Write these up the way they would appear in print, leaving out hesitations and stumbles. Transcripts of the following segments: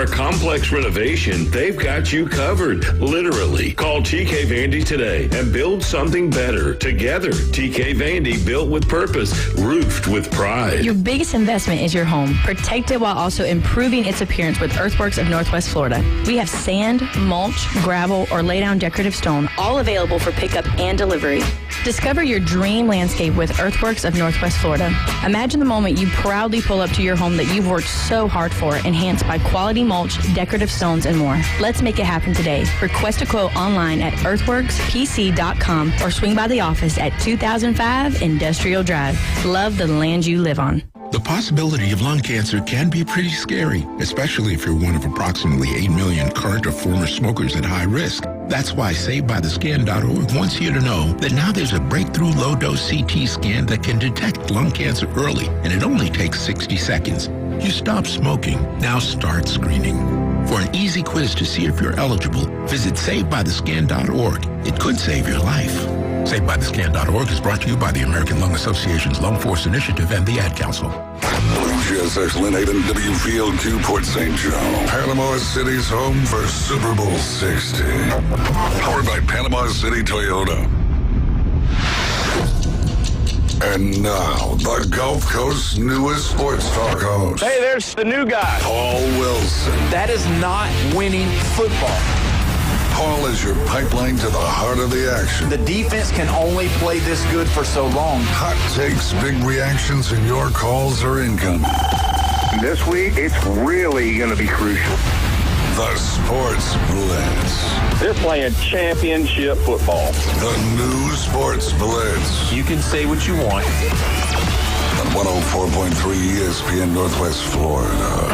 a complex renovation, they've got you covered. Literally. Call TK Vandy today and build something better. Together, TK Vandy, built with purpose, roofed with pride. Your biggest investment is your home. Protect it while also improving its appearance with Earthworks of Northwest Florida. We have sand, mulch, gravel, or lay down decorative stone, all available for pickup and delivery. Discover your dream landscape with Earthworks of Northwest Florida. Imagine the moment you proudly pull up to your home that you've worked so hard for, enhanced by quality mulch, decorative stones, and more. Let's make it happen today. Request a quote online at earthworkspc.com or swing by the office at 2005 Industrial Drive. Love the land you live on. The possibility of lung cancer can be pretty scary, especially if you're one of approximately 8 million current or former smokers at high risk. That's why SaveByTheScan.org wants you to know that now there's a breakthrough low-dose CT scan that can detect lung cancer early, and it only takes 60 seconds. You stop smoking, now start screening. For an easy quiz to see if you're eligible, visit SaveByTheScan.org. It could save your life. SaveByTheScan.org is brought to you by the American Lung Association's Lung Force Initiative and the Ad Council. WGSX Lynn 8 and W Field 2, Port St. Joe. Panama City's home for Super Bowl 60. Powered by Panama City Toyota. And now, the Gulf Coast's newest sports talk host. Hey, there's the new guy. Paul Wilson. That is not winning football. Paul is your pipeline to the heart of the action. The defense can only play this good for so long. Hot takes, big reactions, and your calls are incoming. This week, it's really going to be crucial. The Sports Blitz. They're playing championship football. The new Sports Blitz. You can say what you want. On 104.3 ESPN Northwest Florida.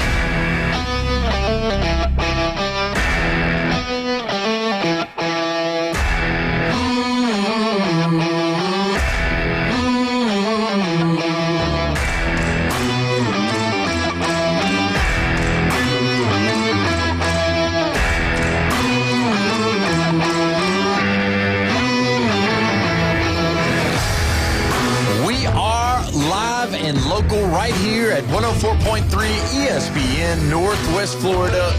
Right here at 104.3 ESPN Northwest Florida.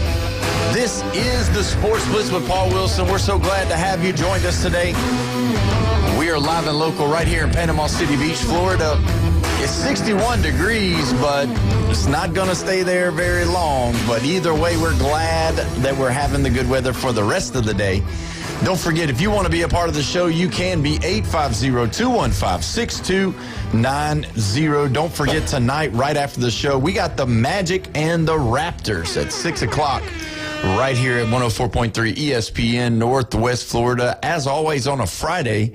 This is the Sports Blitz with Paul Wilson. We're so glad to have you joined us today. We are live and local right here in Panama City Beach, Florida. It's 61 degrees, but it's not going to stay there very long. But either way, we're glad that we're having the good weather for the rest of the day. Don't forget, if you want to be a part of the show, you can be 850-215-6290. Don't forget, tonight, right after the show, we got the Magic and the Raptors at 6 o'clock right here at 104.3 ESPN Northwest Florida. As always, on a Friday,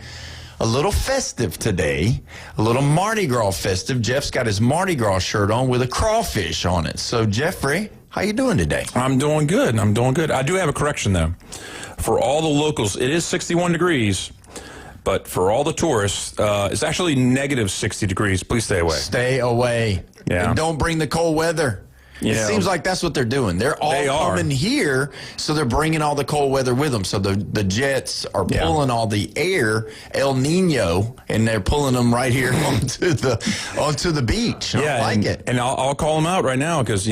a little festive today, a little Mardi Gras festive. Jeff's got his Mardi Gras shirt on with a crawfish on it. So, Jeffrey, how you doing today? I'm doing good. I do have a correction, though. For all the locals, it is 61 degrees, but for all the tourists, it's actually negative 60 degrees. Please stay away. Stay away. Yeah. And don't bring the cold weather. It seems like that's what they're doing. They're all coming here, so they're bringing all the cold weather with them. So the jets are pulling all the air, El Nino, and they're pulling them right here onto the beach. I don't like it. And I'll call them out right now because,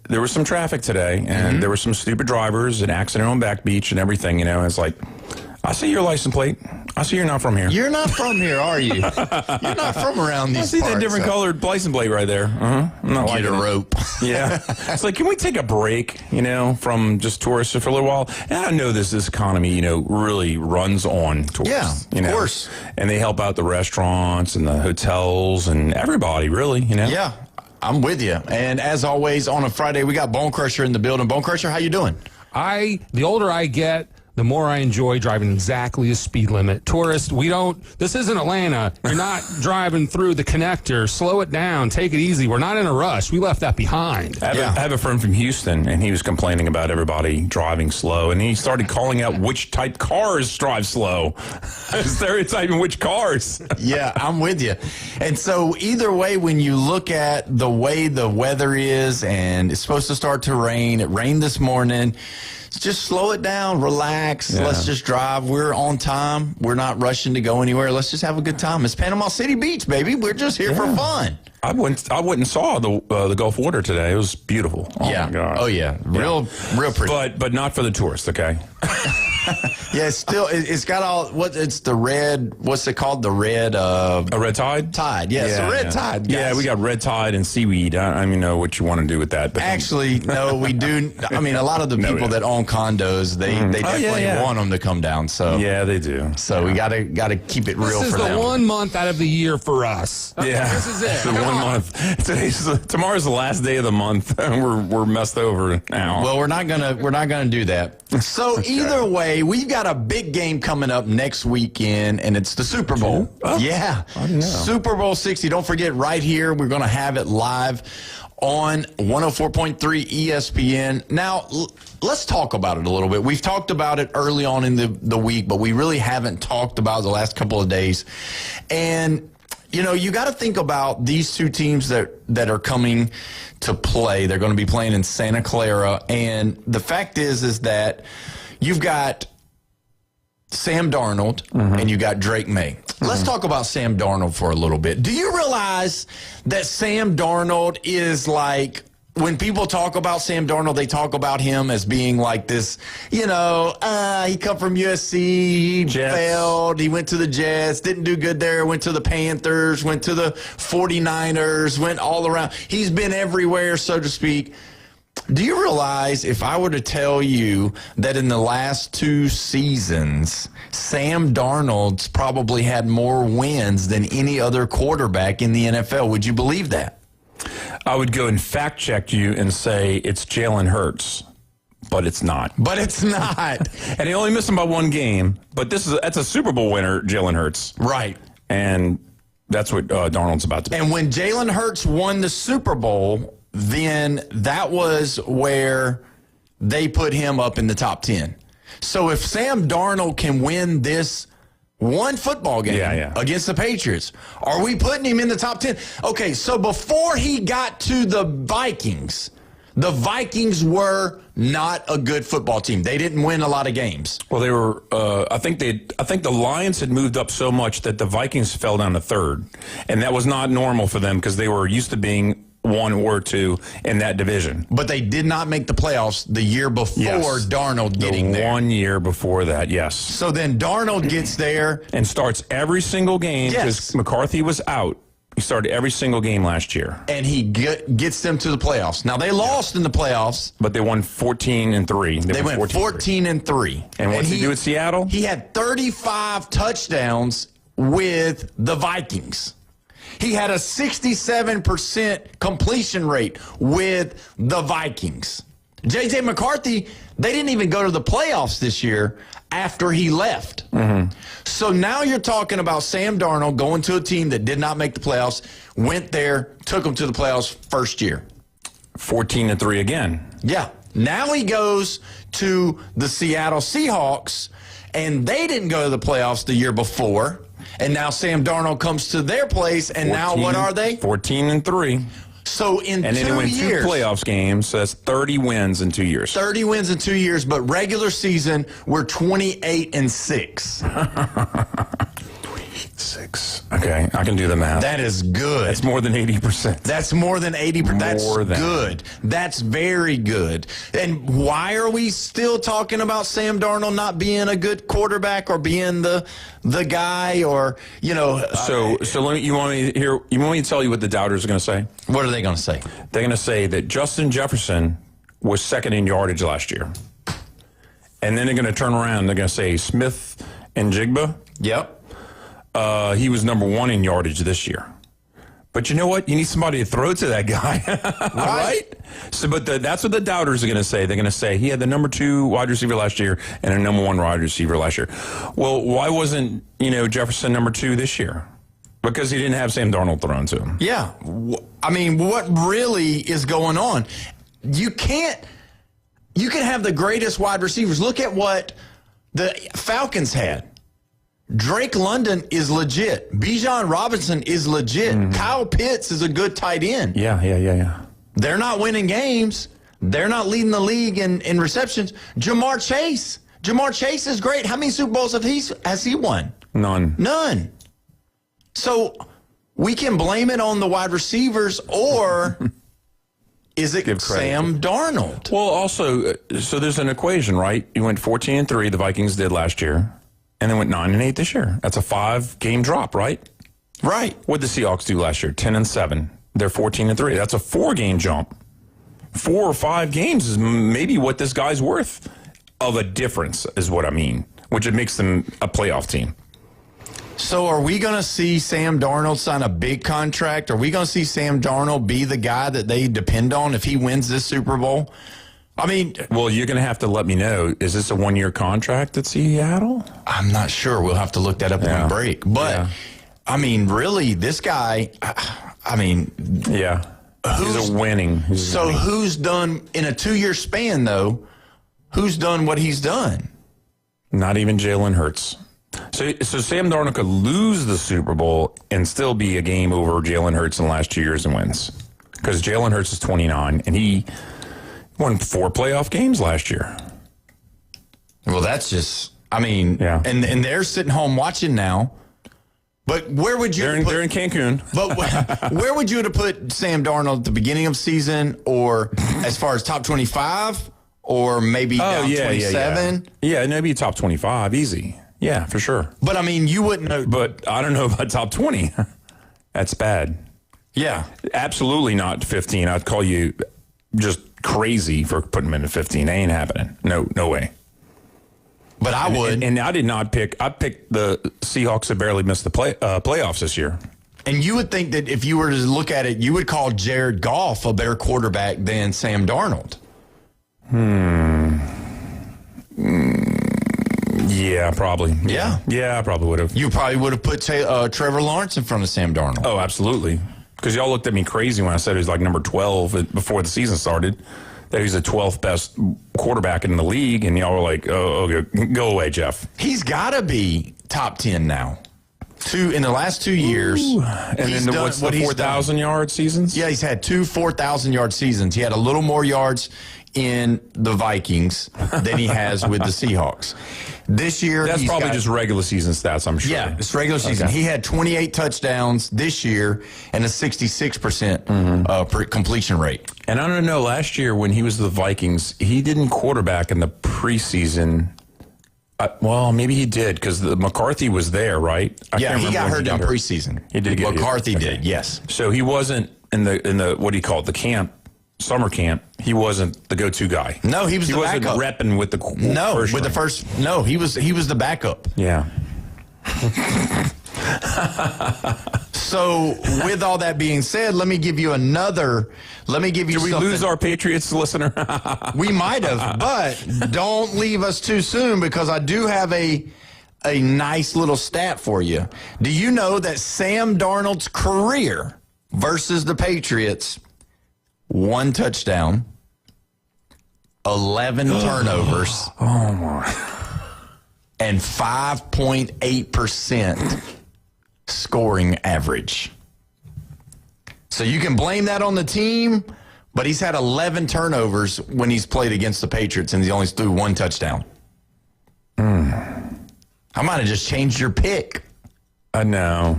there was some traffic today, and there were some stupid drivers, an accident on Back Beach and everything, It's like, I see your license plate. I see you're not from here. You're not from here, are you? You're not from around these parts. I see that different colored license plate right there. I'm not Get a rope. Yeah. It's like, can we take a break, from just tourists for a little while? And I know this economy, really runs on tourists. Yeah, of course. And they help out the restaurants and the hotels and everybody, really, Yeah. I'm with you. And as always, on a Friday, we got Bone Crusher in the building. Bone Crusher, how you doing? The older I get, the more I enjoy driving exactly the speed limit. Tourists, this isn't Atlanta. You're not driving through the connector. Slow it down. Take it easy. We're not in a rush. We left that behind. I have a friend from Houston, and he was complaining about everybody driving slow, and he started calling out which type cars drive slow. Stereotyping which cars. Yeah, I'm with you. And so either way, when you look at the way the weather is, and it's supposed to start to rain, it rained this morning, just slow it down, relax. relax. Yeah. Let's just drive. We're on time. We're not rushing to go anywhere. Let's just have a good time. It's Panama City Beach, baby. We're just here for fun. I went and saw the Gulf Water today. It was beautiful. Oh my God. Oh yeah. Real pretty. But not for the tourists, okay? Yeah, it's got all it's the red, what's it called? The red a red tide? Tide. Yes, the red tide. Guys. Yeah, we got red tide and seaweed. I don't even know what you want to do with that. But actually, no, we do. I mean, a lot of the people that own condos, they definitely want them to come down. So yeah, they do. So we gotta keep it real for them. This is the 1 month out of the year for us. Yeah, this is it. It's the 1 month. Tomorrow's the last day of the month, and we're messed over now. Well, we're not gonna do that. So either way, we've got a big game coming up next weekend, and it's the Super Bowl. Oh, yeah, I didn't know. Super Bowl 60. Don't forget, right here, we're going to have it live on 104.3 ESPN. Now, let's talk about it a little bit. We've talked about it early on in the week, but we really haven't talked about it the last couple of days. And you know, you got to think about these two teams that are coming to play. They're going to be playing in Santa Clara, and the fact is that you've got Sam Darnold and you got Drake May. Let's talk about Sam Darnold for a little bit. Do you realize that Sam Darnold is like, when people talk about Sam Darnold, they talk about him as being like this, you know, he come from USC, he failed, he went to the Jets, didn't do good there, went to the Panthers, went to the 49ers, went all around. He's been everywhere, so to speak. Do you realize if I were to tell you that in the last 2 seasons, Sam Darnold's probably had more wins than any other quarterback in the NFL? Would you believe that? I would go and fact check you and say it's Jalen Hurts, but it's not. But it's not. And he only missed him by 1 game, but that's a Super Bowl winner, Jalen Hurts. Right. And that's what Darnold's about to be. And when Jalen Hurts won the Super Bowl, then that was where they put him up in the top 10. So if Sam Darnold can win this one football game against the Patriots, are we putting him in the top 10? Okay, so before he got to the Vikings were not a good football team. They didn't win a lot of games. Well, they were. I think the Lions had moved up so much that the Vikings fell down to 3rd, and that was not normal for them because they were used to being 1 or 2 in that division. But they did not make the playoffs the year before Darnold getting there. 1 year before that, yes. So then Darnold gets there. And starts every single game because McCarthy was out. He started every single game last year. And he gets them to the playoffs. Now, they lost in the playoffs. But they won 14-3. They went 14-3. And what did he do with Seattle? He had 35 touchdowns with the Vikings. He had a 67% completion rate with the Vikings. J.J. McCarthy, they didn't even go to the playoffs this year after he left. So now you're talking about Sam Darnold going to a team that did not make the playoffs, went there, took them to the playoffs first year. 14-3 again. Yeah. Now he goes to the Seattle Seahawks, and they didn't go to the playoffs the year before. And now Sam Darnold comes to their place, and now what are they? 14-3. So in 2 years. And then he went 2 playoffs games, so that's 30 wins in 2 years. 30 wins in 2 years, but regular season, we're 28-6. 6. Okay, I can do the math. That is good. That's more than 80%. That's more than 80%. That's good. That's very good. And why are we still talking about Sam Darnold not being a good quarterback or being the guy, or, you know? So you want me to tell you what the doubters are going to say? What are they going to say? They're going to say that Justin Jefferson was 2nd in yardage last year. And then they're going to turn around. They're going to say Smith and Jigba. Yep. He was number 1 in yardage this year. But you know what? You need somebody to throw to that guy. Right? So, but that's what the doubters are going to say. They're going to say he had the number 2 wide receiver last year and a number 1 wide receiver last year. Well, why wasn't, Jefferson number 2 this year? Because he didn't have Sam Darnold thrown to him. Yeah. I mean, what really is going on? You can have the greatest wide receivers. Look at what the Falcons had. Drake London is legit. Bijan Robinson is legit. Kyle Pitts is a good tight end. Yeah. They're not winning games. They're not leading the league in receptions. Jamar Chase Jamar Chase is great. How many Super Bowls has he won? None. So we can blame it on the wide receivers, or is it Sam Darnold? Well, also, so there's an equation, right? You went 14-3, the Vikings did last year, and then went 9-8 this year. That's a 5-game drop, right? Right. What did the Seahawks do last year? 10-7. They're 14-3. That's a 4-game jump. 4 or 5 games is maybe what this guy's worth of a difference, is what I mean, which it makes them a playoff team. So are we going to see Sam Darnold sign a big contract? Are we going to see Sam Darnold be the guy that they depend on if he wins this Super Bowl? I mean, well, you're going to have to let me know. Is this a 1-year contract at Seattle? I'm not sure. We'll have to look that up on break. But, I mean, really, this guy, I mean. Yeah. He's winning. Who's done, in a 2-year span, though, who's done what he's done? Not even Jalen Hurts. So Sam Darnold could lose the Super Bowl and still be a game over Jalen Hurts in the last 2 years and wins. Because Jalen Hurts is 29, and he won 4 playoff games last year. Well, that's just, I mean, and they're sitting home watching now. But where would you they're in Cancun. But where would you have put Sam Darnold at the beginning of season, or as far as top 25, or maybe down 27? Yeah, maybe top 25, easy. Yeah, for sure. But, I mean, you wouldn't know. But I don't know about top 20. That's bad. Yeah. Absolutely not 15. I'd call you just crazy for putting him in at 15. They ain't happening. No way. But I would. And I did not pick. I picked the Seahawks that barely missed the playoffs this year. And you would think that if you were to look at it, you would call Jared Goff a better quarterback than Sam Darnold. Yeah, probably. Yeah, I probably would have. You probably would have put Trevor Lawrence in front of Sam Darnold. Oh, absolutely. Because y'all looked at me crazy when I said he was like number 12 before the season started. That he's the 12th best quarterback in the league, and y'all were like, "Oh, go away, Jeff." He's got to be top 10 now. In the last 2 years. And then what's the 4,000-yard seasons? Yeah, he's had 2 4,000-yard seasons. He had a little more yards in the Vikings than he has with the Seahawks. This year, that's probably just regular season stats, I'm sure. Yeah, it's regular season. Okay. He had 28 touchdowns this year and a 66% completion rate. And I don't know, last year when he was the Vikings, he didn't quarterback in the preseason. Well, maybe he did because McCarthy was there, right? He got hurt in preseason. He did get McCarthy did, yes. So he wasn't in the what do you call it, the camp, summer camp. He wasn't the go-to guy. No, he was the backup. He wasn't repping with the first. No, he was the backup. Yeah. So, with all that being said, let me give you Did we something. lose our Patriots listener? We might have, but don't leave us too soon because I do have a nice little stat for you. Do you know that Sam Darnold's career versus the Patriots, 1 touchdown, 11 turnovers, and 5.8% scoring average. So you can blame that on the team, but he's had 11 turnovers when he's played against the Patriots, and he only threw 1 touchdown. I might have just changed your pick. No.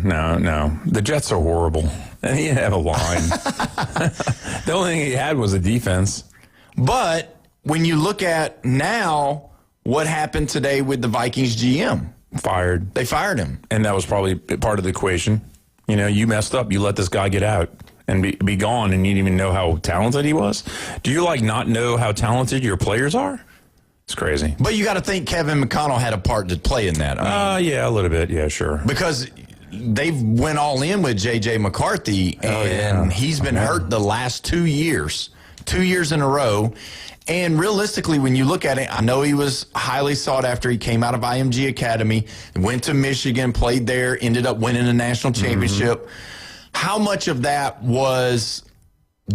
The Jets are horrible. And he didn't have a line. The only thing he had was a defense. But when you look at now what happened today with the Vikings GM. Fired. They fired him. And that was probably part of the equation. You know, you messed up. You let this guy get out and be gone, and you didn't even know how talented he was. Do you, not know how talented your players are? It's crazy. But you got to think Kevin McConnell had a part to play in that. Yeah, a little bit. Yeah, sure. Because they went all in with J.J. McCarthy, and he's been hurt the last 2 years. 2 years in a row. And realistically, when you look at it, I know he was highly sought after. He came out of IMG Academy, went to Michigan, played there, ended up winning a national championship. How much of that was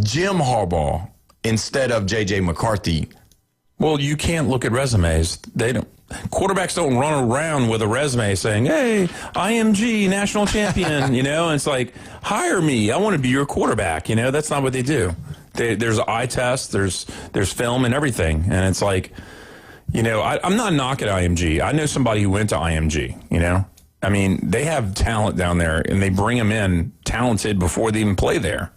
Jim Harbaugh instead of J.J. McCarthy? Well, you can't look at resumes. Quarterbacks don't run around with a resume saying, "Hey, IMG national champion," and it's like, hire me. I want to be your quarterback. That's not what they do. There's an eye test, there's film and everything. And it's like, You know, I'm not knocking IMG. I know somebody who went to IMG, you know. I mean, they have talent down there, and they bring them in talented before they even play there,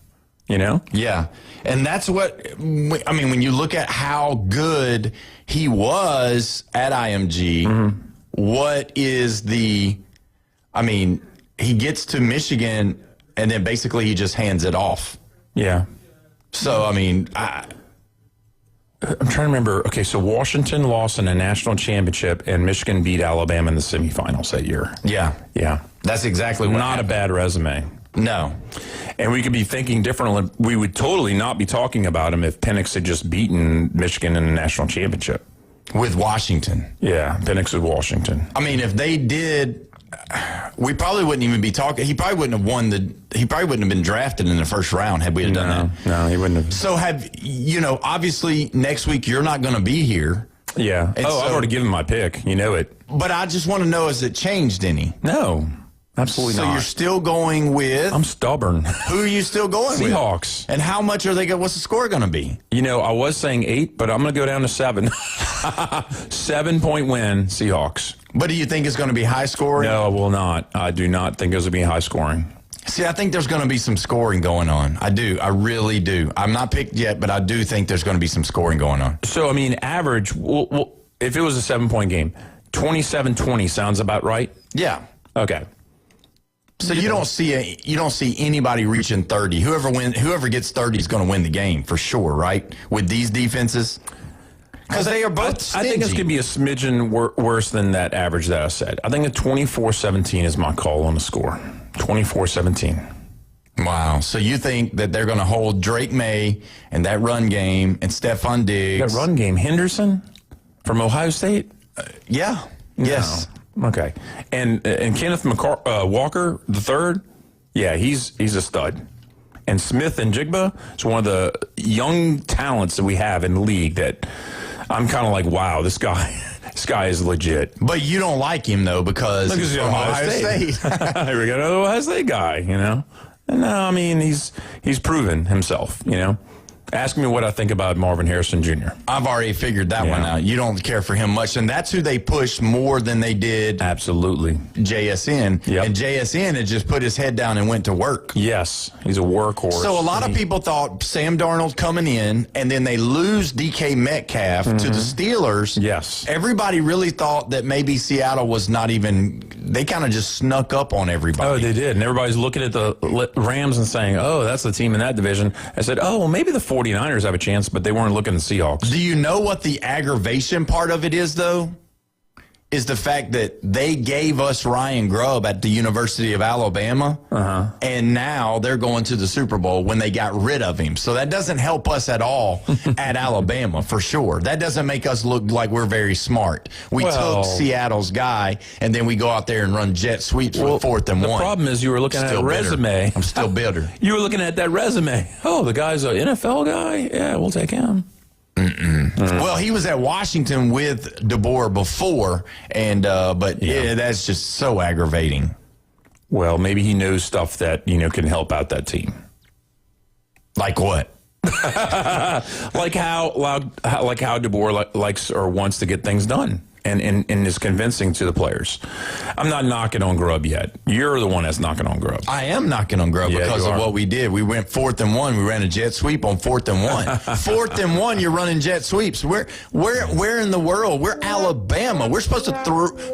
you know? Yeah. And that's what, I mean, when you look at how good he was at IMG, what is the, I mean, he gets to Michigan, and then basically he just hands it off. Yeah. So, I mean, I'm trying to remember. Okay, so Washington lost in a national championship, and Michigan beat Alabama in the semifinals that year. Yeah. Yeah. That's exactly what Not happened. a bad resume. No. And we could be thinking differently. We would totally not be talking about him if Penix had just beaten Michigan in the national championship. With Washington. Yeah, Penix with Washington. I mean, if they did, we probably wouldn't even be talking. He probably wouldn't have been drafted in the first round had we have done that. No, he wouldn't have. So obviously next week you're not going to be here. Yeah. And I've so- already given my pick. You know it. But I just want to know, has it changed any? No, absolutely So not. you're still going with, I'm stubborn. who are you still going with? Seahawks. And how much are they going, what's the score going to be? You know, I was saying 8, but I'm going to go down to 7. 7-point win, Seahawks. But do you think it's going to be high scoring? No, I will not. I do not think it's going to be high scoring. See, I think there's going to be some scoring going on. I do. I really do. I'm not picked yet, but I do think there's going to be some scoring going on. So, I mean, average, if it was a 7-point game, 27-20 sounds about right? Yeah. Okay. So you don't see anybody reaching 30. Whoever gets 30 is going to win the game for sure, right? With these defenses, because they are both stingy. I think it's going to be a smidgen worse than that average that I said. I think a 24-17 is my call on the score. 24-17. Wow. So you think that they're going to hold Drake May and that run game and Stephon Diggs? That run game, Henderson from Ohio State. Yeah. Yes. No. Okay. And Kenneth Walker the third. Yeah, he's a stud. And Smith and Jigba is one of the young talents that we have in the league that I'm kind of like, wow, this guy is legit. But you don't like him though because he's from Ohio State. We got another Ohio State guy, you know. No, I mean he's proven himself, you know. Ask me what I think about Marvin Harrison Jr. I've already figured that one out. You don't care for him much, and that's who they pushed more than they did. Absolutely. JSN. Yep. And JSN had just put his head down and went to work. Yes, he's a workhorse. So a lot of people thought Sam Darnold coming in, and then they lose DK Metcalf to the Steelers. Yes. Everybody really thought that maybe Seattle was not even, they kind of just snuck up on everybody. Oh, they did. And everybody's looking at the Rams and saying, oh, that's the team in that division. I said, oh, well, maybe the 49ers have a chance, but they weren't looking at the Seahawks. Do you know what the aggravation part of it is, though? Is the fact that they gave us Ryan Grubb at the University of Alabama, and now they're going to the Super Bowl when they got rid of him. So that doesn't help us at all at Alabama, for sure. That doesn't make us look like we're very smart. We took Seattle's guy, and then we go out there and run jet sweeps with 4th and 1. The problem is you were looking at a resume. I'm still bitter. You were looking at that resume. Oh, the guy's an NFL guy? Yeah, we'll take him. Well, he was at Washington with DeBoer before, and but that's just so aggravating. Well, maybe he knows stuff that can help out that team. Like what? like how DeBoer likes or wants to get things done. And is convincing to the players. I'm not knocking on Grubb yet. You're the one that's knocking on Grubb. I am knocking on Grubb because of what we did. We went 4th and 1. We ran a jet sweep on 4th and 1. 4th and 1, you're running jet sweeps. Where in the world? We're Alabama. We're supposed to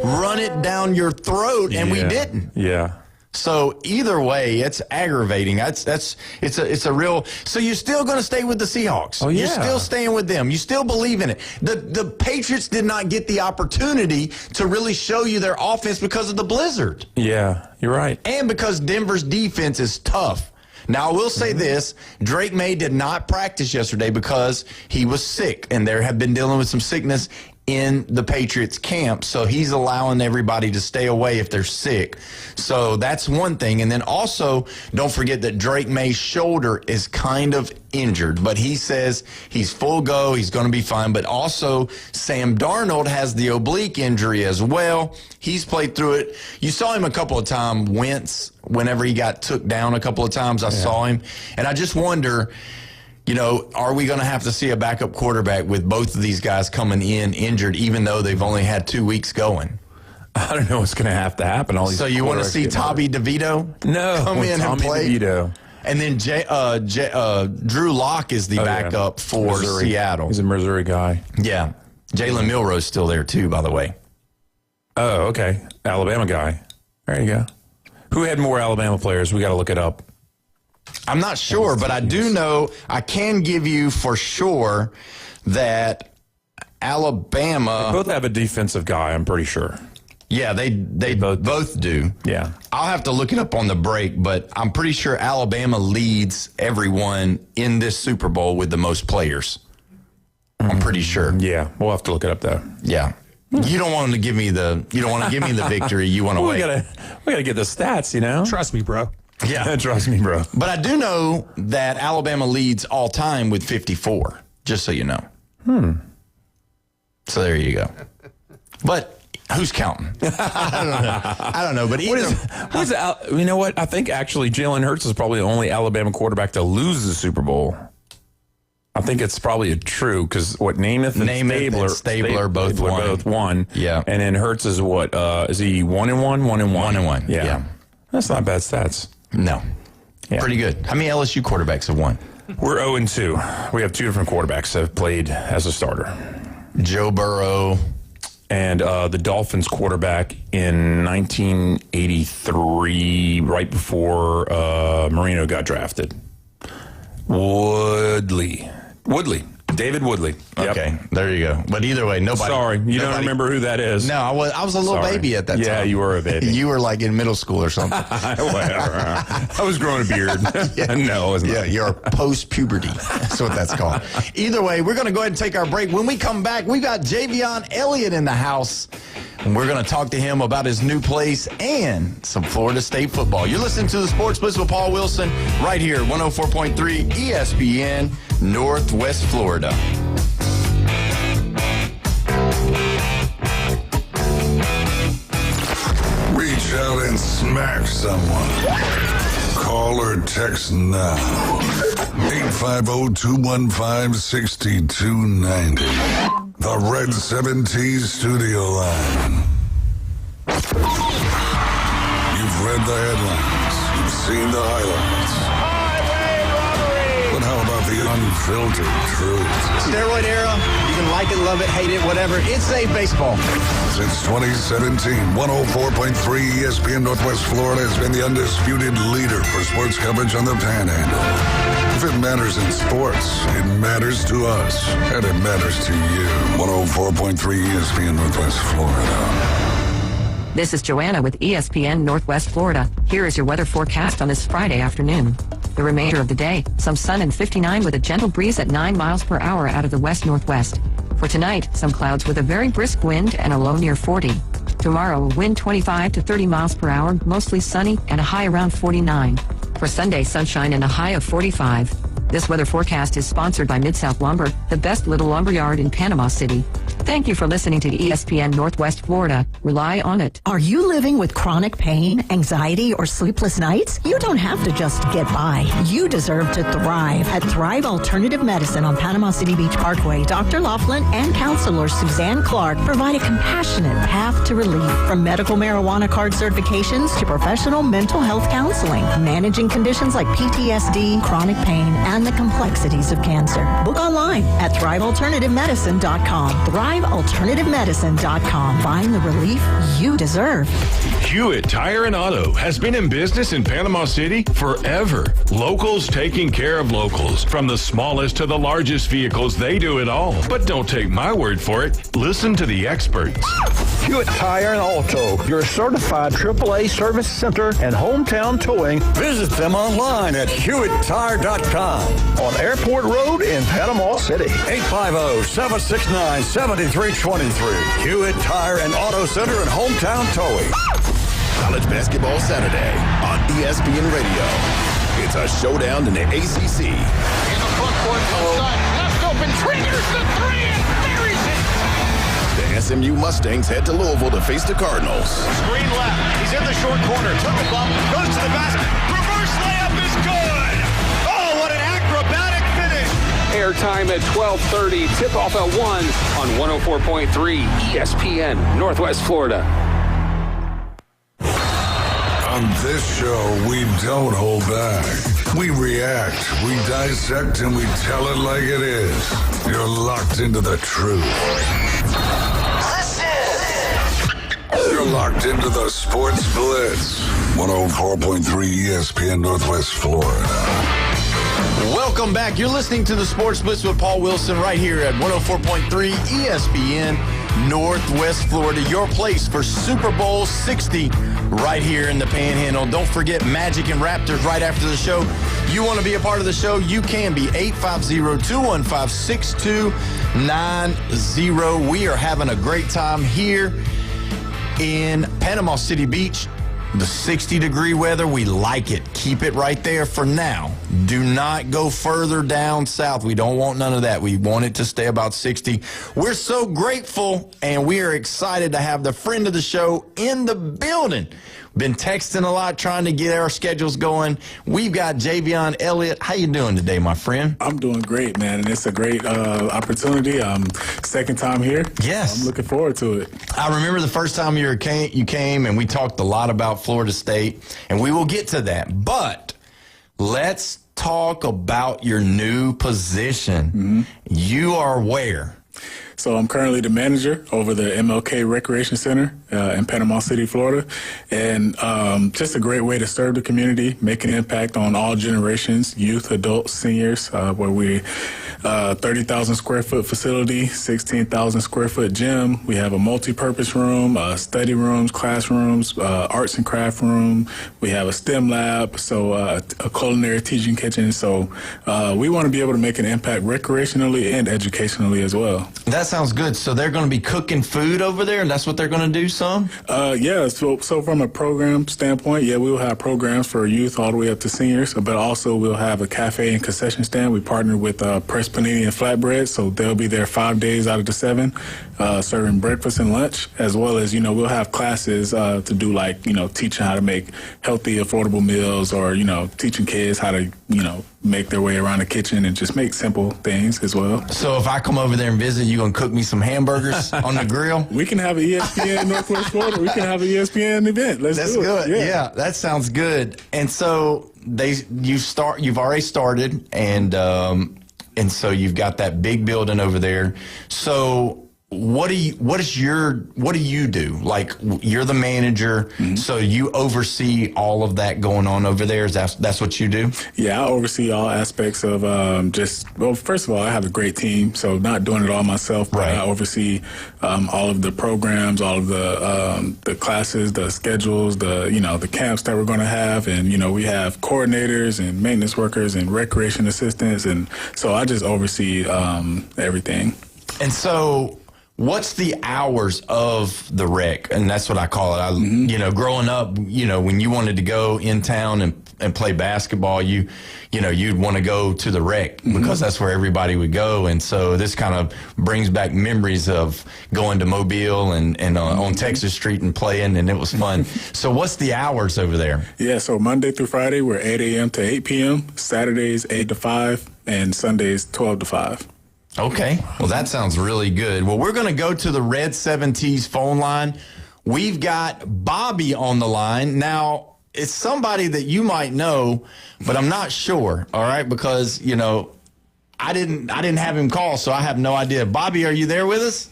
run it down your throat, and we didn't. Yeah. So either way, it's aggravating. It's a real. So you're still going to stay with the Seahawks. Oh yeah. You're still staying with them. You still believe in it. The Patriots did not get the opportunity to really show you their offense because of the blizzard. Yeah, you're right. And because Denver's defense is tough. Now, I will say this. Drake May did not practice yesterday because he was sick, and there have been dealing with some sickness in the Patriots camp, so he's allowing everybody to stay away if they're sick. So that's one thing. And then also, don't forget that Drake May's shoulder is kind of injured, but he says he's full go, he's going to be fine. But also, Sam Darnold has the oblique injury as well. He's played through it. You saw him a couple of times wince whenever he got took down a couple of times. I saw him, and I just wonder, Are we going to have to see a backup quarterback with both of these guys coming in injured, even though they've only had 2 weeks going? I don't know what's going to have to happen. So you want to see Tommy DeVito come in and play? DeVito. And then Drew Lock is the backup for Missouri. Seattle. He's a Missouri guy. Yeah. Jalen Milroe's still there, too, by the way. Oh, okay. Alabama guy. There you go. Who had more Alabama players? We got to look it up. I'm not sure, but I do know, I can give you for sure that Alabama... They both have a defensive guy, I'm pretty sure. Yeah, they both do. Yeah. I'll have to look it up on the break, but I'm pretty sure Alabama leads everyone in this Super Bowl with the most players. I'm pretty sure. Yeah, we'll have to look it up though. Yeah. You don't want to give me the victory. You want to wait. We gotta get the stats, Trust me, bro. Yeah. Trust me, bro. But I do know that Alabama leads all time with 54, just so you know. So there you go. But who's counting? I don't know. But you know what? I think actually Jalen Hurts is probably the only Alabama quarterback to lose the Super Bowl. I think it's probably true because Namath and Stabler both won. Yeah. And then Hurts is what? Is he 1-1? 1-1. 1-1. Yeah. That's not bad stats. No. Yeah. Pretty good. How many LSU quarterbacks have won? We're 0-2. We have two different quarterbacks that have played as a starter. Joe Burrow. And the Dolphins quarterback in 1983, right before Marino got drafted. David Woodley. Yep. Okay, there you go. But either way, nobody. Sorry, don't remember who that is. No, I was a little baby at that time. Yeah, you were a baby. You were like in middle school or something. I was growing a beard. No, I wasn't. Yeah, you're post-puberty. That's what that's called. Either way, we're going to go ahead and take our break. When we come back, we got Javion Elliott in the house. And we're going to talk to him about his new place and some Florida State football. You're listening to the Sports Blitz with Paul Wilson right here, 104.3 ESPN, Northwest Florida. Reach out and smack someone. Call or text now. 850-215-6290. The Red 17 studio line. You've read the headlines. You've seen the highlights. Highway robbery! But how about the unfiltered truth? Steroid era, you can like it, love it, hate it, whatever. It's safe baseball. Since 2017, 104.3 ESPN Northwest Florida has been the undisputed leader for sports coverage on the Panhandle. If it matters in sports, it matters to us, and it matters to you. 104.3 ESPN Northwest Florida. This is Joanna with ESPN Northwest Florida. Here is your weather forecast on this Friday afternoon. The remainder of the day, some sun and 59 with a gentle breeze at 9 miles per hour out of the west-northwest. For tonight, some clouds with a very brisk wind and a low near 40. Tomorrow, a wind 25 to 30 miles per hour, mostly sunny, and a high around 49. For Sunday, sunshine and a high of 45. This weather forecast is sponsored by Mid-South Lumber, the best little lumber yard in Panama City. Thank you for listening to ESPN Northwest Florida. Rely on it. Are you living with chronic pain, anxiety, or sleepless nights? You don't have to just get by. You deserve to thrive. At Thrive Alternative Medicine on Panama City Beach Parkway, Dr. Laughlin and counselor Suzanne Clark provide a compassionate path to relief. From medical marijuana card certifications to professional mental health counseling, managing conditions like PTSD, chronic pain, and the complexities of cancer. Book online at thrivealternativemedicine.com. thrivealternativemedicine.com. Find the relief you deserve. Hewitt Tire and Auto has been in business in Panama City forever. Locals taking care of locals. From the smallest to the largest vehicles, they do it all. But don't take my word for it. Listen to the experts. Hewitt Tire and Auto, your certified AAA service center and hometown towing. Visit them online at HewittTire.com. On Airport Road in Panama City. 850-769-7323. Hewitt Tire and Auto Center and hometown towing. College Basketball Saturday on ESPN Radio. It's a showdown in the ACC. In the front court, left open, triggers the three and buries it. The SMU Mustangs head to Louisville to face the Cardinals. Screen left. He's in the short corner. Took a bump. Goes to the basket. Reverse layup is good. Oh, what an acrobatic finish Airtime at 12:30. Tip-off at 1 on 104.3 ESPN, Northwest Florida. On this show, we don't hold back. We react, we dissect, and we tell it like it is. You're locked into the truth. You're locked into the Sports Blitz. 104.3 ESPN Northwest Florida. Welcome back. You're listening to the Sports Blitz with Paul Wilson right here at 104.3 ESPN Northwest Florida. Your place for Super Bowl 60 right here in the Panhandle. Don't forget Magic and Raptors right after the show. You want to be a part of the show? You can be 850-215-6290. We are having a great time here in Panama City Beach. The 60-degree weather, we like it. Keep it right there for now. Do not go further down south. We don't want none of that. We want it to stay about 60. We're so grateful, and we are excited to have the friend of the show in the building. Been texting a lot, trying to get our schedules going. We've got Javion Elliott. How you doing today, my friend? I'm doing great, man, and it's a great opportunity. Second time here. Yes. I'm looking forward to it. I remember the first time you came, and we talked a lot about Florida State, and we will get to that. But let's talk about your new position. Mm-hmm. You are where? So I'm currently the manager over the MLK Recreation Center in Panama City, Florida. And just a great way to serve the community, make an impact on all generations, youth, adults, seniors, where we 30,000 square foot facility, 16,000 square foot gym. We have a multi-purpose room, study rooms, classrooms, arts and craft room. We have a STEM lab, so a culinary teaching kitchen. So we want to be able to make an impact recreationally and educationally as well. That sounds good. So they're going to be cooking food over there, and that's what they're going to do some? Yeah, so from a program standpoint, yeah, we will have programs for youth all the way up to seniors, but also we'll have a cafe and concession stand. We partner with Press Panini and Flatbread, so they'll be there 5 days out of the 7, serving breakfast and lunch, as well as, we'll have classes to do teaching how to make healthy, affordable meals, or, teaching kids how to, make their way around the kitchen and just make simple things as well. So if I come over there and visit, you going to cook me some hamburgers on the grill? We can have an ESPN Northwest Florida. We can have an ESPN event. Let's That's do it. Good. Yeah, that sounds good. And so you've already started, and so you've got that big building over there. So what do you do? Like, you're the manager, so you oversee all of that going on over there. That's what you do? Yeah, I oversee all aspects of first of all, I have a great team, so not doing it all myself, but I oversee all of the programs, all of the classes, the schedules, the camps that we're going to have, and we have coordinators and maintenance workers and recreation assistants, and so I just oversee everything. And so, what's the hours of the rec? And that's what I call it. Growing up, when you wanted to go in town and play basketball, you'd want to go to the rec because that's where everybody would go. And so this kind of brings back memories of going to Mobile and on Texas Street and playing, and it was fun. So what's the hours over there? Yeah, so Monday through Friday, we're 8 a.m. to 8 p.m., Saturdays 8 to 5, and Sundays 12 to 5. Okay. Well, that sounds really good. Well, we're going to go to the Red 7T's phone line. We've got Bobby on the line. Now, it's somebody that you might know, but I'm not sure, all right, because, I didn't have him call, so I have no idea. Bobby, are you there with us?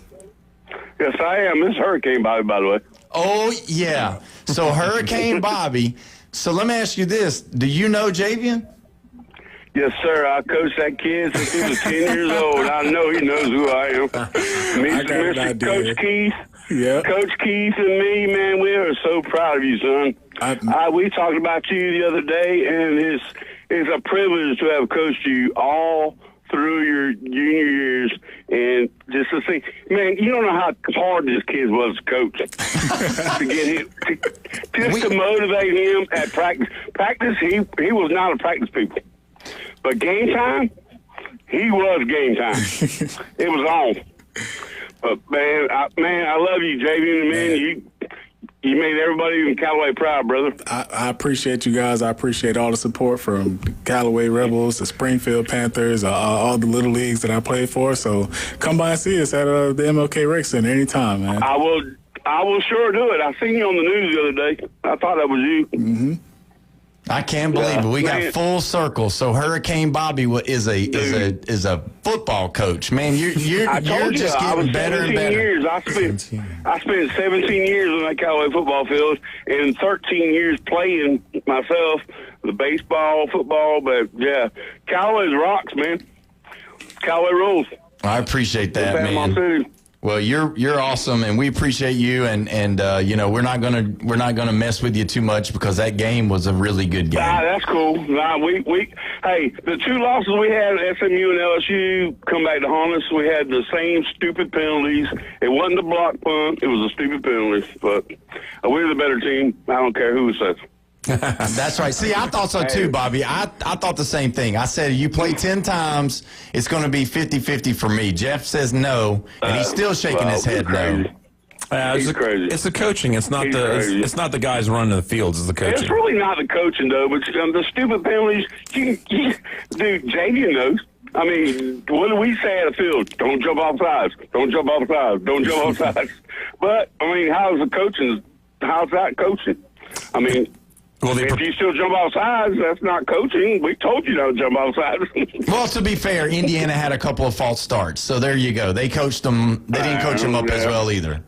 Yes, I am. This is Hurricane Bobby, by the way. Oh, yeah. So Hurricane Bobby. So let me ask you this. Do you know Javion? Yes, sir. I coached that kid since he was 10 years old. I know he knows who I am. Mr. Coach Keith. Yeah. Coach Keith and me, man, we are so proud of you, son. We talked about you the other day, and it's a privilege to have coached you all through your junior years, and just to see, man, you don't know how hard this kid was to coach. To get him, to motivate him at practice. Practice, he was not a practice people. But game time, he was game time. It was on. But man, I love you, Javion. Man, You made everybody in Callaway proud, brother. I appreciate you guys. I appreciate all the support from the Callaway Rebels, the Springfield Panthers, all the little leagues that I played for. So come by and see us at the MLK Rec Center anytime, man. I will sure do it. I seen you on the news the other day. I thought that was you. Mm-hmm. I can't believe it. We got full circle. So Hurricane Bobby is a football coach. Man, you're just getting better and better. Years. I spent 17 years on that Callaway football field and 13 years playing myself, the baseball, football. But yeah, Callaway's rocks, man. Callaway rules. I appreciate that, man. Well, you're awesome, and we appreciate you. And you know, we're not gonna mess with you too much because that game was a really good game. That's cool. Hey, the 2 losses we had at SMU and LSU come back to haunt us. We had the same stupid penalties. It wasn't a block punt. It was a stupid penalty. But we're the better team. I don't care who says. That's right. See, I thought so too, Bobby. I thought the same thing. I said, you play 10 times, it's going to be 50-50 for me. Jeff says no, and he's still shaking his head no. He's crazy. It's the coaching. It's not it's not the guys running the fields. It's the coaching. It's really not the coaching, though. But the stupid penalties, dude, Javian knows. I mean, what do we say at the field? Don't jump off sides. Don't jump off sides. Don't jump off sides. But, I mean, how's that coaching? I mean, if you still jump off sides, that's not coaching. We told you not to jump off sides. Well, to be fair, Indiana had a couple of false starts, so there you go. They coached them. They didn't coach them up as well either.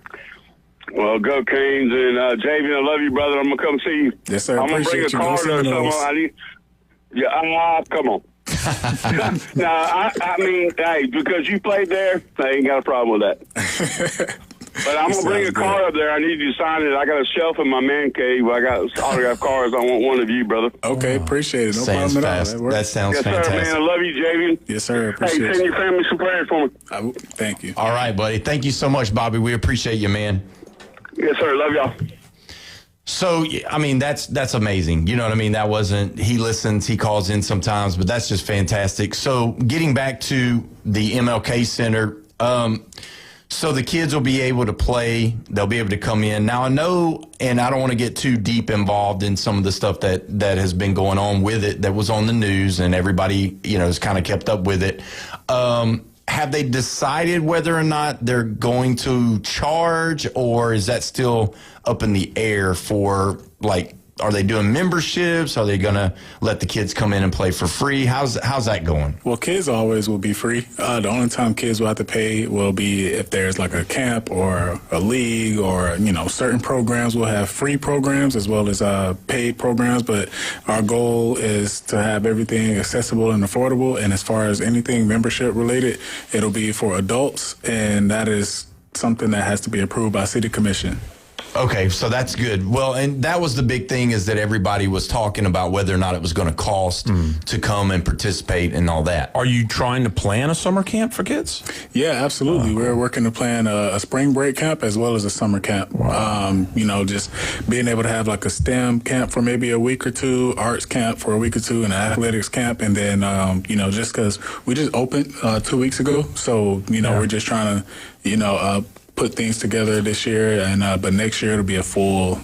Well, go Canes, and Javian, I love you, brother. I'm gonna come see you. Yes, sir. I'm gonna bring a card or something. Come on. No, I mean, hey, because you played there, I ain't got a problem with that. But I'm going to bring a card up there. I need you to sign it. I got a shelf in my man cave. I got autographed cards. I want one of you, brother. Okay, appreciate it. No problem at all. That sounds fantastic. Yes, sir, man. I love you, Javian. Yes, sir. Appreciate Hey, send your family some prayers for me. Thank you. All right, buddy. Thank you so much, Bobby. We appreciate you, man. Yes, sir. Love y'all. So, I mean, that's amazing. You know what I mean? That wasn't, he listens, he calls in sometimes, but that's just fantastic. So getting back to the MLK Center, so the kids will be able to play. They'll be able to come in. Now, I know, and I don't want to get too deep involved in some of the stuff that has been going on with it that was on the news, and everybody, you know, has kind of kept up with it. Have they decided whether or not they're going to charge, or is that still up in the air for, like, are they doing memberships? Are they going to let the kids come in and play for free? How's that going? Well, kids always will be free. The only time kids will have to pay will be if there's like a camp or a league, or, you know, certain programs will have free programs as well as paid programs. But our goal is to have everything accessible and affordable. And as far as anything membership related, it'll be for adults. And that is something that has to be approved by City Commission. Okay, so that's good. Well, and that was the big thing, is that everybody was talking about whether or not it was going to cost to come and participate and all that. Are you trying to plan a summer camp for kids? Yeah, absolutely. We're working to plan a spring break camp as well as a summer camp. Wow. You know, just being able to have like a STEM camp for maybe a week or two, arts camp for a week or two, and an athletics camp. And then, you know, just because we just opened 2 weeks ago. So, you know, we're just trying to, you know, put things together this year, and but next year it'll be a full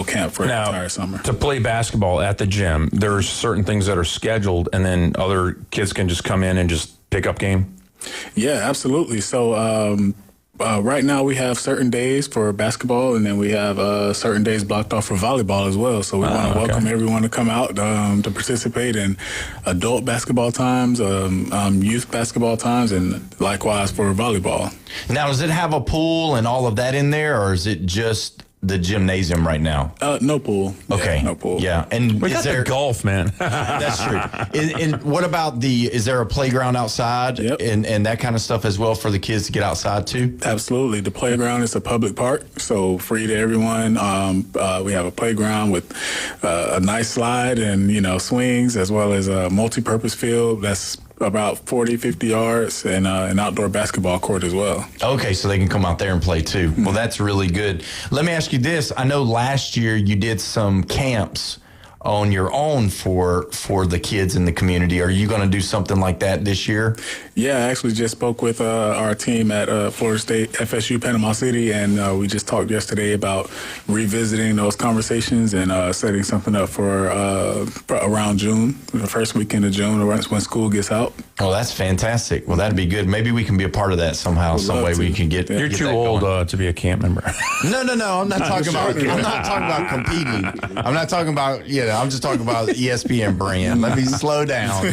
camp for the entire summer. To play basketball at the gym, there's certain things that are scheduled, and then other kids can just come in and just pick up game? Yeah, absolutely. So right now we have certain days for basketball, and then we have certain days blocked off for volleyball as well. So we want to welcome everyone to come out to participate in adult basketball times, youth basketball times, and likewise for volleyball. Now, does it have a pool and all of that in there, or is it just the gymnasium right now? No pool. Okay. Yeah, no pool. Yeah. And we got the golf, man. That's true. And what about is there a playground outside and that kind of stuff as well for the kids to get outside too? Absolutely. The playground is a public park, so free to everyone. We have a playground with a nice slide and, you know, swings, as well as a multi-purpose field that's about 40, 50 yards, and an outdoor basketball court as well. Okay, so they can come out there and play too. Well, that's really good. Let me ask you this. I know last year you did some camps on your own for the kids in the community. Are you going to do something like that this year? Yeah, I actually just spoke with our team at Florida State, FSU, Panama City, and we just talked yesterday about revisiting those conversations and setting something up for around June, the first weekend of June, when school gets out. Oh, that's fantastic. Well, that'd be good. Maybe we can be a part of that somehow, some way we can get. You're too old to be a camp member. No. I'm not talking about competing. I'm not talking about I'm just talking about the ESPN brand. Let me slow down.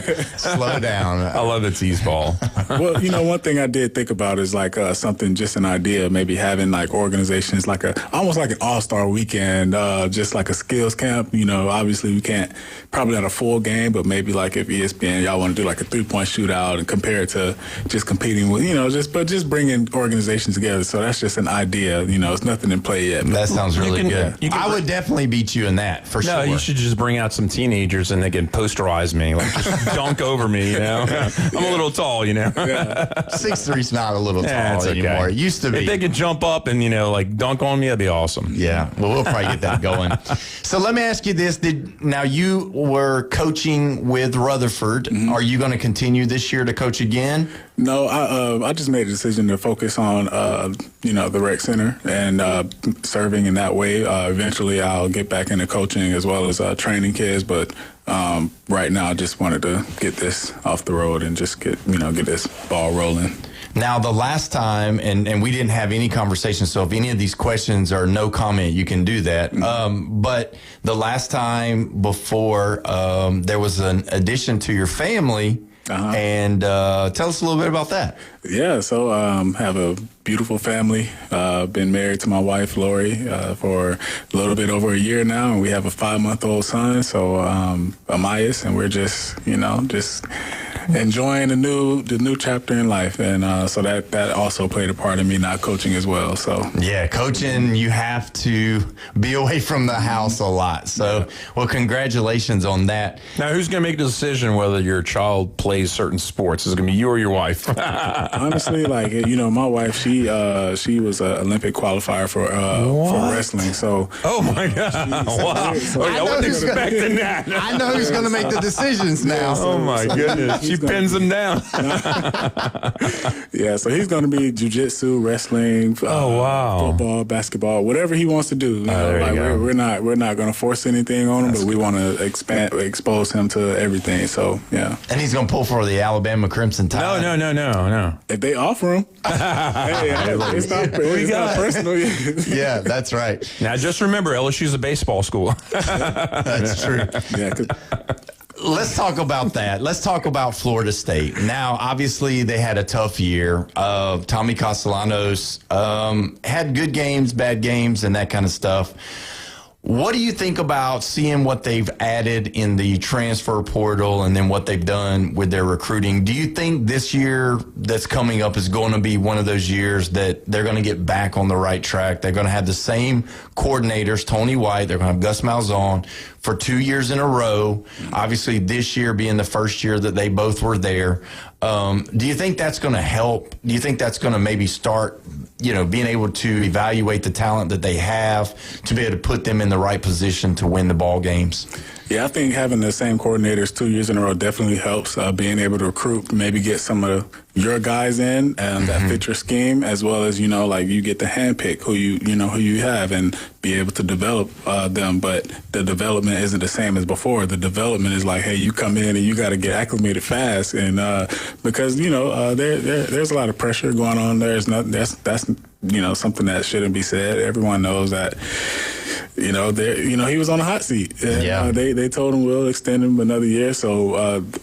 I love the tease ball. Well, one thing I did think about is like something, just an idea, maybe having like organizations like almost like an all-star weekend, just like a skills camp. Obviously we can't, probably not a full game, but maybe like if ESPN, y'all want to do like a 3-point shootout and compare it to just competing with, just bringing organizations together. So that's just an idea. It's nothing in play yet. That sounds really good. I would definitely beat you in that for sure. No, you should just bring out some teenagers and they can posterize me, like just dunk over me. I'm a little tall. 6'3's not a little tall anymore. It used to be. If they could jump up and like dunk on me, that'd be awesome. Yeah, well, we'll probably get that going. So let me ask you this: now you were coaching with Rutherford. Mm-hmm. Are you going to continue this year to coach again? No, I just made a decision to focus on the rec center and serving in that way. Eventually, I'll get back into coaching as well as training kids, but right now I just wanted to get this off the road and just get this ball rolling. Now, the last time, and we didn't have any conversation, so if any of these questions are no comment, you can do that. Mm-hmm. But the last time before there was an addition to your family, and tell us a little bit about that. Yeah, so have a beautiful family. Been married to my wife, Lori, for a little bit over a year now, and we have a 5-month-old son, so Amias, and we're just enjoying the new chapter in life, and so that also played a part in me not coaching as well. So yeah, coaching, you have to be away from the house a lot. So well, congratulations on that. Now, who's going to make the decision whether your child plays certain sports? Is it going to be you or your wife? Honestly, my wife, she was an Olympic qualifier for wrestling. So oh my God, wow! I wasn't expecting that. I know who's going to make the decisions now. Oh my goodness. She pins him down. Yeah, so he's going to be jiu-jitsu, wrestling, football, basketball, whatever he wants to do. We're not going to force anything on him, but we want to expose him to everything. So yeah. And he's going to pull for the Alabama Crimson Tide. No. If they offer him, it's not personal. Yeah, that's right. Now just remember, LSU's a baseball school. That's true. Yeah. Let's talk about that. Let's talk about Florida State. Now, obviously, they had a tough year. Tommy Castellanos had good games, bad games, and that kind of stuff. What do you think about seeing what they've added in the transfer portal and then what they've done with their recruiting? Do you think this year that's coming up is going to be one of those years that they're going to get back on the right track? They're going to have the same coordinators, Tony White, they're going to have Gus Malzahn for 2 years in a row. Obviously, this year being the first year that they both were there. Do you think that's going to help? Do you think that's going to maybe start, being able to evaluate the talent that they have to be able to put them in the right position to win the ball games? Yeah, I think having the same coordinators 2 years in a row definitely helps. Being able to recruit, maybe get some of your guys in and that fit your scheme, as well as you get to handpick who you have and be able to develop them. But the development isn't the same as before. The development is like, hey, you come in and you got to get acclimated fast, and because there's a lot of pressure going on there. That's something that shouldn't be said. Everyone knows that. He was on a hot seat. And, they told him we'll extend him another year. So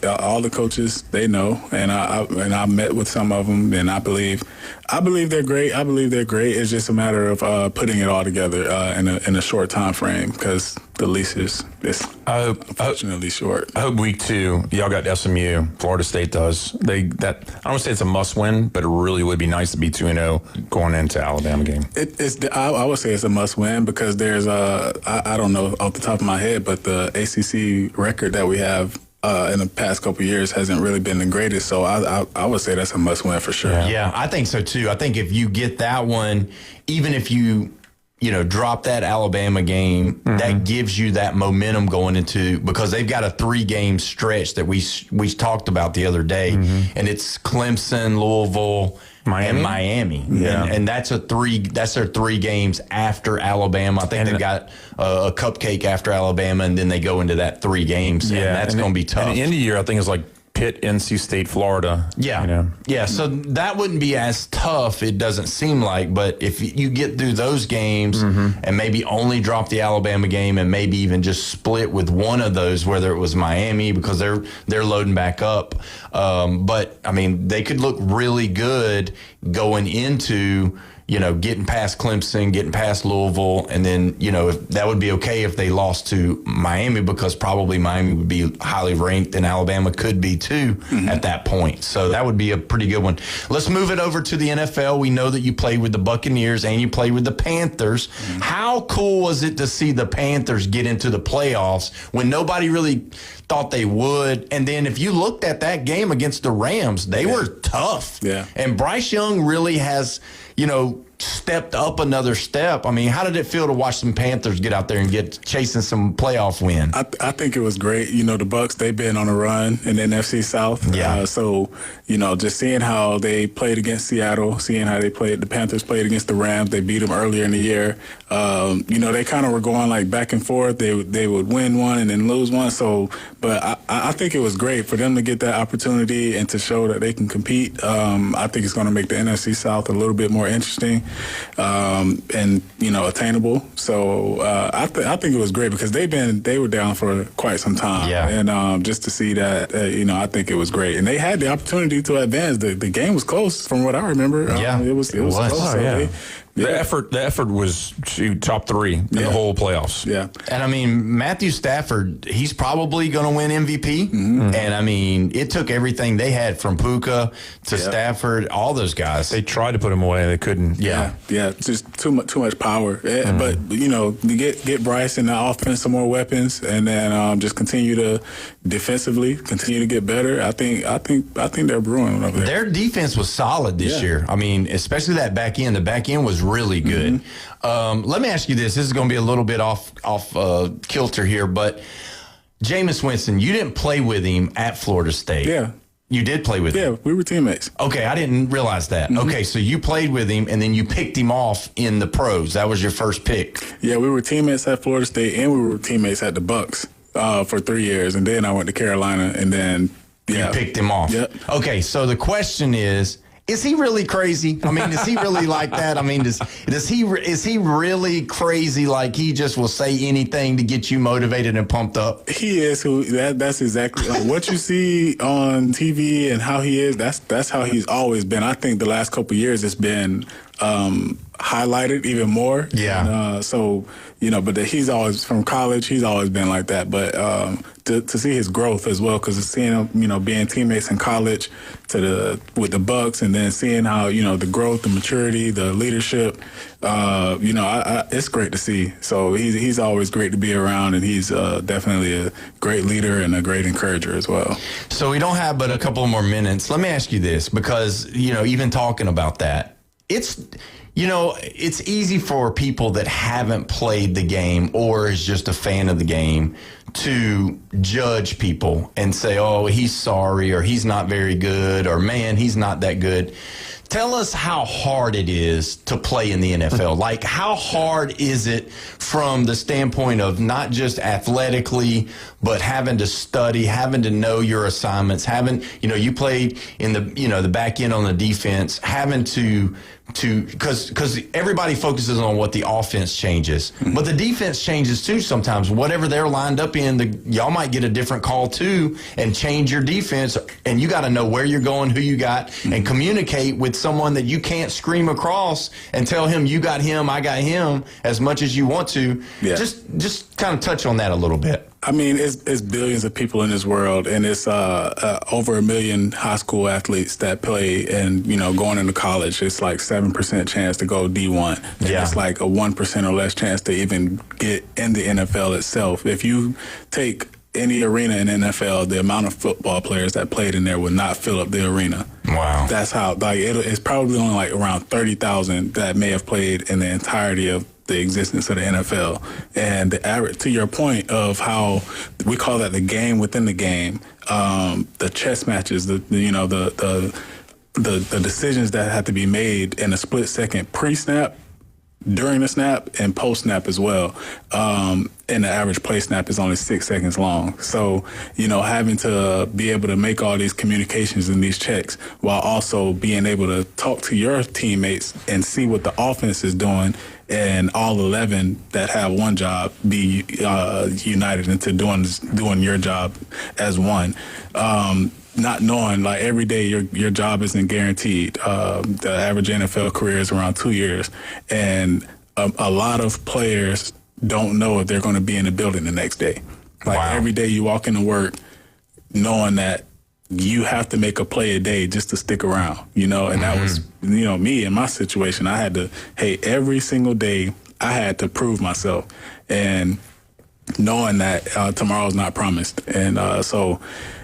all the coaches, they know, and I met with some of them, and I believe they're great. It's just a matter of putting it all together in a short time frame, because the lease is unfortunately short. I hope week 2 y'all got SMU. Florida State does. I don't want to say it's a must win, but it really would be nice to be 2-0 going into Alabama game. I would say it's a must win, because there's I don't know off the top of my head, but the ACC record that we have in the past couple of years hasn't really been the greatest. So I would say that's a must win for sure. Yeah, I think so too. I think if you get that one, even if you drop that Alabama game, that gives you that momentum going into, because they've got a 3-game stretch that we talked about the other day, and it's Clemson, Louisville, and Miami. Yeah. And that's their 3 games after Alabama. I think they've got a cupcake after Alabama, and then they go into that 3 games. Yeah, and that's going to be tough. And the end of the year, I think, is like Pitt, NC State, Florida. Yeah. Yeah, so that wouldn't be as tough, it doesn't seem like. But if you get through those games and maybe only drop the Alabama game and maybe even just split with one of those, whether it was Miami, because they're loading back up. But, I mean, they could look really good going into getting past Clemson, getting past Louisville, and then, that would be okay if they lost to Miami, because probably Miami would be highly ranked and Alabama could be too at that point. So that would be a pretty good one. Let's move it over to the NFL. We know that you played with the Buccaneers and you played with the Panthers. How cool was it to see the Panthers get into the playoffs when nobody really thought they would? And then if you looked at that game against the Rams, they were tough. Yeah. And Bryce Young really has, stepped up another step. I mean, how did it feel to watch some Panthers get out there and get chasing some playoff win? I think it was great. The Bucs, they've been on a run in the NFC South. Yeah. So, just seeing how they played against Seattle, seeing how the Panthers played against the Rams. They beat them earlier in the year. They kind of were going like back and forth. They would win one and then lose one. So, but I think it was great for them to get that opportunity and to show that they can compete. I think it's going to make the NFC South a little bit more interesting. And attainable. So I think it was great because they were down for quite some time. Yeah. And just to see that, I think it was great. And they had the opportunity to advance. The game was close from what I remember. It was close. Oh, so yeah. The effort was top 3 in the whole playoffs. Yeah. And I mean, Matthew Stafford, he's probably going to win MVP. And I mean, it took everything they had from Puka to Stafford, all those guys. They tried to put him away. They couldn't. Yeah. Just too much power. But, get Bryce in the offense some more weapons, and then just continue to defensively, continue to get better. I think they're brewing over there. Their defense was solid this year. I mean, especially that back end. The back end was really good. Let me ask you this. This is going to be a little bit off kilter here, but Jameis Winston, you didn't play with him at Florida State. Yeah. You did play with him? Yeah, we were teammates. Okay, I didn't realize that. Okay, so you played with him, and then you picked him off in the pros. That was your first pick. Yeah, we were teammates at Florida State, and we were teammates at the Bucs for 3 years, and then I went to Carolina, and then you picked him off. Yep. Okay, so the question is he really crazy? I mean, is he really like that? I mean, is he really crazy? Like he just will say anything to get you motivated and pumped up? He is. That's exactly what you see on TV and how he is. That's how he's always been. I think the last couple of years it's been highlighted even more. Yeah. But he's always from college. He's always been like that. But to see his growth as well, because seeing him, being teammates in college with the Bucs, and then seeing how the growth, the maturity, the leadership, it's great to see. So he's always great to be around, and he's definitely a great leader and a great encourager as well. So we don't have but a couple more minutes. Let me ask you this, because even talking about that, it's easy for people that haven't played the game or is just a fan of the game to judge people and say, oh, he's sorry, or he's not very good, or man, he's not that good. Tell us how hard it is to play in the NFL. Like, how hard is it from the standpoint of not just athletically, but having to study, having to know your assignments, you played in the back end on the defense, having to because everybody focuses on what the offense changes, but the defense changes too sometimes. Whatever they're lined up in, y'all might get a different call too and change your defense, and you got to know where you're going, who you got, and communicate with someone that you can't scream across and tell him you got him, I got him as much as you want to. Yeah. Just kind of touch on that a little bit. I mean, it's billions of people in this world, and it's over 1 million high school athletes that play, and going into college, it's like 7% chance to go D1. And it's like a 1% or less chance to even get in the NFL itself. If you take any arena in NFL, the amount of football players that played in there would not fill up the arena. Wow. That's how it's probably only like around 30,000 that may have played in the entirety of the existence of the NFL. And the average, to your point of how we call that the game within the game, the chess matches, the decisions that have to be made in a split second pre-snap, during the snap, and post-snap as well. And the average play snap is only 6 seconds long. So, having to be able to make all these communications and these checks while also being able to talk to your teammates and see what the offense is doing, and all 11 that have one job be united into doing your job as one. Not knowing, like, every day your job isn't guaranteed. The average NFL career is around 2 years. And a lot of players don't know if they're going to be in the building the next day. Like, every day you walk into work knowing that you have to make a play a day just to stick around, and that was, me in my situation. I had to, every single day I had to prove myself, and knowing that tomorrow's not promised. And so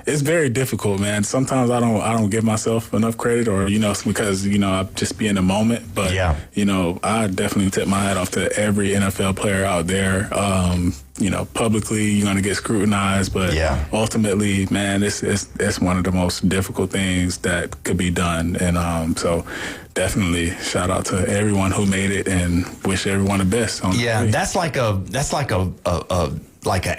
it's very difficult, man. Sometimes I don't give myself enough credit, or, because, I just be in the moment. But, I definitely tip my hat off to every NFL player out there. Publicly you're going to get scrutinized, but ultimately, man, it's one of the most difficult things that could be done. And so definitely shout out to everyone who made it, and wish everyone the best. That's like a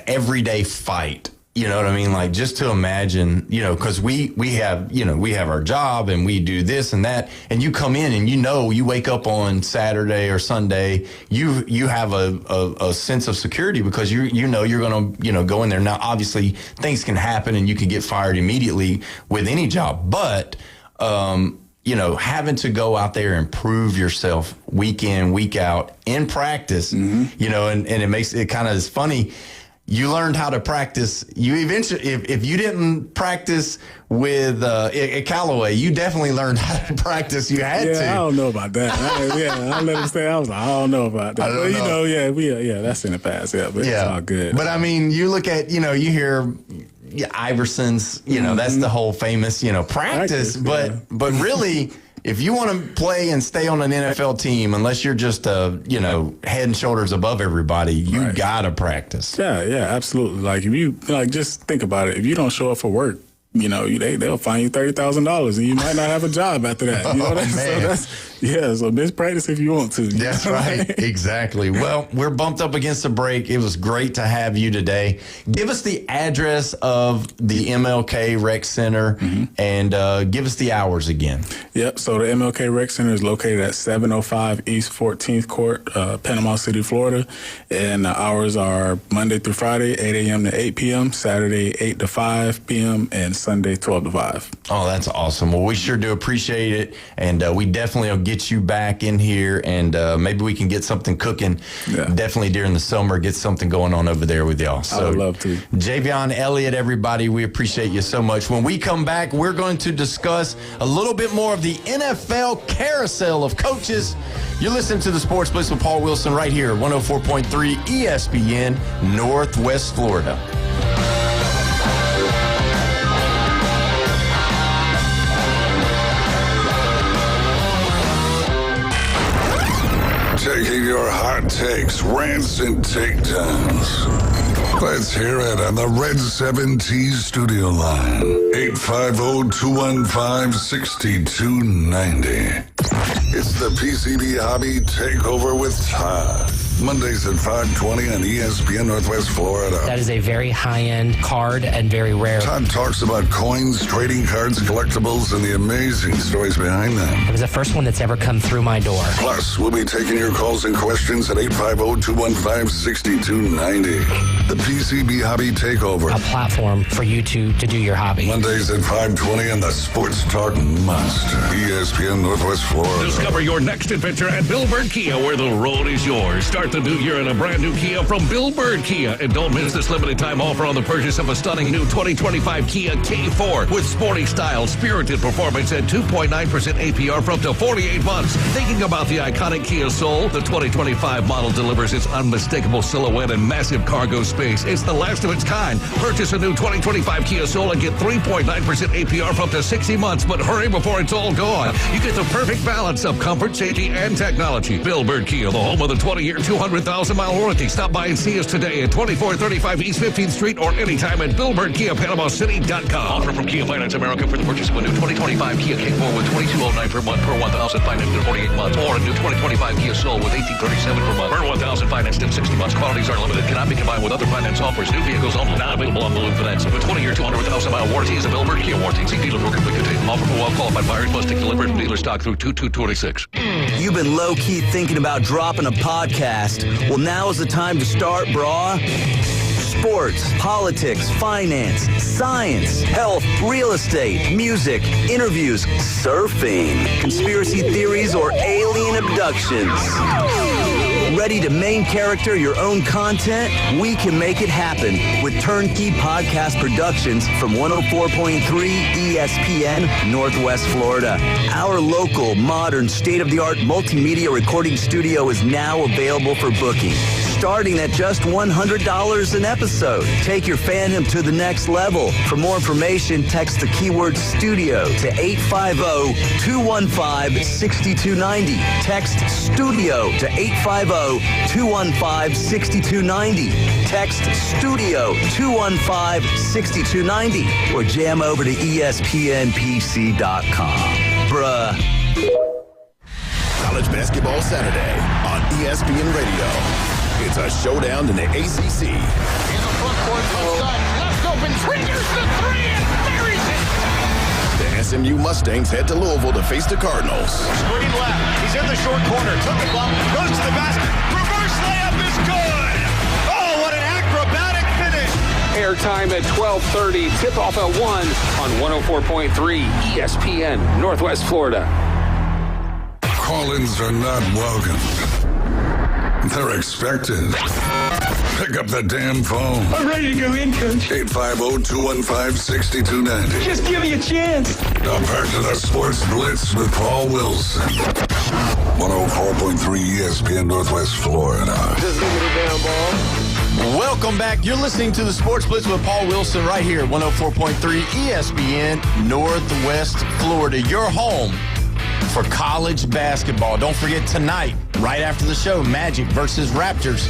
everyday fight. You know what I mean? Like, just to imagine, because we have our job and we do this and that, and you come in and you wake up on Saturday or Sunday, you have a sense of security because you're going to go in there. Now, obviously, things can happen and you can get fired immediately with any job, but having to go out there and prove yourself week in, week out in practice, and it makes it kind of funny. You learned how to practice. You eventually, if you didn't practice with at Callaway, you definitely learned how to practice. You had to. I don't know about that. I let him say. I was like, I don't know about that. But, that's in the past. But it's all good. But I mean, you look at, you hear Iverson's, that's the whole famous, practice. But really, if you want to play and stay on an NFL team, unless you're just head and shoulders above everybody, you gotta practice. Yeah, absolutely. Like, if you just think about it. If you don't show up for work, they'll fine you $30,000, and you might not have a job after that. So miss practice if you want to. That's right. Exactly. Well, we're bumped up against a break. It was great to have you today. Give us the address of the MLK Rec Center, and give us the hours again. Yep. So the MLK Rec Center is located at 705 East 14th Court, Panama City, Florida. And the hours are Monday through Friday, 8 a.m. to 8 p.m., Saturday, 8 to 5 p.m., and Sunday, 12 to 5. Oh, that's awesome. Well, we sure do appreciate it. And we definitely will get you back in here, and maybe we can get something cooking. Definitely during the summer, get something going on over there with y'all. So, I would love to. Javion Elliott, everybody, we appreciate you so much. When we come back, we're going to discuss a little bit more of the NFL carousel of coaches. You're listening to the Sports Blitz with Paul Wilson right here, 104.3 ESPN, Northwest Florida. Taking your hot takes, rants, and takedowns. Let's hear it on the Red 7T studio line. 850-215-6290. It's the PCB Hobby Takeover with Todd. Mondays at 5:20 on ESPN Northwest Florida. That is a very high-end card and very rare. Todd talks about coins, trading cards, collectibles, and the amazing stories behind them. It was the first one that's ever come through my door. Plus, we'll be taking your calls and questions at 850-215-6290. The PCB Hobby Takeover. A platform for you to do your hobby. Mondays at 5:20 on the Sports Talk Monster. ESPN Northwest Florida. Discover your next adventure at Bill Bird Kia, where the road is yours. Start the new year in a brand new Kia from Bill Bird Kia. And don't miss this limited time offer on the purchase of a stunning new 2025 Kia K4 with sporty style, spirited performance, and 2.9% APR for up to 48 months. Thinking about the iconic Kia Soul, the 2025 model delivers its unmistakable silhouette and massive cargo space. It's the last of its kind. Purchase a new 2025 Kia Soul and get 3.9% APR for up to 60 months, but hurry before it's all gone. You get the perfect balance of comfort, safety, and technology. Bill Bird Kia, the home of the 20-year, 200 200,000-mile warranty. Stop by and see us today at 2435 East 15th Street or anytime at BillburgKiaPanamaCity.com. Offer from Kia Finance America for the purchase of a new 2025 Kia K4 with $22.09 per month per 1,000 financed in 48 months, or a new 2025 Kia Soul with $18.37 per month per 1,000 financed in 60 months. Quantities are limited. Cannot be combined with other finance offers. New vehicles only. Not available on balloon finance. With 20-year, 200,000-mile warranty is a Billburg Kia warranty. See dealer for complete details. Offer for well-qualified buyers must take delivery from dealer stock through 2/2/26. You've been low-key thinking about dropping a podcast. Well, now is the time to start, brah. Sports, politics, finance, science, health, real estate, music, interviews, surfing, conspiracy theories, or alien abductions. Ready to main character your own content? We can make it happen with Turnkey Podcast Productions from 104.3 ESPN, Northwest Florida. Our local, modern, state-of-the-art multimedia recording studio is now available for booking, starting at just $100 an episode. Take your fandom to the next level. For more information, text the keyword studio to 850-215-6290. Text studio to 850-215-6290. Text studio 215-6290 or jam over to ESPNPC.com. Bruh. College Basketball Saturday on ESPN Radio. It's a showdown in the ACC. In the front court, left side, left open, triggers the three and buries it. The SMU Mustangs head to Louisville to face the Cardinals. Screen left. He's in the short corner. Took a bump. Goes to the basket. Reverse layup is good. Oh, what an acrobatic finish. Airtime at 12:30. Tip-off at 1 on 104.3 ESPN, Northwest Florida. Call-ins are not welcome. They're expected. Pick up the damn phone. I'm ready to go in, Coach. 850-215-6290. Just give me a chance. Now back to the Sports Blitz with Paul Wilson. 104.3 ESPN Northwest Florida. Just give me the damn ball. Welcome back. You're listening to the Sports Blitz with Paul Wilson right here at 104.3 ESPN Northwest Florida. Your home for college basketball. Don't forget tonight, right after the show, Magic versus Raptors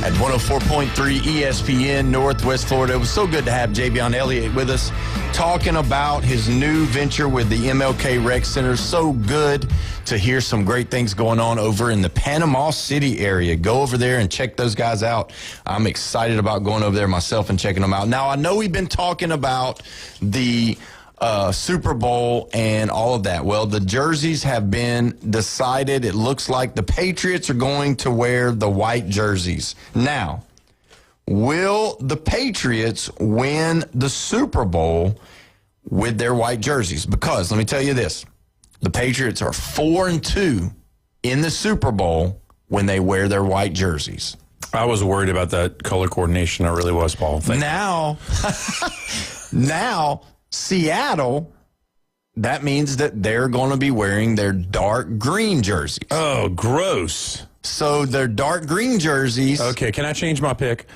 at 104.3 ESPN Northwest Florida. It was so good to have Javion Elliott with us talking about his new venture with the MLK Rec Center. So good to hear some great things going on over in the Panama City area. Go over there and check those guys out. I'm excited about going over there myself and checking them out. Now, I know we've been talking about the Super Bowl and all of that. Well, the jerseys have been decided. It looks like the Patriots are going to wear the white jerseys. Now, will the Patriots win the Super Bowl with their white jerseys? Because let me tell you this, the Patriots are 4-2 in the Super Bowl when they wear their white jerseys. I was worried about that color coordination. I really was, Paul. Now, Seattle, that means that they're going to be wearing their dark green jerseys. Oh, gross. So their dark green jerseys. Okay, can I change my pick?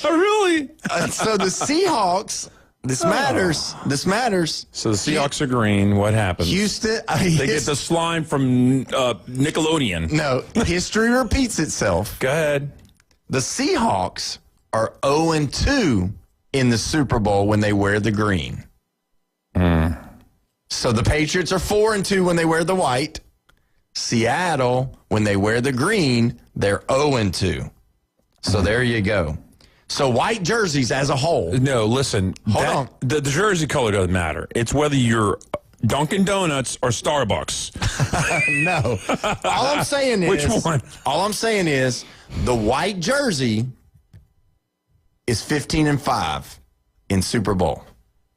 Really? So the Seahawks, this matters. So the Seahawks are green. What happens? Houston. They get the slime from Nickelodeon. No, history repeats itself. Go ahead. The Seahawks are 0-2 in the Super Bowl when they wear the green. So the Patriots are 4-2 when they wear the white. Seattle, when they wear the green, they're 0-2. So there you go. So white jerseys as a whole. No, listen. Hold on. The jersey color doesn't matter. It's whether you're Dunkin' Donuts or Starbucks. No. All I'm saying is. Which one? All I'm saying is the white jersey is 15-5 in Super Bowl.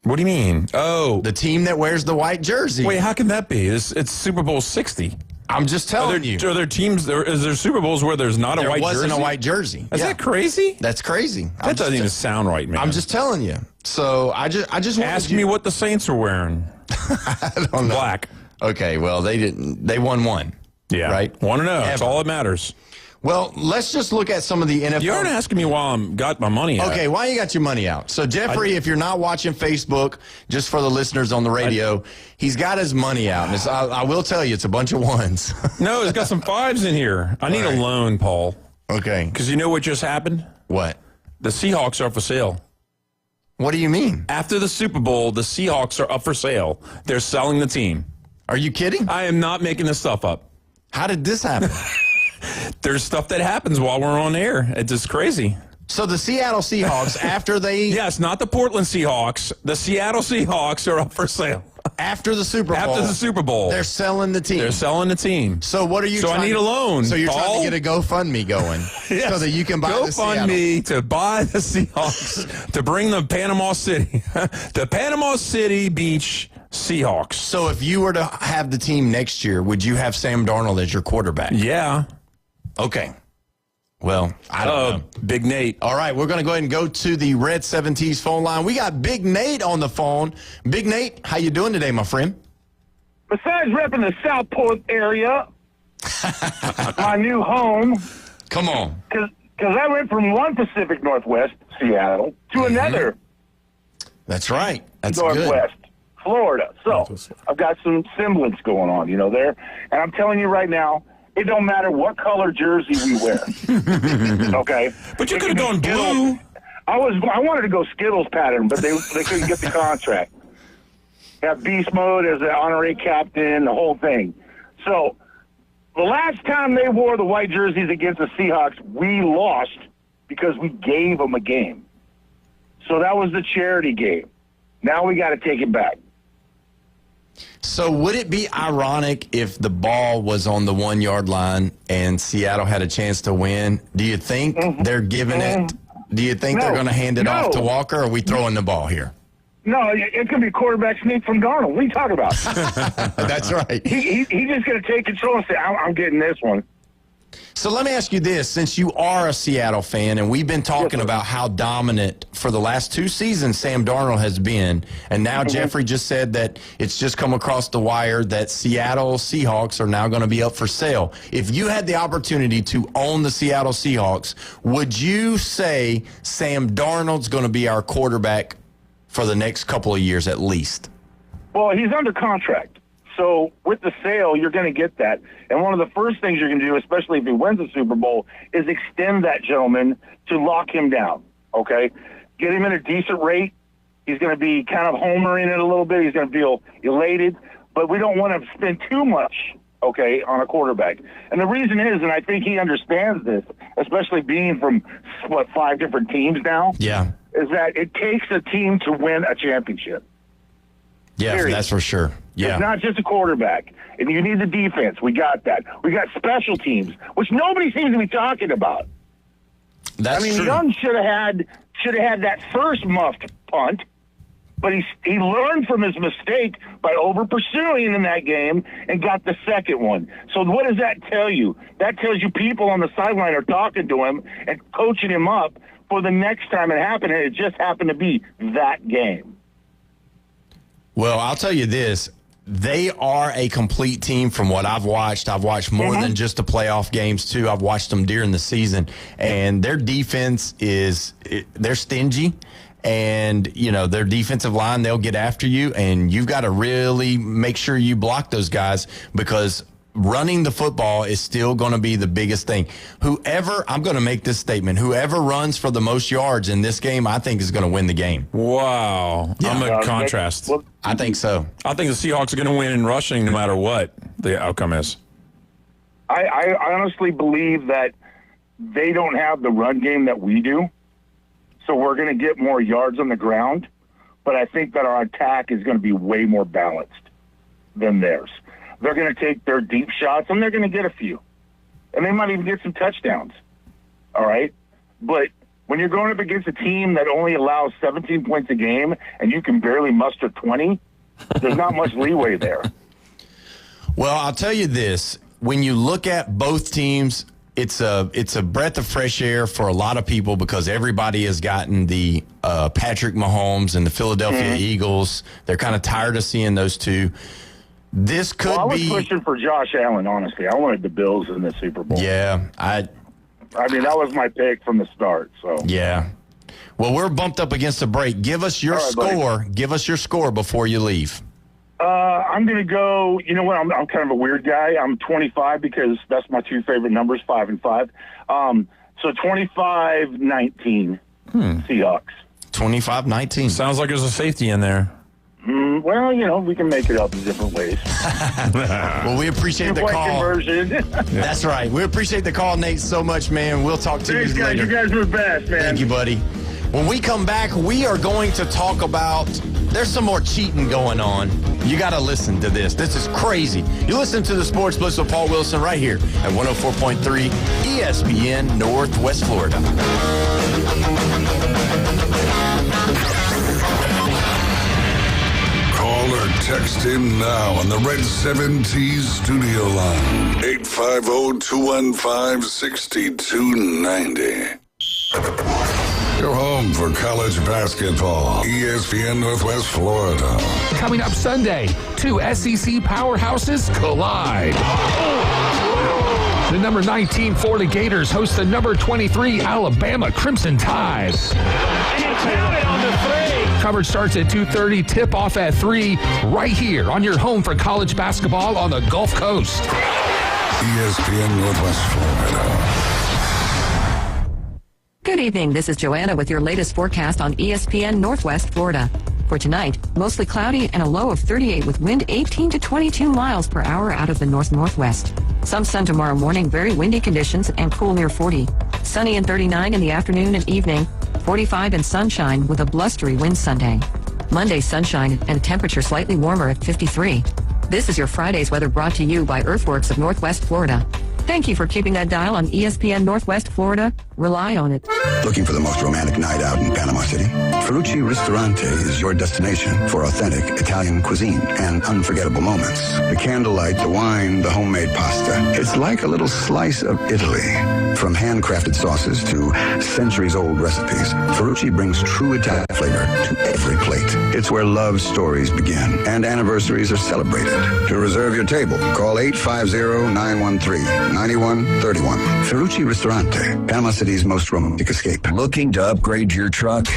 What do you mean? Oh. The team that wears the white jersey. Wait, how can that be? It's Super Bowl 60. I'm just telling you. Are there teams, is there Super Bowls where there's not a white jersey? There wasn't a white jersey. Is that crazy? That's crazy. That doesn't even sound right, man. I'm just telling you. So I just ask me what the Saints are wearing. I don't know. Black. Okay, well, they didn't. They won one. Yeah. Right? 1-0. That's all that matters. Well, let's just look at some of the NFL. You aren't asking me why I got my money out. Okay, why you got your money out? So, Jeffrey, if you're not watching Facebook, just for the listeners on the radio, he's got his money out. And I will tell you, it's a bunch of ones. No, it's got some fives in here. I need a loan, Paul. Okay. Because you know what just happened? What? The Seahawks are up for sale. What do you mean? After the Super Bowl, the Seahawks are up for sale. They're selling the team. Are you kidding? I am not making this stuff up. How did this happen? There's stuff that happens while we're on air. It's just crazy. So the Seattle Seahawks, after they... Yes, not the Portland Seahawks. The Seattle Seahawks are up for sale. After the Super Bowl. After the Super Bowl. They're selling the team. They're selling the team. So what are you So trying I need a loan, So you're Paul? trying to get a GoFundMe going Yes. so that you can buy the Seattle. GoFundMe to buy the Seahawks, to bring them Panama City. The Panama City Beach Seahawks. So if you were to have the team next year, would you have Sam Darnold as your quarterback? Yeah. Okay. Well, I don't know. Big Nate. All right, we're going to go ahead and go to the Red 7Ts phone line. We got Big Nate on the phone. Big Nate, how you doing today, my friend? Besides repping the Southport area, my new home. Come on. Because I went from one Pacific Northwest, Seattle, to another. That's right. That's Northwest, Florida. So I've got some semblance going on, there. And I'm telling you right now, it don't matter what color jersey we wear. Okay? But you could have gone blue. I wanted to go Skittles pattern, but they couldn't get the contract. Have Beast Mode as an honorary captain, the whole thing. So the last time they wore the white jerseys against the Seahawks, we lost because we gave them a game. So that was the charity game. Now we got to take it back. So would it be ironic if the ball was on the 1 yard line and Seattle had a chance to win? Do you think they're giving it? Do you think they're going to hand it off to Walker, or are we throwing the ball here? No, it could be quarterback sneak from Darnold. What are you talking about? That's right. He's just going to take control and say, I'm getting this one. So let me ask you this. Since you are a Seattle fan, and we've been talking about how dominant for the last 2 seasons Sam Darnold has been, and now Jeffrey just said that it's just come across the wire that Seattle Seahawks are now going to be up for sale. If you had the opportunity to own the Seattle Seahawks, would you say Sam Darnold's going to be our quarterback for the next couple of years at least? Well, he's under contract. So with the sale, you're going to get that. And one of the first things you're going to do, especially if he wins the Super Bowl, is extend that gentleman to lock him down, okay? Get him at a decent rate. He's going to be kind of homering it a little bit. He's going to feel elated. But we don't want to spend too much, okay, on a quarterback. And the reason is, and I think he understands this, especially being from, 5 different teams now, is that it takes a team to win a championship. Yeah, Period. that's for sure. Yeah. It's not just a quarterback. And you need the defense. We got that. We got special teams, which nobody seems to be talking about. That's true. Young should have had that first muffed punt, but he learned from his mistake by over pursuing in that game and got the second one. So what does that tell you? That tells you people on the sideline are talking to him and coaching him up for the next time it happened, and it just happened to be that game. Well, I'll tell you this. They are a complete team from what I've watched. I've watched more than just the playoff games, too. I've watched them during the season. And their defense they're stingy. And, their defensive line, they'll get after you. And you've got to really make sure you block those guys because running the football is still going to be the biggest thing. I'm going to make this statement, whoever runs for the most yards in this game, I think is going to win the game. Wow. Yeah. I'm a contrast. I think so. I think the Seahawks are going to win in rushing no matter what the outcome is. I honestly believe that they don't have the run game that we do, so we're going to get more yards on the ground, but I think that our attack is going to be way more balanced than theirs. They're going to take their deep shots, and they're going to get a few. And they might even get some touchdowns. All right? But when you're going up against a team that only allows 17 points a game and you can barely muster 20, there's not much leeway there. Well, I'll tell you this. When you look at both teams, it's a breath of fresh air for a lot of people because everybody has gotten the Patrick Mahomes and the Philadelphia Eagles. They're kind of tired of seeing those two. This could be. I was pushing for Josh Allen, honestly. I wanted the Bills in the Super Bowl. Yeah, I mean, that was my pick from the start. So Yeah. Well, we're bumped up against the break. Give us your score. Buddy. Give us your score before you leave. I'm going to go, you know what, I'm kind of a weird guy. I'm 25 because that's my two favorite numbers, 5 and 5. So 25-19 Seahawks. 25-19. Sounds like there's a safety in there. Well, you know, we can make it up in different ways. Well, we appreciate the call. Conversion. That's right. We appreciate the call, Nate, so much, man. We'll talk to you later. You guys are the best, man. Thank you, buddy. When we come back, we are going to talk about, there's some more cheating going on. You got to listen to this. This is crazy. You listen to the Sports Blitz with Paul Wilson right here at 104.3 ESPN Northwest Florida. Call or text in now on the Red 7T studio line. 850-215-6290. Go home for college basketball. ESPN Northwest Florida. Coming up Sunday, two SEC powerhouses collide. The number 19 Florida Gators host the number 23 Alabama Crimson Tide. And you count it on the three. Coverage starts at 2:30, tip-off at 3, right here on your home for college basketball on the Gulf Coast. ESPN Northwest Florida. Good evening. This is Joanna with your latest forecast on ESPN Northwest Florida. For tonight, mostly cloudy and a low of 38 with wind 18 to 22 miles per hour out of the north-northwest. Some sun tomorrow morning, very windy conditions and cool near 40. Sunny and 39 in the afternoon and evening, 45 and sunshine with a blustery wind Sunday. Monday, sunshine and a temperature slightly warmer at 53. This is your Friday's weather brought to you by Earthworks of Northwest Florida. Thank you for keeping that dial on ESPN Northwest Florida. Rely on it. Looking for the most romantic night out in Panama City? Ferrucci Ristorante is your destination for authentic Italian cuisine and unforgettable moments. The candlelight, the wine, the homemade pasta. It's like a little slice of Italy. From handcrafted sauces to centuries-old recipes, Ferrucci brings true Italian flavor to every plate. It's where love stories begin and anniversaries are celebrated. To reserve your table, call 850-913-9131. Ferrucci Ristorante, Panama City's most romantic escape. Looking to upgrade your truck?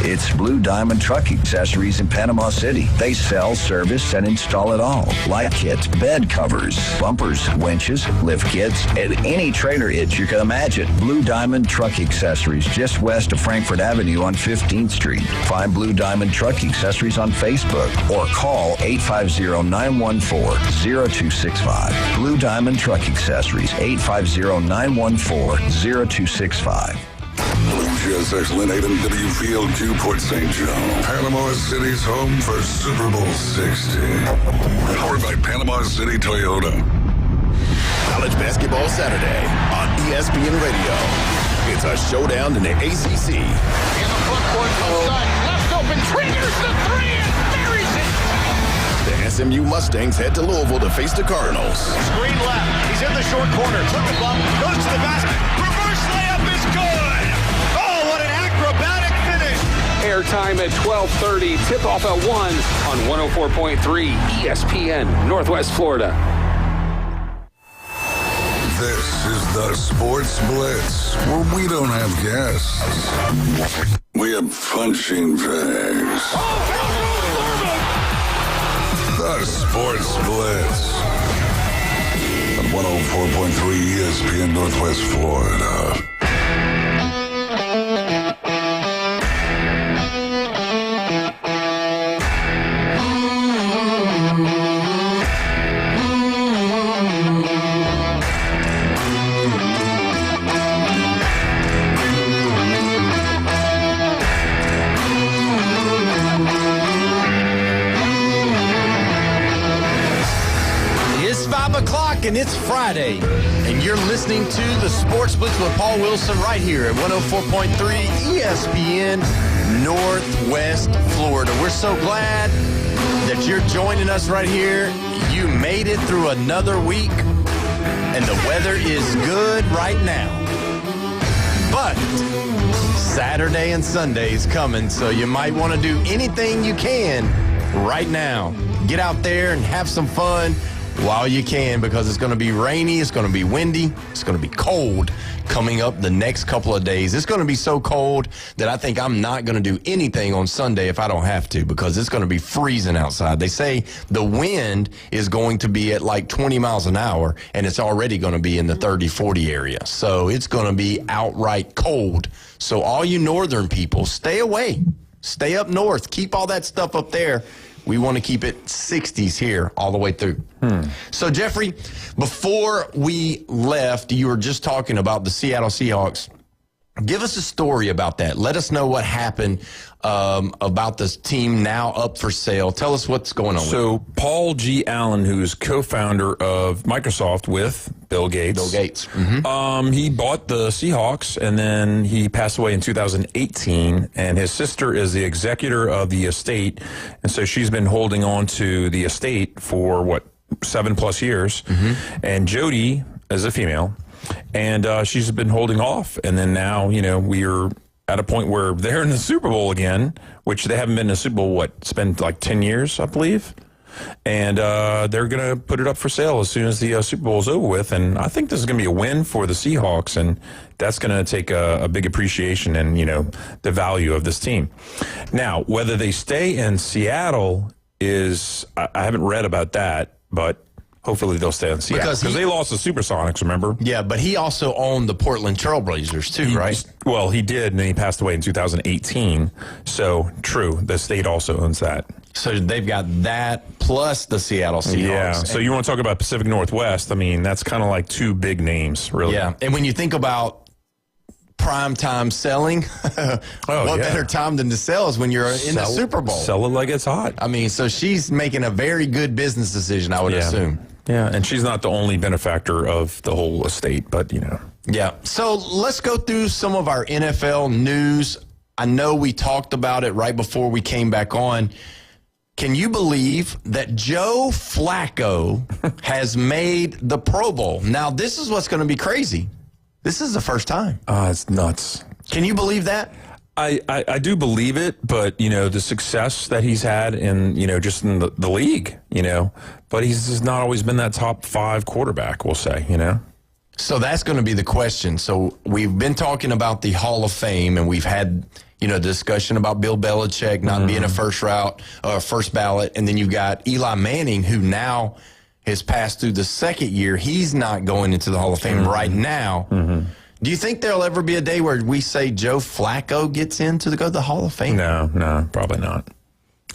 It's Blue Diamond Truck Accessories in Panama City. They sell, service, and install it all. Light kits, bed covers, bumpers, winches, lift kits, and any trailer hitch you can imagine. Blue Diamond Truck Accessories, just west of Frankfort Avenue on 15th Street. Find Blue Diamond Truck Accessories on Facebook or call 850-914-0265. Blue Diamond Truck Accessories, 850-914-0265. WGSX Lynn 8 and WVLQ Port St. Joe. Panama City's home for Super Bowl 60. Powered by Panama City Toyota. College Basketball Saturday on ESPN Radio. It's a showdown in the ACC. In the front court, left open, triggers the three and buries it. The SMU Mustangs head to Louisville to face the Cardinals. Screen left. He's in the short corner. Took the bump. Goes to the basket. Reverse layup is good. Oh, what an acrobatic finish. Airtime at 12:30. Tip-off at 1 on 104.3 ESPN Northwest Florida. This is the Sports Blitz, where we don't have guests. We have punching bags. The Sports Blitz on 104.3 ESPN Northwest Florida. And it's Friday, and you're listening to the Sports Blitz with Paul Wilson right here at 104.3 ESPN Northwest Florida. We're so glad that you're joining us right here. You made it through another week, and the weather is good right now. But Saturday and Sunday is coming, so you might want to do anything you can right now. Get out there and have some fun. while you can, because it's going to be rainy, it's going to be windy, it's going to be cold coming up the next couple of days. It's going to be so cold that I think I'm not going to do anything on Sunday if I don't have to, because it's going to be freezing outside. They say the wind is going to be at like 20 miles an hour, and it's already going to be in the 30, 40 area. So it's going to be outright cold. So all you northern people, stay away. Stay up north. Keep all that stuff up there. We want to keep it 60s here all the way through. So, Jeffrey, before we left, you were just talking about the Seattle Seahawks. Give us a story about that. Let us know what happened about this team now up for sale. Tell us what's going on. So, Paul G. Allen, who is co-founder of Microsoft with Bill Gates. He bought the Seahawks, and then he passed away in 2018, and his sister is the executor of the estate, and so she's been holding on to the estate for, 7+ years, and Jody is a female, and she's been holding off, and then now, we're at a point where they're in the Super Bowl again, which they haven't been in the Super Bowl, it's been like 10 years, I believe. And they're going to put it up for sale as soon as the Super Bowl is over with. And I think this is going to be a win for the Seahawks, and that's going to take a big appreciation in, the value of this team. Now, whether they stay in Seattle is, I haven't read about that, but hopefully they'll stay in Seattle. Because they lost the Supersonics, remember? Yeah, but he also owned the Portland Trailblazers too, right? Well, he did, and then he passed away in 2018. So, true, the state also owns that. So they've got that plus the Seattle Seahawks. Yeah, so you want to talk about Pacific Northwest, that's kind of like two big names, really. Yeah, and when you think about prime time selling, what better time than to sell is when you're in the Super Bowl. Sell it like it's hot. So she's making a very good business decision, I would assume. Yeah, and she's not the only benefactor of the whole estate, but, Yeah, so let's go through some of our NFL news. I know we talked about it right before we came back on. Can you believe that Joe Flacco has made the Pro Bowl? Now, this is what's going to be crazy. This is the first time. It's nuts. Can you believe that? I do believe it, but, the success that he's had in, just in the league, but he's just not always been that top 5 quarterback, we'll say, So that's going to be the question. So we've been talking about the Hall of Fame, and we've had, discussion about Bill Belichick not being a first ballot. And then you've got Eli Manning, who now has passed through the second year. He's not going into the Hall of Fame right now. Do you think there'll ever be a day where we say Joe Flacco gets in to go to the Hall of Fame? No, probably not.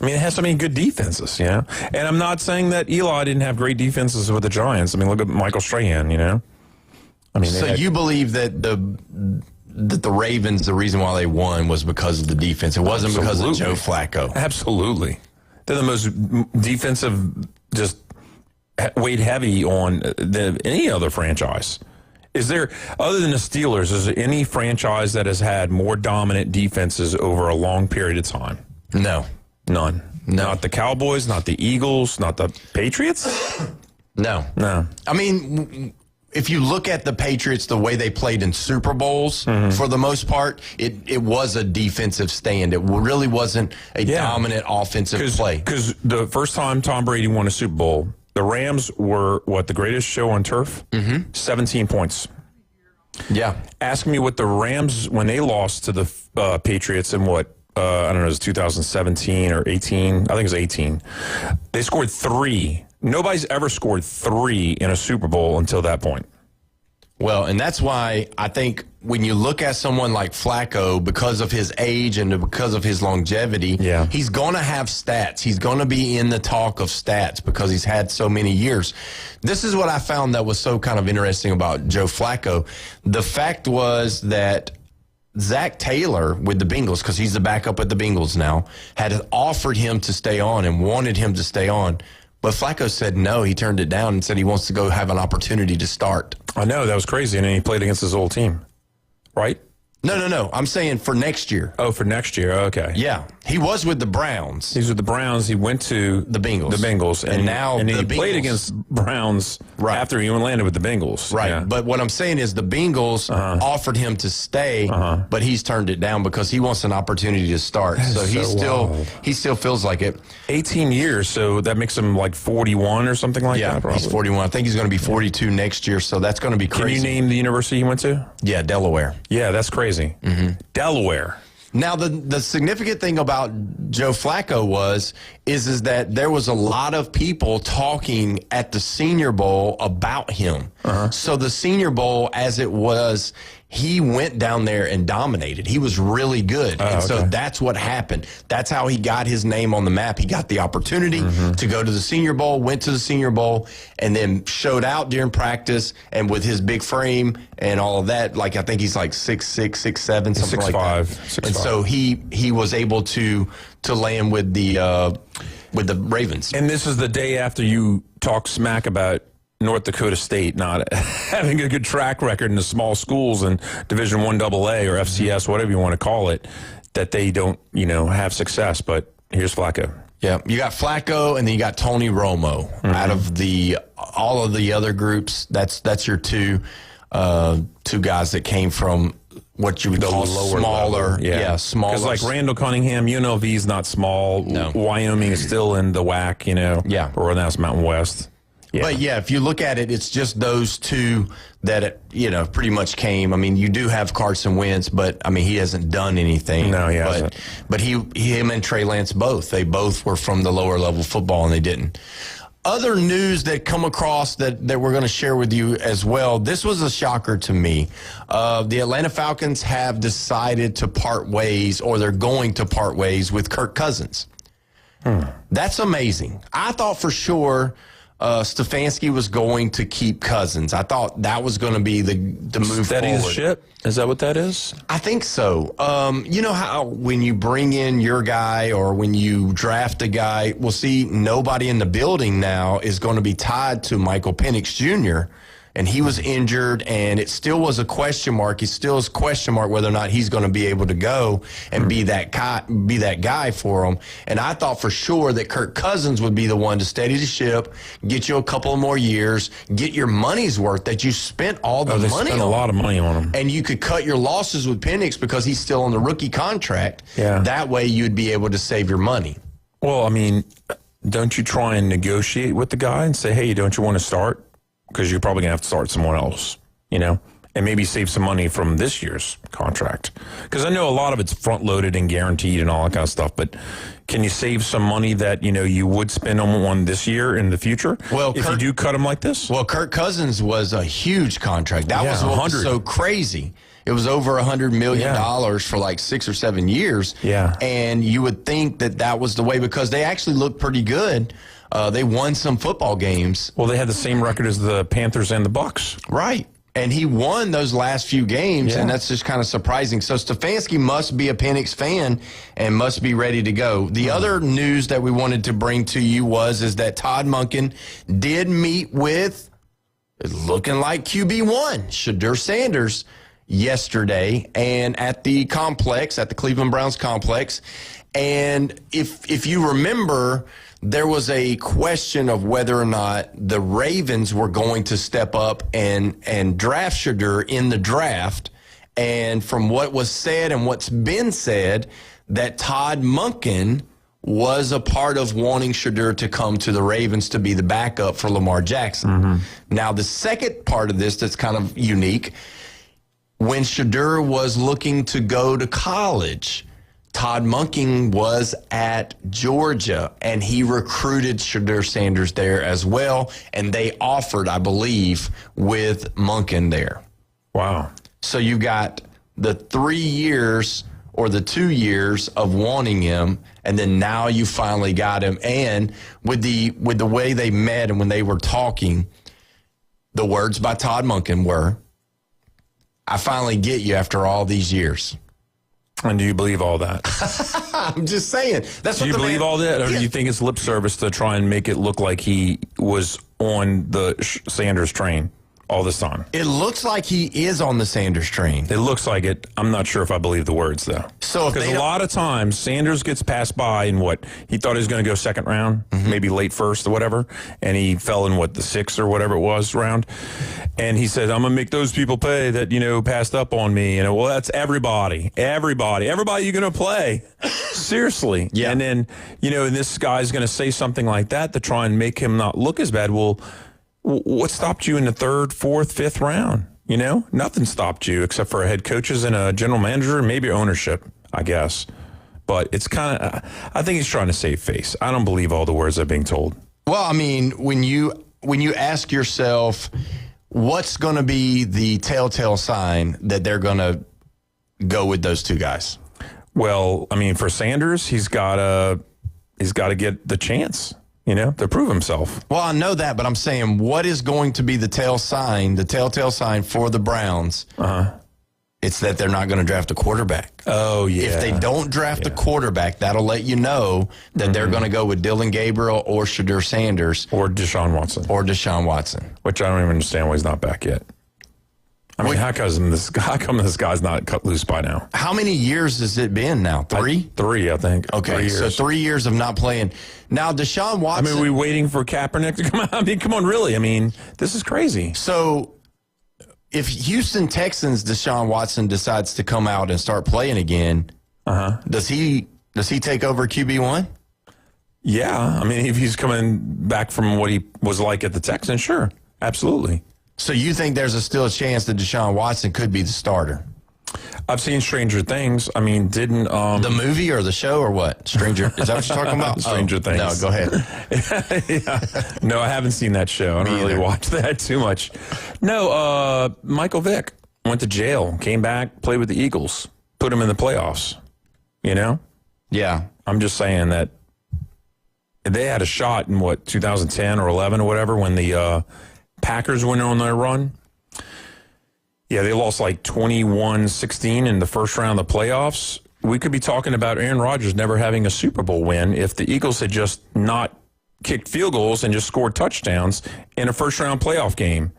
It has so many good defenses, And I'm not saying that Eli didn't have great defenses with the Giants. Look at Michael Strahan, So you believe that the Ravens, the reason why they won was because of the defense. It wasn't because of Joe Flacco. Absolutely. They're the most defensive, just weighed heavy on any other franchise. Is there, other than the Steelers, is there any franchise that has had more dominant defenses over a long period of time? No. None. No. Not the Cowboys, not the Eagles, not the Patriots? No. If you look at the Patriots, the way they played in Super Bowls, for the most part, it was a defensive stand. It really wasn't a dominant offensive play. Because the first time Tom Brady won a Super Bowl, the Rams were, the greatest show on turf? 17 points. Yeah. Ask me what the Rams, when they lost to the Patriots in I don't know, it was 2017 or 18. I think it was 18. They scored 3. Nobody's ever scored 3 in a Super Bowl until that point. Well, and that's why I think when you look at someone like Flacco, because of his age and because of his longevity, he's going to have stats. He's going to be in the talk of stats because he's had so many years. This is what I found that was so kind of interesting about Joe Flacco. The fact was that Zach Taylor with the Bengals, because he's the backup at the Bengals now, had offered him to stay on and wanted him to stay on. But Flacco said no. He turned it down and said he wants to go have an opportunity to start. I know. That was crazy. And then he played against his old team, right? No. I'm saying for next year. Oh, for next year. Okay. Yeah. He was with the Browns. He's with the Browns. He went to the Bengals. And now he the played Bengals. against Browns after he landed with the Bengals. Right. Yeah. But what I'm saying is the Bengals offered him to stay, but he's turned it down because he wants an opportunity to start. So he still feels like it. 18 years, so that makes him like 41 or something like that. Yeah, probably. he's 41. I think he's going to be 42 next year, so that's going to be crazy. Can you name the university he went to? Yeah, Delaware. Yeah, that's crazy. Mm-hmm. Delaware. Now, the significant thing about Joe Flacco is that there was a lot of people talking at the Senior Bowl about him. So the Senior Bowl, as it was, he went down there and dominated. He was really good. So that's what happened. That's how he got his name on the map. He got the opportunity to go to the Senior Bowl, went to the Senior Bowl, and then showed out during practice. And with his big frame and all of that, like I think he's like 6'6", 6'7", something like that. 6'5". And so he was able to land with the Ravens. And this is the day after you talk smack about North Dakota State not having a good track record in the small schools and Division I AA or FCS, whatever you want to call it, that they don't, have success. But here's Flacco. Yeah, you got Flacco, and then you got Tony Romo. Out of all of the other groups, that's your two guys that came from what you would call smaller. Yeah, smaller. Because like Randall Cunningham, UNLV is not small. No. Wyoming is still in the WAC, Yeah. Or now it's Mountain West. Yeah. But yeah, if you look at it, it's just those two that pretty much came. I mean, you do have Carson Wentz, but I mean he hasn't done anything. No, he hasn't. But him and Trey Lance they both were from the lower level football, and they didn't. Other news that come across that we're going to share with you as well. This was a shocker to me. The Atlanta Falcons have decided to part ways, or they're going to part ways with Kirk Cousins. That's amazing. I thought for sure Stefanski was going to keep Cousins. I thought that was going to be the move Steady forward. as ship? Is that what that is? I think so. You know how when you bring in your guy or when you draft a guy, we'll see nobody in the building now is going to be tied to Michael Penix Jr., and he was injured, and it still was a question mark. It still is a question mark whether or not he's going to be able to go and be that guy for him. And I thought for sure that Kirk Cousins would be the one to steady the ship, get you a couple of more years, get your money's worth that you spent all the money on. They spent a lot of money on him. And you could cut your losses with Penix because he's still on the rookie contract. Yeah. That way you'd be able to save your money. Well, I mean, don't you try and negotiate with the guy and say, hey, don't you want to start? Because you're probably going to have to start someone else, and maybe save some money from this year's contract. Because I know a lot of it's front-loaded and guaranteed and all that kind of stuff, but can you save some money that, you would spend on one this year in the future if you do cut him like this? Well, Kirk Cousins was a huge contract. That was what was so crazy. It was over $100 million for like 6 or 7 years. Yeah. And you would think that was the way because they actually looked pretty good. They won some football games. Well, they had the same record as the Panthers and the Bucs. Right. And he won those last few games, and that's just kind of surprising. So Stefanski must be a Penix fan and must be ready to go. The other news that we wanted to bring to you is that Todd Monken did meet with, looking like QB1, Shadur Sanders, yesterday, and at the Cleveland Browns complex. And if you remember, there was a question of whether or not the Ravens were going to step up and draft Shadur in the draft. And from what was said and what's been said, that Todd Monken was a part of wanting Shadur to come to the Ravens to be the backup for Lamar Jackson. Now, the second part of this that's kind of unique, when Shadur was looking to go to college, Todd Monken was at Georgia, and he recruited Shadur Sanders there as well, and they offered, I believe, with Monken there. Wow. So you got the 3 years or the 2 years of wanting him, and then now you finally got him. And with the way they met and when they were talking, the words by Todd Monken were, I finally get you after all these years. And do you believe all that? I'm just saying. Do you believe all that, or do you think it's lip service to try and make it look like he was on the Sanders train? all this time. It looks like he is on the Sanders train. It looks like it. I'm not sure if I believe the words, though. So because a lot of times Sanders gets passed by in what he thought he was going to go second round, maybe late first or whatever, and he fell in the sixth or whatever it was round, and he said, "I'm going to make those people pay that passed up on me." Well, that's everybody you're going to play. Seriously, yeah. And then and this guy's going to say something like that to try and make him not look as bad. Well, what stopped you in the third, fourth, fifth round? Nothing stopped you except for head coaches and a general manager and maybe ownership, I guess. But it's kind of, I think he's trying to save face. I don't believe all the words that are being told. Well, I mean, when you ask yourself, what's going to be the telltale sign that they're going to go with those two guys? Well, I mean, for Sanders, he's got to get the chance. To prove himself. Well, I know that, but I'm saying, what is going to be the telltale sign for the Browns? It's that they're not going to draft a quarterback. Oh, yeah. If they don't draft a quarterback, that'll let you know that they're going to go with Dylan Gabriel or Shadur Sanders. Or Deshaun Watson. Which I don't even understand why he's not back yet. I mean, how come this guy's not cut loose by now? How many years has it been now? Three? Three, I think. Okay, so 3 years of not playing. Now, Deshaun Watson... I mean, are we waiting for Kaepernick to come out? I mean, come on, really? I mean, this is crazy. So, if Houston Texans' Deshaun Watson decides to come out and start playing again, does he take over QB1? Yeah, I mean, if he's coming back from what he was like at the Texans, sure, absolutely. So you think there's still a chance that Deshaun Watson could be the starter? I've seen Stranger Things. I mean, didn't... the movie or the show or what? Stranger... Is that what you're talking about? Stranger Things. No, go ahead. Yeah. No, I haven't seen that show. I don't really watch that too much. No, Michael Vick went to jail, came back, played with the Eagles, put him in the playoffs. Yeah. I'm just saying that they had a shot in, 2010 or 11 or whatever, when the... Packers went on their run. Yeah, they lost 21-16 in the first round of the playoffs. We could be talking about Aaron Rodgers never having a Super Bowl win if the Eagles had just not kicked field goals and just scored touchdowns in a first-round playoff game.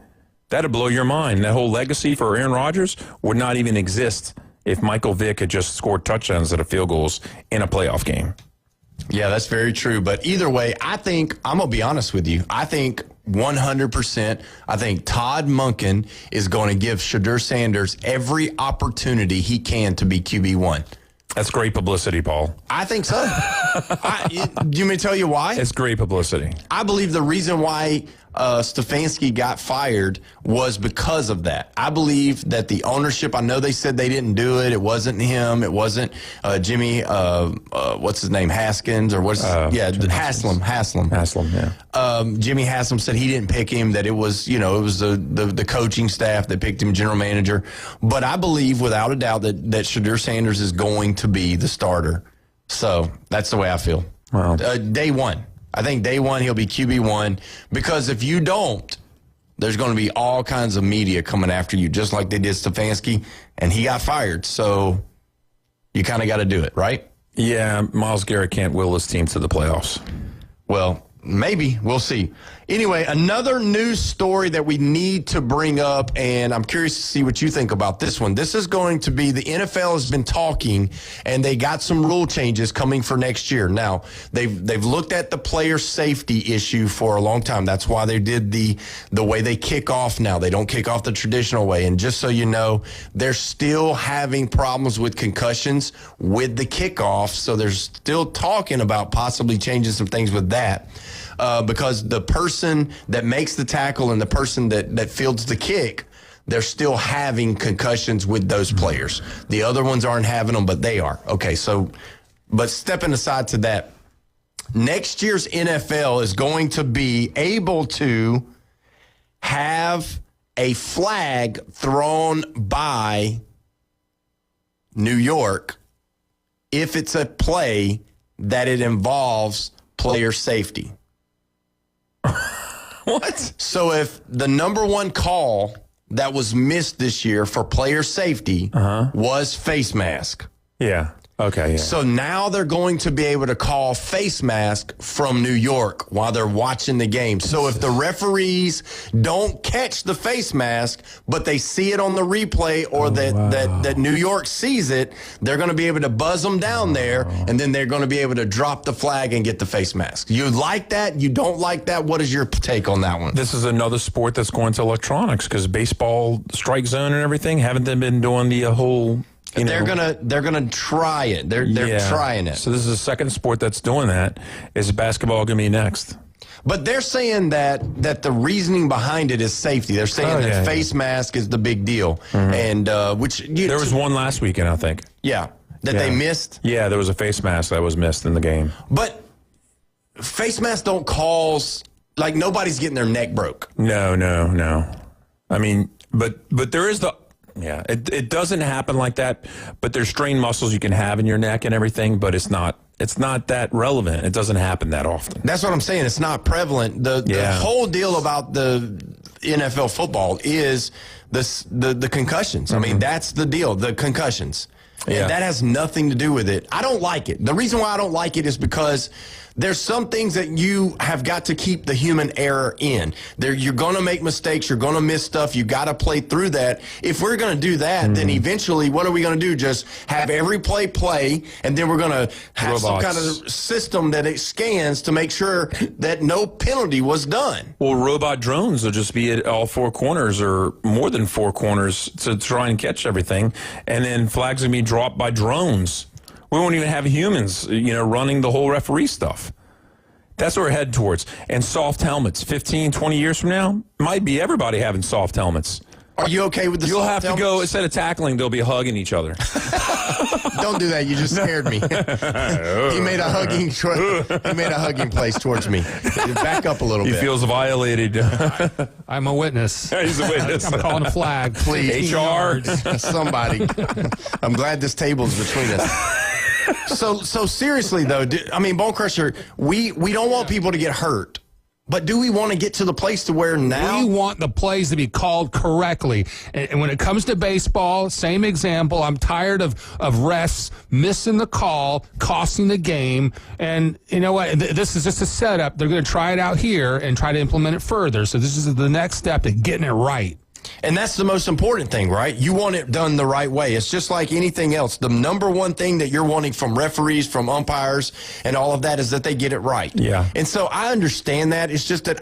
That'd blow your mind. That whole legacy for Aaron Rodgers would not even exist if Michael Vick had just scored touchdowns instead of field goals in a playoff game. Yeah, that's very true. But either way, I think, I'm going to be honest with you, I think 100%, I think Todd Monken is going to give Shadur Sanders every opportunity he can to be QB1. That's great publicity, Paul. I think so. Do you want me to tell you why? It's great publicity. I believe the reason why Stefanski got fired was because of that. I believe that the ownership, I know they said they didn't do it. It wasn't him. It wasn't Jimmy, what's his name, Haskins, or what's Haslam, yeah. Jimmy Haslam said he didn't pick him, that it was, it was the coaching staff that picked him, general manager. But I believe without a doubt that Shadur Sanders is going to be the starter. So that's the way I feel. Wow. Day one. I think day one he'll be QB1, because if you don't, there's going to be all kinds of media coming after you, just like they did Stefanski, and he got fired. So you kind of got to do it, right? Yeah, Myles Garrett can't will his team to the playoffs. Well, maybe. We'll see. Anyway, another news story that we need to bring up, and I'm curious to see what you think about this one. This is going to be, the NFL has been talking, and they got some rule changes coming for next year. Now, they've looked at the player safety issue for a long time. That's why they did the way they kick off now. They don't kick off the traditional way. And just so you know, they're still having problems with concussions with the kickoff, so they're still talking about possibly changing some things with that. Because the person that makes the tackle and the person that fields the kick, they're still having concussions with those players. The other ones aren't having them, but they are. Okay, so, but stepping aside to that, next year's NFL is going to be able to have a flag thrown by New York if it's a play that it involves player safety. What? So if the number one call that was missed this year for player safety was face mask. Yeah. Okay, yeah. So now they're going to be able to call face mask from New York while they're watching the game. So if the referees don't catch the face mask, but they see it on the replay or that New York sees it, they're going to be able to buzz them down there, and then they're going to be able to drop the flag and get the face mask. You like that? You don't like that? What is your take on that one? This is another sport that's going to electronics because baseball, strike zone and everything, haven't they been doing the whole... They're gonna try it. They're trying it. So this is the second sport that's doing that. Is basketball going to be next? But they're saying that the reasoning behind it is safety. They're saying that face mask is the big deal, and which there was one last weekend, I think. Yeah, they missed. Yeah, there was a face mask that was missed in the game. But face masks don't cause nobody's getting their neck broke. No. I mean, but there is the. Yeah, it doesn't happen like that, but there's strained muscles you can have in your neck and everything, but it's not that relevant. It doesn't happen that often. That's what I'm saying. It's not prevalent. The whole deal about the NFL football is the concussions. I mean, that's the deal, the concussions. Yeah. And that has nothing to do with it. I don't like it. The reason why I don't like it is because there's some things that you have got to keep the human error in. You're going to make mistakes. You're going to miss stuff. You got to play through that. If we're going to do that, then eventually what are we going to do? Just have every play, and then we're going to have some kind of system that it scans to make sure that no penalty was done. Well, robot drones will just be at all four corners or more than four corners to try and catch everything, and then flags will be dropped by drones. We won't even have humans, running the whole referee stuff. That's what we're headed towards. And soft helmets, 15, 20 years from now, might be everybody having soft helmets. Are you okay with the You'll soft have helmets? to go, instead of tackling, they'll be hugging each other. Don't do that. You just scared me. He made a hugging place towards me. Back up a little bit. He feels violated. I'm a witness. He's a witness. I'm calling a flag. Please. HR. Somebody. I'm glad this table's between us. So seriously, though, Bone Crusher, we don't want people to get hurt. But do we want to get to the place to where now? We want the plays to be called correctly. And when it comes to baseball, same example. I'm tired of refs missing the call, costing the game. And you know what? This is just a setup. They're going to try it out here and try to implement it further. So this is the next step to getting it right. And that's the most important thing, right? You want it done the right way. It's just like anything else. The number one thing that you're wanting from referees, from umpires, and all of that is that they get it right. Yeah. And so I understand that. It's just that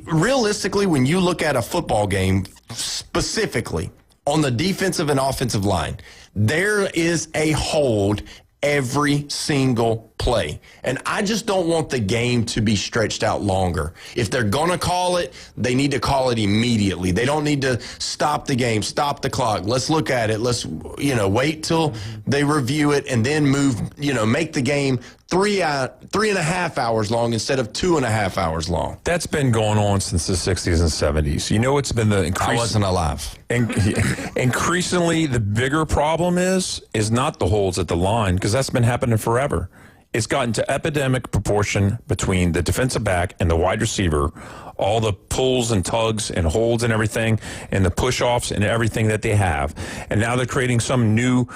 realistically, when you look at a football game specifically on the defensive and offensive line, there is a hold every single play. And I just don't want the game to be stretched out longer. If they're going to call it, they need to call it immediately. They don't need to stop the game, stop the clock. Let's look at it. Let's, wait till they review it and then move, make the game 3.5 hours long instead of 2.5 hours long. That's been going on since the 60s and 70s. It's been the increase. I wasn't alive. Increasingly, the bigger problem is not the holds at the line, because that's been happening forever. It's gotten to epidemic proportion between the defensive back and the wide receiver, all the pulls and tugs and holds and everything, and the push-offs and everything that they have. And now they're creating some new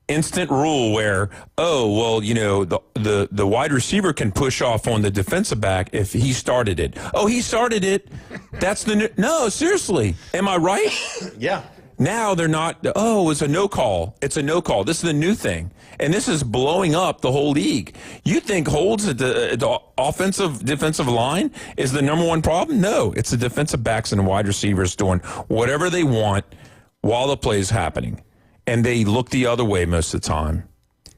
instant rule where, the wide receiver can push off on the defensive back if he started it. Oh, he started it. That's the new. No, seriously. Am I right? Yeah. Now they're not, it's a no call. It's a no call. This is the new thing. And this is blowing up the whole league. You think holds at the offensive, defensive line is the number one problem? No, it's the defensive backs and the wide receivers doing whatever they want while the play is happening. And they look the other way most of the time.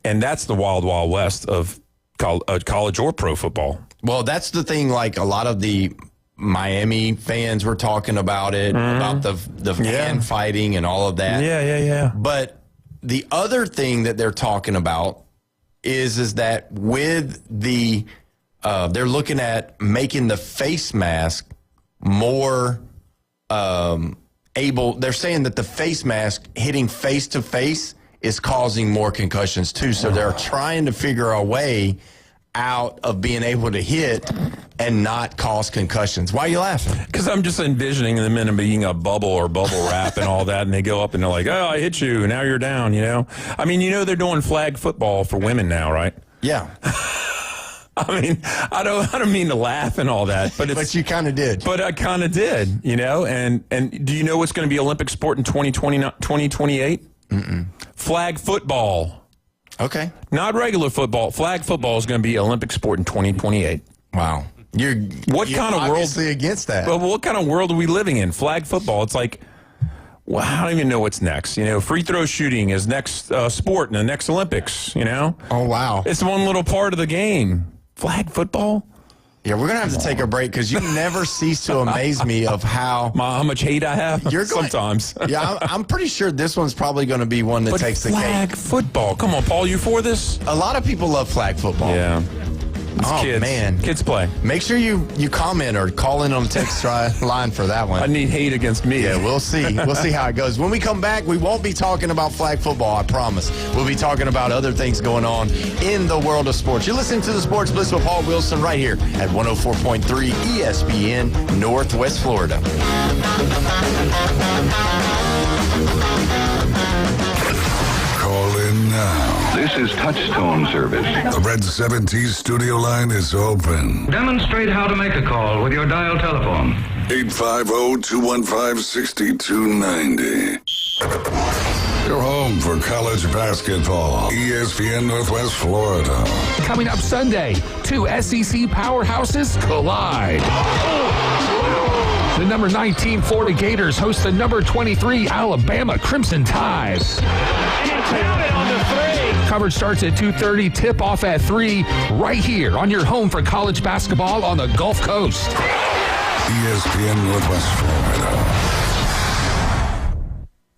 And that's the wild, wild west of college or pro football. Well, that's the thing, like a lot of the Miami fans were talking about it, about the fan fighting and all of that. Yeah. But the other thing that they're talking about is that with the they're looking at making the face mask more able. They're saying that the face mask hitting face to face is causing more concussions too. So they're trying to figure a way out of being able to hit and not cause concussions. Why are you laughing? Because I'm just envisioning them in being a bubble or bubble wrap and all that, and they go up and they're like, oh, I hit you, now you're down, you know? I mean, you know they're doing flag football for women now, right? Yeah. I mean, I don't mean to laugh and all that, but but you kind of did. But I kind of did, you know? And do you know what's going to be Olympic sport in 2028? Mm-mm. Flag football. Okay. Not regular football. Flag football is going to be Olympic sport in 2028. Wow. You're kind of obviously against that. Well, what kind of world are we living in? Flag football. It's like, well, I don't even know what's next. You know, free throw shooting is next sport in the next Olympics, you know? Oh, wow. It's one little part of the game. Flag football? Yeah, we're going to have to take a break because you never cease to amaze me of how much hate I have sometimes. Yeah, I'm pretty sure this one's probably going to be one that takes the cake. Flag football. Come on, Paul, you for this? A lot of people love flag football. Yeah. Kids. Man. Kids play. Make sure you comment or call in on the text line for that one. I need hate against me. Yeah, we'll see. We'll see how it goes. When we come back, we won't be talking about flag football, I promise. We'll be talking about other things going on in the world of sports. You're listening to the Sports Blitz with Paul Wilson right here at 104.3 ESPN, Northwest Florida. Call in now. This is Touchstone service. The Red 70s studio line is open. Demonstrate how to make a call with your dial telephone. 850-215-6290. You're home for college basketball. ESPN Northwest Florida. Coming up Sunday, two SEC powerhouses collide. The number 19 Florida Gators host the number 23 Alabama Crimson Tide. And count it on the three. Coverage starts at 2:30, tip-off at 3, right here on your home for college basketball on the Gulf Coast. ESPN Northwest Florida.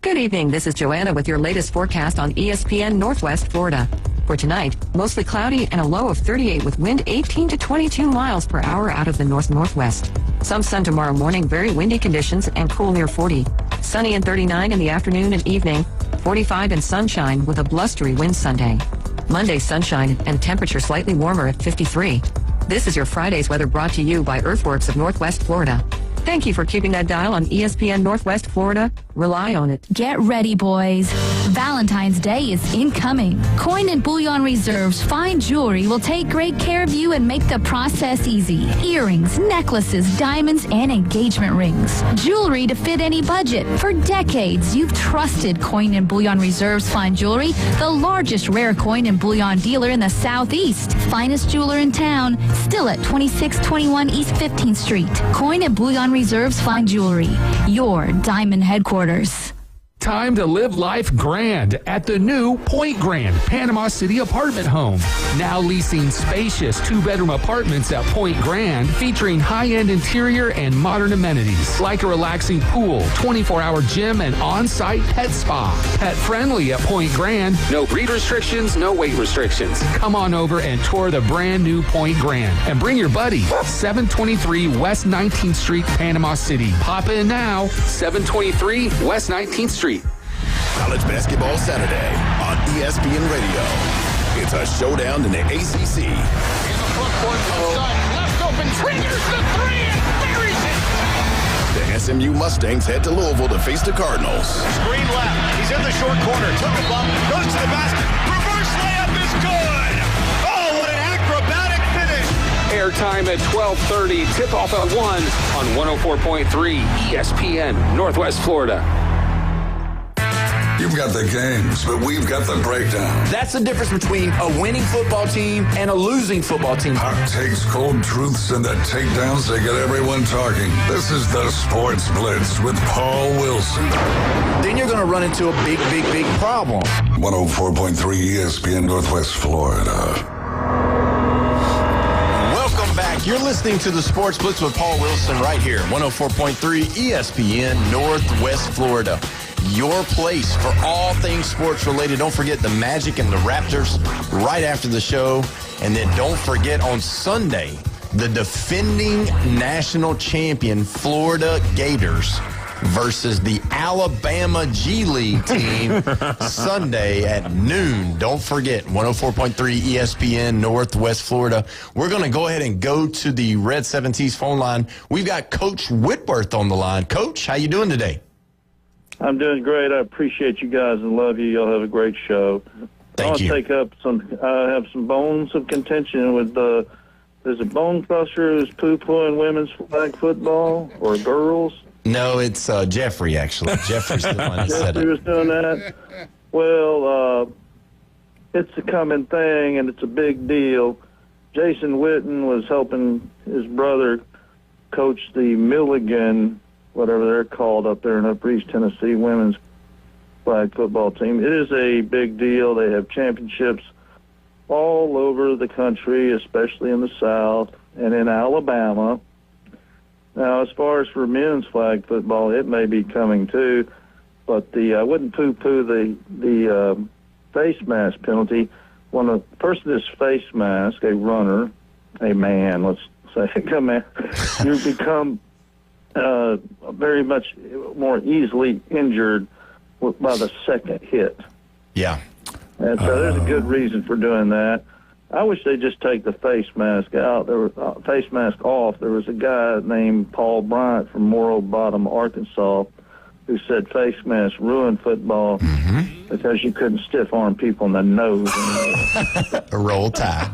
Good evening. This is Joanna with your latest forecast on ESPN Northwest Florida. For tonight, mostly cloudy and a low of 38 with wind 18 to 22 miles per hour out of the north-northwest. Some sun tomorrow morning, very windy conditions and cool near 40. Sunny and 39 in the afternoon and evening, 45 and sunshine with a blustery wind Sunday. Monday, sunshine and temperature slightly warmer at 53. This is your Friday's weather brought to you by Earthworks of Northwest Florida. Thank you for keeping that dial on ESPN Northwest Florida. Rely on it. Get ready, boys. Valentine's Day is incoming. Coin and Bullion Reserve's fine jewelry will take great care of you and make the process easy. Earrings, necklaces, diamonds, and engagement rings. Jewelry to fit any budget. For decades, you've trusted Coin and Bullion Reserve's fine jewelry, the largest rare coin and bullion dealer in the Southeast. Finest jeweler in town, still at 2621 East 15th Street. Coin and Bullion Reserve's fine jewelry, your diamond headquarters. Time to live life grand at the new Point Grand Panama City apartment home. Now leasing spacious two-bedroom apartments at Point Grand featuring high-end interior and modern amenities like a relaxing pool, 24-hour gym, and on-site pet spa. Pet friendly at Point Grand. No breed restrictions, no weight restrictions. Come on over and tour the brand new Point Grand and bring your buddy. 723 West 19th Street, Panama City. Pop in now. 723 West 19th Street. College Basketball Saturday on ESPN Radio. It's a showdown in the ACC. In the front court, left open, triggers the three and buries it. The SMU Mustangs head to Louisville to face the Cardinals. Screen left. He's in the short corner. Took a bump. Goes to the basket. Reverse layup is good. Oh, what an acrobatic finish. Airtime at 12:30. Tip-off at 1 on 104.3 ESPN Northwest Florida. You've got the games, but we've got the breakdown. That's the difference between a winning football team and a losing football team. Hot takes, cold truths, and the takedowns that get everyone talking. This is the Sports Blitz with Paul Wilson. Then you're going to run into a big problem. 104.3 ESPN Northwest Florida. Welcome back. You're listening to the Sports Blitz with Paul Wilson right here, 104.3 ESPN Northwest Florida. Your place for all things sports related. Don't forget the Magic and the Raptors right after the show. And then don't forget on Sunday, the defending national champion Florida Gators versus the Alabama G League team Sunday at noon. Don't forget, 104.3 ESPN, Northwest Florida. We're going to go ahead and go to the Red 70s phone line. We've got Coach Whitworth on the line. Coach, how you doing today? I'm doing great. I appreciate you guys and love you. Y'all have a great show. Thank you. I'll take up I have some bones of contention with there's a bone crusher who's poo-pooing women's flag football or girls. No, it's Jeffrey, actually. Jeffrey's the one that said Jeffrey it. was doing that. Well, it's a common thing, and it's a big deal. Jason Witten was helping his brother coach the Milligan, whatever they're called up there in Upper East Tennessee, women's flag football team. It is a big deal. They have championships all over the country, especially in the South and in Alabama. Now, as far as for men's flag football, it may be coming too, but I wouldn't poo-poo the face mask penalty. When a person is face mask, a runner, a man, let's say, you become very much more easily injured by the second hit. Yeah. And so there's a good reason for doing that. I wish they'd just take the face mask out. There was face mask off. There was a guy named Paul Bryant from Morro Bottom, Arkansas, who said face masks ruined football because you couldn't stiff arm people in the nose. A roll tide.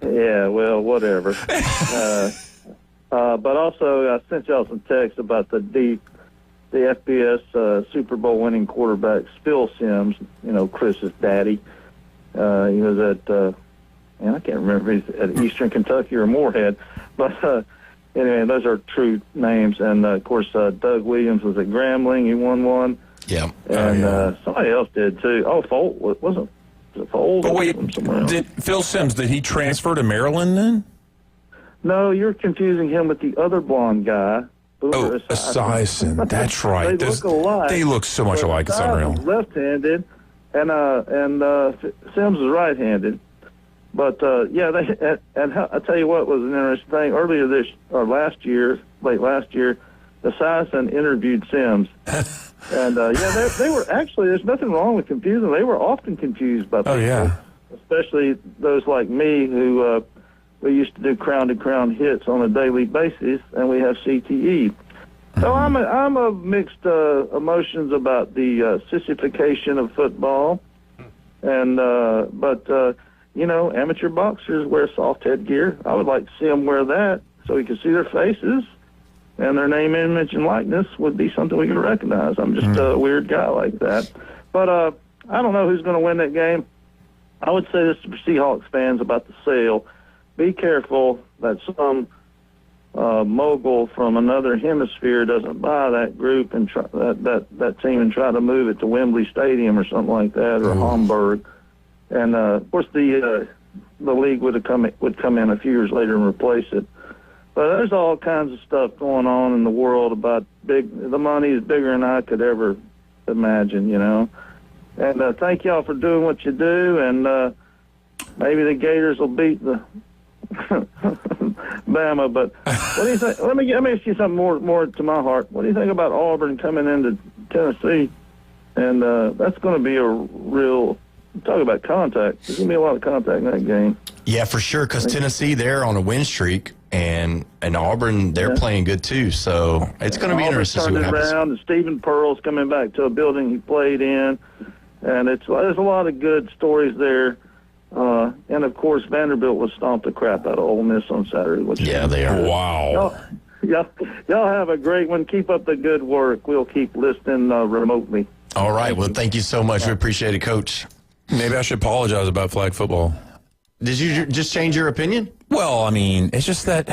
Yeah, well, whatever. But also, I sent y'all some text about the FBS Super Bowl winning quarterback, Phil Simms, Chris's daddy. He was at, I can't remember if he's at Eastern Kentucky or Moorhead. But anyway, those are true names. And, of course, Doug Williams was at Grambling. He won one. Yeah. And somebody else did, too. Oh, Folt. Was it Folt? But wait, did Phil Simms, did he transfer to Maryland then? No, you're confusing him with the other blonde guy. Oh, Esiason. That's right. They look alike. They look so much alike. It's unreal. Left-handed, and Simms is right-handed. But and I tell you what was an interesting thing. Earlier late last year, Esiason interviewed Simms, and they were actually. There's nothing wrong with confusing. They were often confused by people. Oh yeah. Especially those like me who. We used to do crown-to-crown hits on a daily basis, and we have CTE. So I'm of mixed emotions about the sissification of football, and but amateur boxers wear soft headgear. I would like to see them wear that so we can see their faces, and their name, image, and likeness would be something we could recognize. I'm just a weird guy like that. But I don't know who's going to win that game. I would say this to Seahawks fans about the sale. Be careful that some mogul from another hemisphere doesn't buy that group and try, that team and try to move it to Wembley Stadium or something like that, or Hamburg. And of course, the league would come in a few years later and replace it. But there's all kinds of stuff going on in the world about the money is bigger than I could ever imagine, And thank y'all for doing what you do, and maybe the Gators will beat the Bama, but what do you think? Let me ask you something more to my heart. What do you think about Auburn coming into Tennessee? And that's going to be a real talk about contact. There's going to be a lot of contact in that game. Yeah, for sure. Because Tennessee, they're on a win streak, and Auburn, they're playing good too. So it's going to be interesting to see what happens. Around, and Stephen Pearl's coming back to a building he played in, and there's a lot of good stories there. And of course, Vanderbilt will stomp the crap out of Ole Miss on Saturday. They are. Wow. Y'all have a great one. Keep up the good work. We'll keep listening remotely. All right. Well, thank you so much. We appreciate it, Coach. Maybe I should apologize about flag football. Did you just change your opinion? Well, I mean, it's just that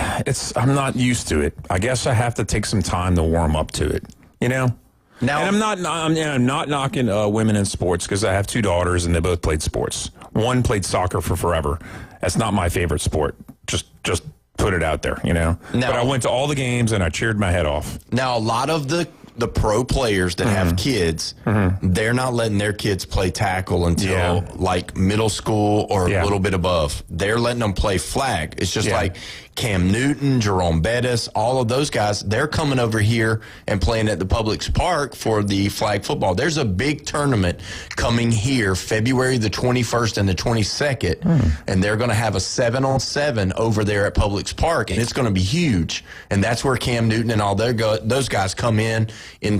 I'm not used to it. I guess I have to take some time to warm up to it. Now, and I'm not knocking women in sports because I have two daughters and they both played sports. One played soccer for forever. That's not my favorite sport. Just put it out there, Now, but I went to all the games and I cheered my head off. Now, a lot of the pro players that have kids, they're not letting their kids play tackle until like middle school or a little bit above. They're letting them play flag. It's just like Cam Newton, Jerome Bettis, all of those guys, they're coming over here and playing at the Publix Park for the flag football. There's a big tournament coming here February the 21st and the 22nd, and they're going to have a 7-on-7 over there at Publix Park, and it's going to be huge. And that's where Cam Newton and all those guys come in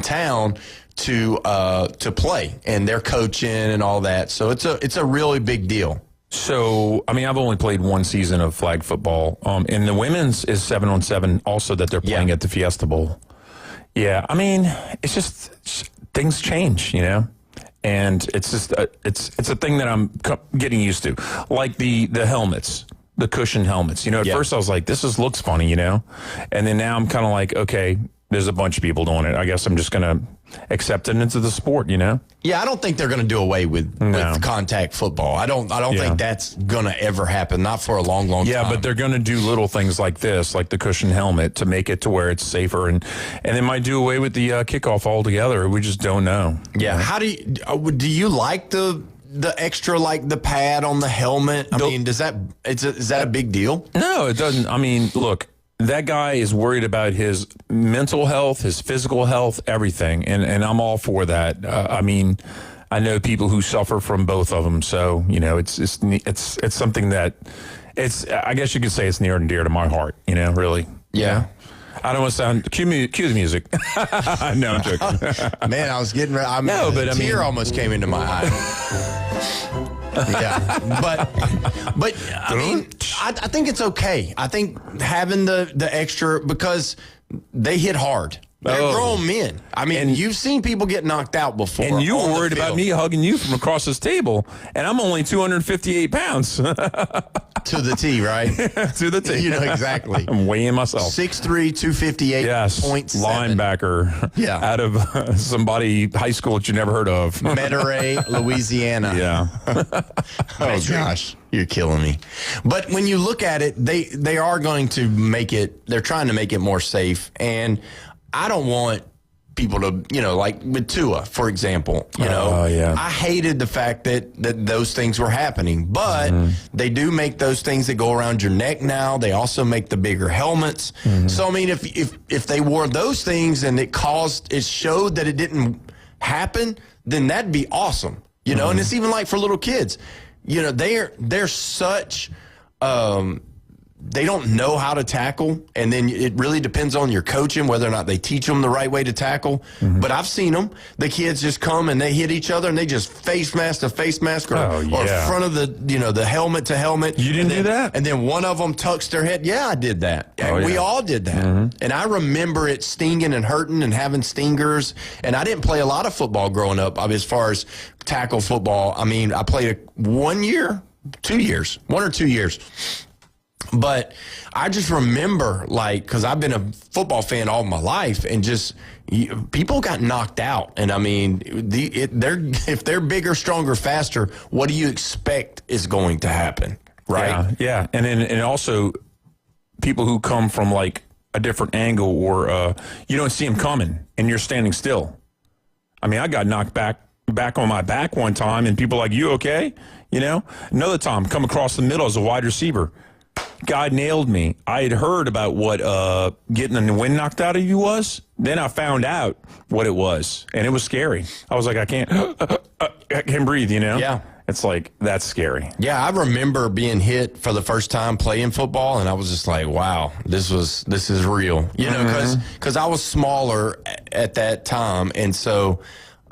town to play, and they're coaching and all that. So it's a really big deal. So, I mean, I've only played one season of flag football, and the women's is 7-on-7 also that they're playing at the Fiesta Bowl. Yeah, I mean, it's just things change, you know, and it's just it's a thing that I'm getting used to, like the helmets, the cushion helmets. You know, at first I was like, this looks funny, you know, and then now I'm kind of like, okay, there's a bunch of people doing it. I guess I'm just gonna accept it into the sport, you know. Yeah, I don't think they're going to do away with contact football. I don't think that's going to ever happen. Not for a long time. Yeah, but they're going to do little things like this, like the cushion helmet, to make it to where it's safer, and they might do away with the kickoff altogether. We just don't know. Yeah. How do you like the extra, like the pad on the helmet? I mean, is that a big deal? No, it doesn't. I mean, look. That guy is worried about his mental health, his physical health, everything, and I'm all for that. I mean, I know people who suffer from both of them, so you know, it's something that I guess you could say it's near and dear to my heart. You know, really. Yeah. I don't want to sound cue the music. No, I'm joking. Man, I was getting ready. A tear almost came into my eye. Yeah, but I mean, I think it's okay. I think having the extra, because they hit hard. They're grown men. I mean, you've seen people get knocked out before. And you were worried about me hugging you from across this table, and I'm only 258 pounds. To the T, right? To the T. You know exactly. I'm weighing myself. 6'3", 258. Yes. 0.7. Linebacker. Yeah. Out of somebody high school that you never heard of. Metairie, Louisiana. Yeah. Oh gosh, you're killing me. But when you look at it, they are going to make it. They're trying to make it more safe, and I don't want people to, you know, like with Tua, for example, you know, I hated the fact that those things were happening, but they do make those things that go around your neck now. They also make the bigger helmets. So, I mean, if they wore those things and it showed that it didn't happen, then that'd be awesome, you know, and it's even like for little kids, you know, they're such, they don't know how to tackle, and then it really depends on your coaching whether or not they teach them the right way to tackle. But I've seen them. The kids just come and they hit each other, and they just face mask to face mask or front of the helmet to helmet. You didn't do that? And then one of them tucks their head. Yeah, I did that. We all did that. And I remember it stinging and hurting and having stingers. And I didn't play a lot of football growing up. I mean, as far as tackle football, I mean, I played 1 year, 2 years, 1 or 2 years. But I just remember, like, because I've been a football fan all my life, and just people got knocked out. And I mean, if they're bigger, stronger, faster, what do you expect is going to happen, right? Yeah. And also people who come from like a different angle, or you don't see them coming, and you're standing still. I mean, I got knocked back on my back one time, and people like, you okay? You know, another time, come across the middle as a wide receiver. Guy nailed me. I had heard about what getting the wind knocked out of you was. Then I found out what it was, and it was scary. I was like, I can't breathe, you know? Yeah. It's like, that's scary. Yeah, I remember being hit for the first time playing football, and I was just like, wow, this is real. You know, because I was smaller at that time, and so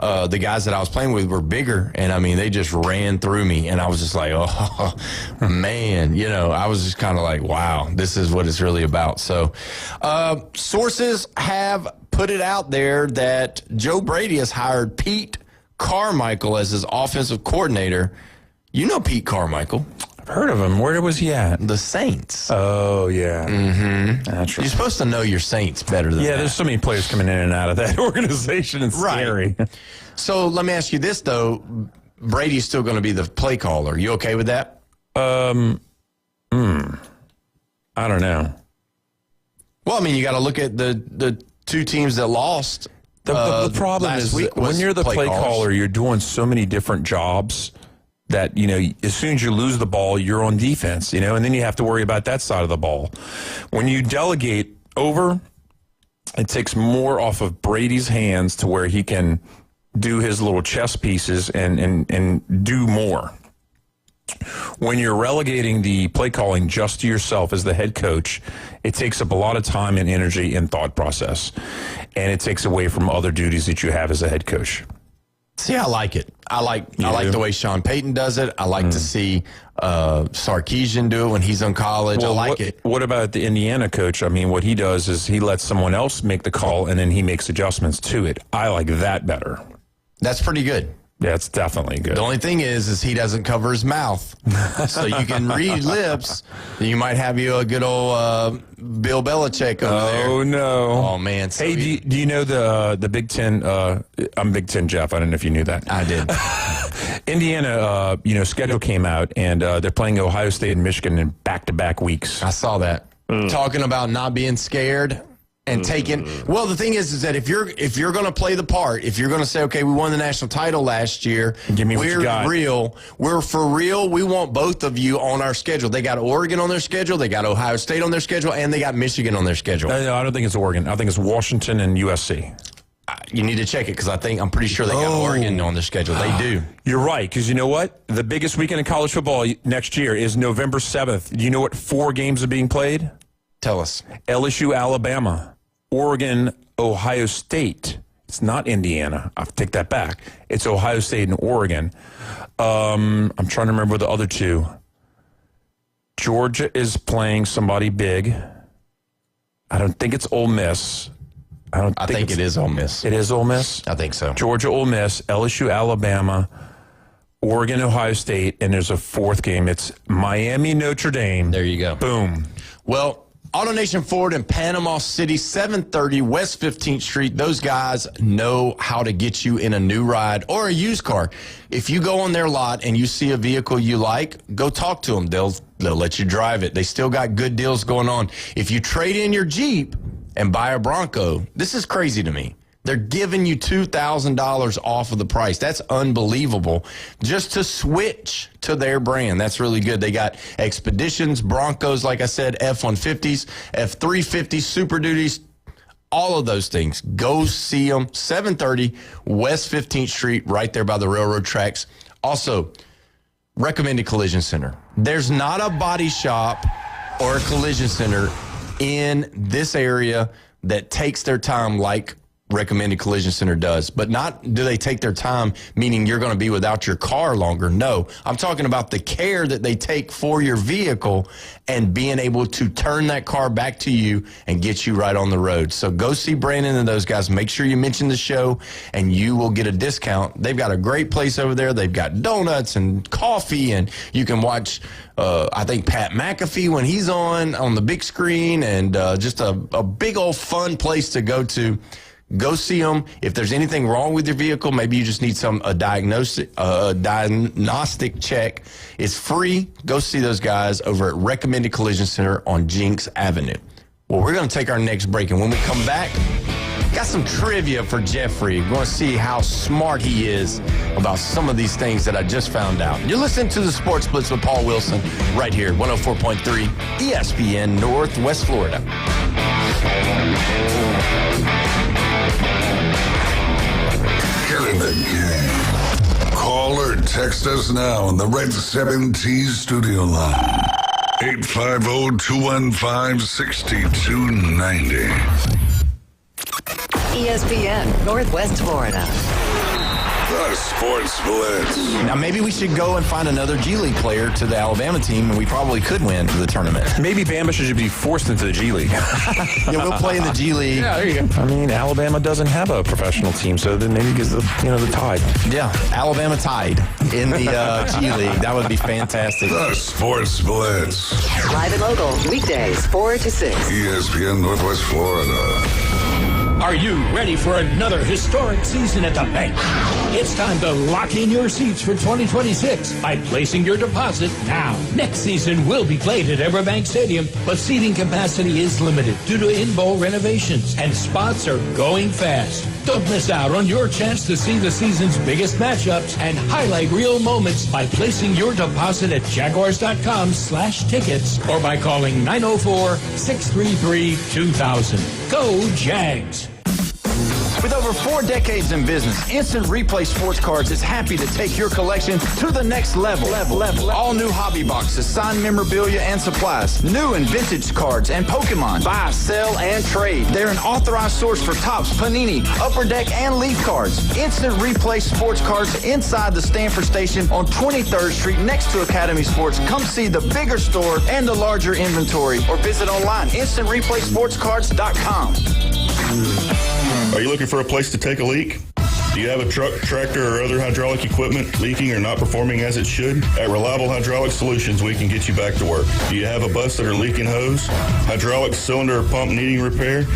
the guys that I was playing with were bigger, and I mean, they just ran through me, and I was just like, oh, man, you know, I was just kind of like, wow, this is what it's really about. So sources have put it out there that Joe Brady has hired Pete Carmichael as his offensive coordinator. You know Pete Carmichael. I've heard of him. Where was he at? The Saints. Oh, yeah. That's right. You're supposed to know your Saints better than that. There's so many players coming in and out of that organization. It's scary. So let me ask you this, though. Brady's still going to be the play caller. You okay with that? I don't know. Well, I mean, you got to look at the two teams that lost. The problem is when you're the play caller, you're doing so many different jobs that, as soon as you lose the ball, you're on defense, and then you have to worry about that side of the ball. When you delegate over, it takes more off of Brady's hands to where he can do his little chess pieces and do more. When you're relegating the play calling just to yourself as the head coach, it takes up a lot of time and energy and thought process, and it takes away from other duties that you have as a head coach. See, I like it. I like the way Sean Payton does it. I like to see Sarkisian do it when he's in college. Well, I like it. What about the Indiana coach? I mean, what he does is he lets someone else make the call, and then he makes adjustments to it. I like that better. That's pretty good. Yeah, it's definitely good. The only thing is he doesn't cover his mouth. So you can read lips. You might have you a good old Bill Belichick over there. Oh, no. Oh, man. So hey, do you know the Big Ten? I'm Big Ten Jeff. I don't know if you knew that. I did. Indiana, schedule came out, and they're playing Ohio State and Michigan in back-to-back weeks. I saw that. Talking about not being scared. And taking the thing is that if you're going to play the part, if you're going to say, okay, we won the national title last year, give me what you got. We're for real. We want both of you on our schedule. They got Oregon on their schedule, they got Ohio State on their schedule, and they got Michigan on their schedule. No, I don't think it's Oregon. I think it's Washington and USC. You need to check it because I'm pretty sure they got Oregon on their schedule. They do. You're right, because you know what? The biggest weekend in college football next year is November 7th. Do you know what 4 games are being played? Tell us. LSU, Alabama. Oregon, Ohio State. It's not Indiana. I'll take that back. It's Ohio State and Oregon. I'm trying to remember the other 2. Georgia is playing somebody big. I don't think it's Ole Miss. I think it is Ole Miss. It is Ole Miss? I think so. Georgia, Ole Miss, LSU, Alabama, Oregon, Ohio State, and there's a 4th game. It's Miami, Notre Dame. There you go. Boom. Well, AutoNation Ford in Panama City, 730 West 15th Street. Those guys know how to get you in a new ride or a used car. If you go on their lot and you see a vehicle you like, go talk to them. They'll let you drive it. They still got good deals going on. If you trade in your Jeep and buy a Bronco, this is crazy to me. They're giving you $2,000 off of the price. That's unbelievable. Just to switch to their brand. That's really good. They got Expeditions, Broncos, like I said, F-150s, F-350s, Super Duties, all of those things. Go see them. 730 West 15th Street, right there by the railroad tracks. Also, recommended collision center. There's not a body shop or a collision center in this area that takes their time like Recommended Collision Center does. But not do they take their time, meaning you're going to be without your car longer. No, I'm talking about the care that they take for your vehicle and being able to turn that car back to you and get you right on the road. So go see Brandon and those guys. Make sure you mention the show and you will get a discount. They've got a great place over there. They've got donuts and coffee, and you can watch I think Pat McAfee when he's on the big screen, and just a big old fun place to go to. Go see them. If there's anything wrong with your vehicle, maybe you just need a diagnostic check. It's free. Go see those guys over at Recommended Collision Center on Jinx Avenue. Well, we're going to take our next break, and when we come back, got some trivia for Jeffrey. We're going to see how smart he is about some of these things that I just found out. You're listening to the Sports Blitz with Paul Wilson right here, 104.3 ESPN Northwest Florida. Get in the game. Call or text us now on the Red 7T studio line. 850-215-6290. ESPN Northwest Florida. The Sports Blitz. Now, maybe we should go and find another G League player to the Alabama team, and we probably could win the tournament. Maybe Bama should be forced into the G League. Yeah, we'll play in the G League. Yeah, there you go. I mean, Alabama doesn't have a professional team, so then maybe gives the Tide. Yeah, Alabama Tide in the G League. That would be fantastic. The Sports Blitz. Live and local, weekdays, 4 to 6. ESPN Northwest Florida. Are you ready for another historic season at the bank? It's time to lock in your seats for 2026 by placing your deposit now. Next season will be played at Everbank Stadium, but seating capacity is limited due to in-bowl renovations, and spots are going fast. Don't miss out on your chance to see the season's biggest matchups and highlight real moments by placing your deposit at Jaguars.com/tickets or by calling 904-633-2000. Go Jags! With over 4 decades in business, Instant Replay Sports Cards is happy to take your collection to the next level. All new hobby boxes, signed memorabilia and supplies, new and vintage cards, and Pokemon. Buy, sell, and trade. They're an authorized source for Topps, Panini, Upper Deck, and Leaf cards. Instant Replay Sports Cards inside the Stanford Station on 23rd Street next to Academy Sports. Come see the bigger store and the larger inventory, or visit online, InstantReplaySportsCards.com. Are you looking for a place to take a leak? Do you have a truck, tractor, or other hydraulic equipment leaking or not performing as it should? At Reliable Hydraulic Solutions, we can get you back to work. Do you have a busted or leaking hose? Hydraulic cylinder or pump needing repair?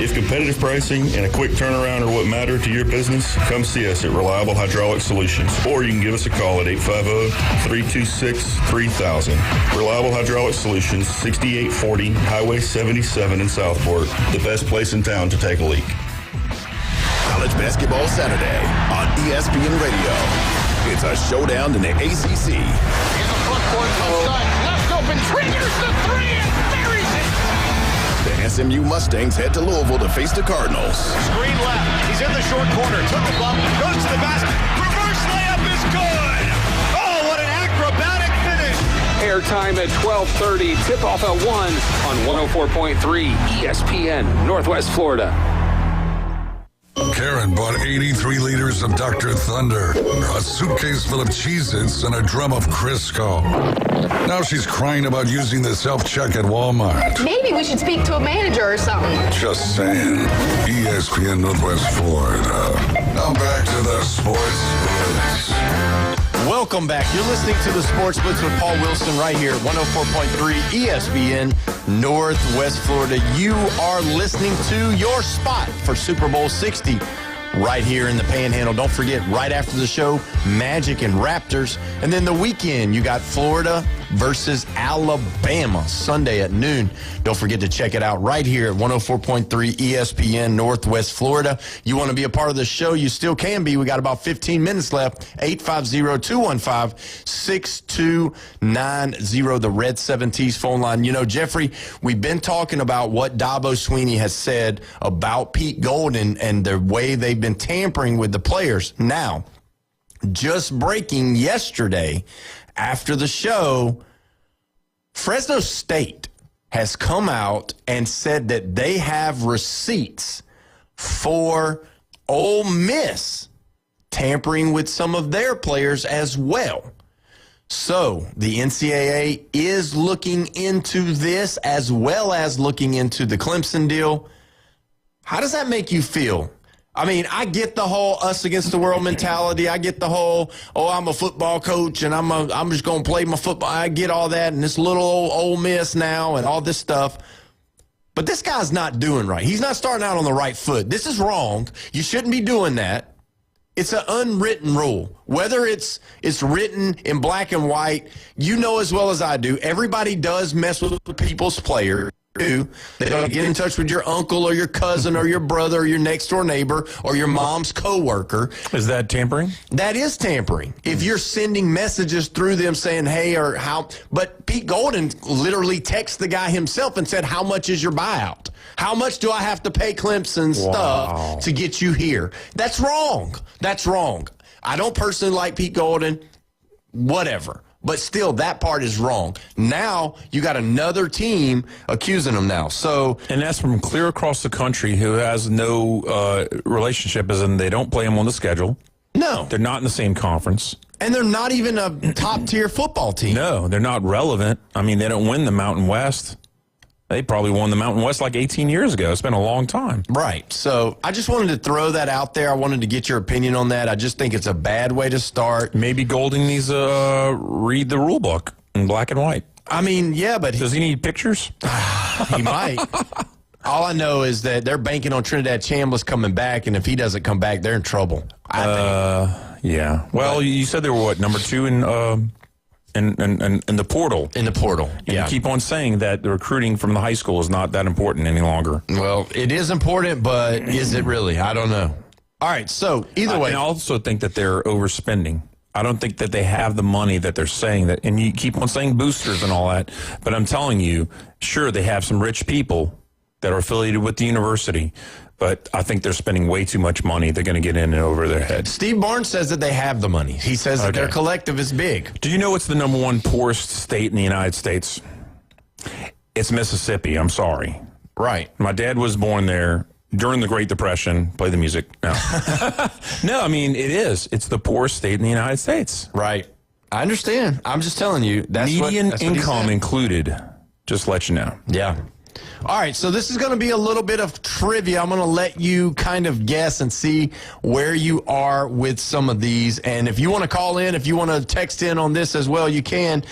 If competitive pricing and a quick turnaround are what matter to your business, come see us at Reliable Hydraulic Solutions. Or you can give us a call at 850-326-3000. Reliable Hydraulic Solutions, 6840 Highway 77 in Southport. The best place in town to take a leak. College Basketball Saturday on ESPN Radio. It's a showdown in the ACC. In the front court, left open, triggers the three and buries it. The SMU Mustangs head to Louisville to face the Cardinals. Screen left. He's in the short corner. Took the bump. Goes to the basket. Reverse layup is good. Oh, what an acrobatic finish. Airtime at 12:30. Tip-off at 1 on 104.3 ESPN, Northwest Florida. Karen bought 83 liters of Dr. Thunder, a suitcase full of Cheez-Its, and a drum of Crisco. Now she's crying about using the self-check at Walmart. Maybe we should speak to a manager or something. Just saying. ESPN Northwest Florida. Now back to the Sports Blitz. Welcome back. You're listening to the Sports Blitz with Paul Wilson right here at 104.3 ESPN Northwest Florida. You are listening to your spot for Super Bowl 60 right here in the Panhandle. Don't forget, right after the show, Magic and Raptors. And then the weekend, you got Florida versus Alabama, Sunday at noon. Don't forget to check it out right here at 104.3 ESPN Northwest Florida. You want to be a part of the show, you still can be. We got about 15 minutes left. 850-215-6290, the Red 7T's phone line. You know, Jeffrey, we've been talking about what Dabo Swinney has said about Pete Golden and the way they've been tampering with the players. Now, just breaking yesterday after the show, Fresno State has come out and said that they have receipts for Ole Miss tampering with some of their players as well. So the NCAA is looking into this as well as looking into the Clemson deal. How does that make you feel? I mean, I get the whole us against the world mentality. I get the whole, I'm a football coach and I'm just going to play my football. I get all that and this little old Ole Miss now and all this stuff. But this guy's not doing right. He's not starting out on the right foot. This is wrong. You shouldn't be doing that. It's an unwritten rule. Whether it's written in black and white, you know as well as I do, everybody does mess with people's players. They don't get in touch with your uncle or your cousin or your brother or your next door neighbor or your mom's coworker. Is that tampering? That is tampering. If you're sending messages through them saying, hey, or how. But Pete Golden literally texted the guy himself and said, how much is your buyout? How much do I have to pay Clemson stuff to get you here? That's wrong. That's wrong. I don't personally like Pete Golden. Whatever. But still, that part is wrong. Now, you got another team accusing them now. So, and that's from clear across the country who has no relationship, as in they don't play them on the schedule. No. They're not in the same conference. And they're not even a top-tier football team. No, they're not relevant. I mean, they don't win the Mountain West. They probably won the Mountain West like 18 years ago. It's been a long time. Right. So I just wanted to throw that out there. I wanted to get your opinion on that. I just think it's a bad way to start. Maybe Golding needs to read the rule book in black and white. I mean, yeah, but... Does he need pictures? He might. All I know is that they're banking on Trinidad Chambliss coming back, and if he doesn't come back, they're in trouble. I think. Yeah. Well, you said they were what, number 2 in the portal? In the portal. And you keep on saying that the recruiting from the high school is not that important any longer. Well, it is important, but is it really? I don't know. All right. So either way, I also think that they're overspending. I don't think that they have the money that they're saying that, and you keep on saying boosters and all that, but I'm telling you, sure, they have some rich people that are affiliated with the university, but I think they're spending way too much money. They're going to get in and over their head. Steve Barnes says that they have the money. He says that their collective is big. Do you know what's the number 1 poorest state in the United States? It's Mississippi. I'm sorry. Right. My dad was born there during the Great Depression. Play the music. No. No, I mean, it is. It's the poorest state in the United States. Right. I understand. I'm just telling you. Median income included. Just let you know. Yeah. All right, so this is going to be a little bit of trivia. I'm going to let you kind of guess and see where you are with some of these. And if you want to call in, if you want to text in on this as well, you can.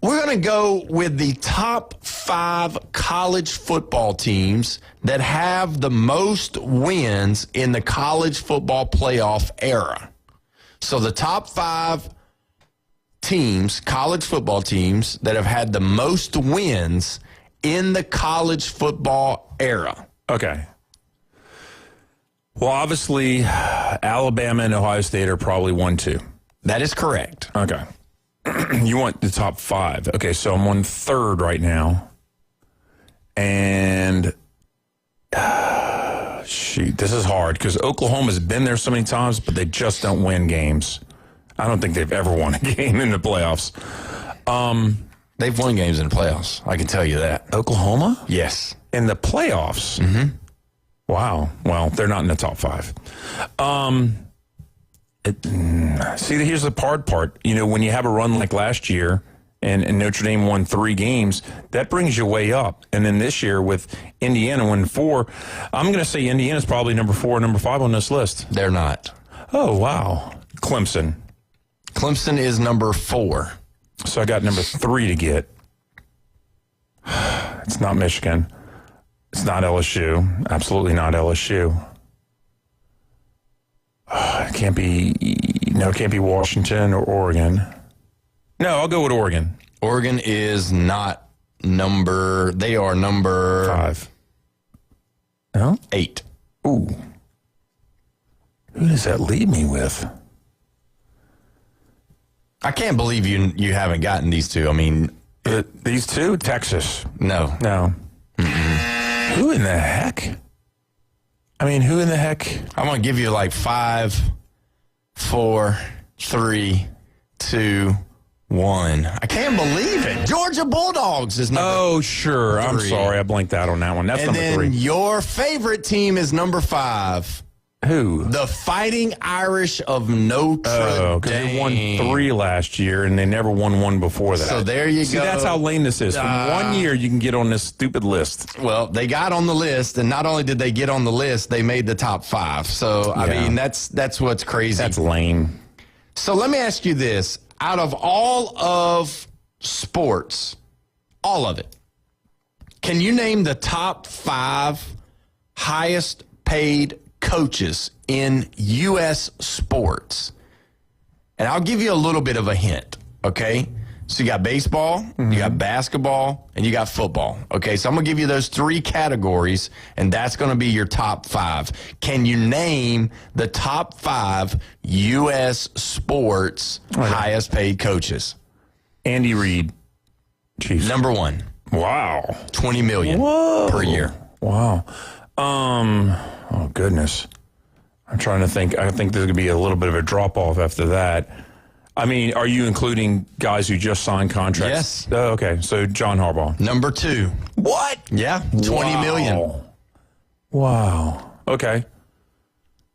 We're going to go with the top 5 college football teams that have the most wins in the college football playoff era. So the top 5 teams, college football teams, that have had the most wins in the college football era. Okay. Well, obviously, Alabama and Ohio State are probably 1, 2. That is correct. Okay. You want the top 5. Okay, so I'm on 3rd right now. And, shoot, this is hard because Oklahoma's been there so many times, but they just don't win games. I don't think they've ever won a game in the playoffs. They've won games in the playoffs. I can tell you that. Oklahoma? Yes. In the playoffs? Mm-hmm. Wow. Well, they're not in the top 5. See, here's the hard part. You know, when you have a run like last year and Notre Dame won 3 games, that brings you way up. And then this year with Indiana winning 4, I'm going to say Indiana's probably number 4 or number 5 on this list. They're not. Oh, wow. Clemson. Clemson is number 4. So I got number 3 to get. It's not Michigan. It's not LSU. Absolutely not LSU. It can't be Washington or Oregon. No, I'll go with Oregon. Oregon is not number, they are number 5. No? 8. Ooh. Who does that leave me with? I can't believe you haven't gotten these 2. I mean, these 2? Texas. No. No. Mm-mm. Who in the heck? I mean, who in the heck? I'm going to give you like 5, 4, 3, 2, 1. I can't believe it. Georgia Bulldogs is number 3. Oh, sure. I'm sorry. I blanked out on that one. That's number 3. And then your favorite team is number 5. Who? The Fighting Irish of Notre Dame. Oh, because they won 3 last year, and they never won 1 before that. So there you See, go. that's how lame this is. From 1 year, you can get on this stupid list. Well, they got on the list, and not only did they get on the list, they made the top 5. So, I mean, that's what's crazy. That's lame. So let me ask you this. Out of all of sports, all of it, can you name the top 5 highest paid coaches in U.S. sports? And I'll give you a little bit of a hint, okay? So you got baseball, you got basketball, and you got football. Okay, so I'm going to give you those 3 categories, and that's going to be your top 5. Can you name the top 5 U.S. sports highest paid coaches? Andy Reid. Chiefs. Number 1. Wow. $20 million per year. Wow. Oh, goodness. I'm trying to think. I think there's going to be a little bit of a drop-off after that. I mean, are you including guys who just signed contracts? Yes. Oh, okay, so John Harbaugh. Number 2. What? Yeah, $20 million. Wow. Okay.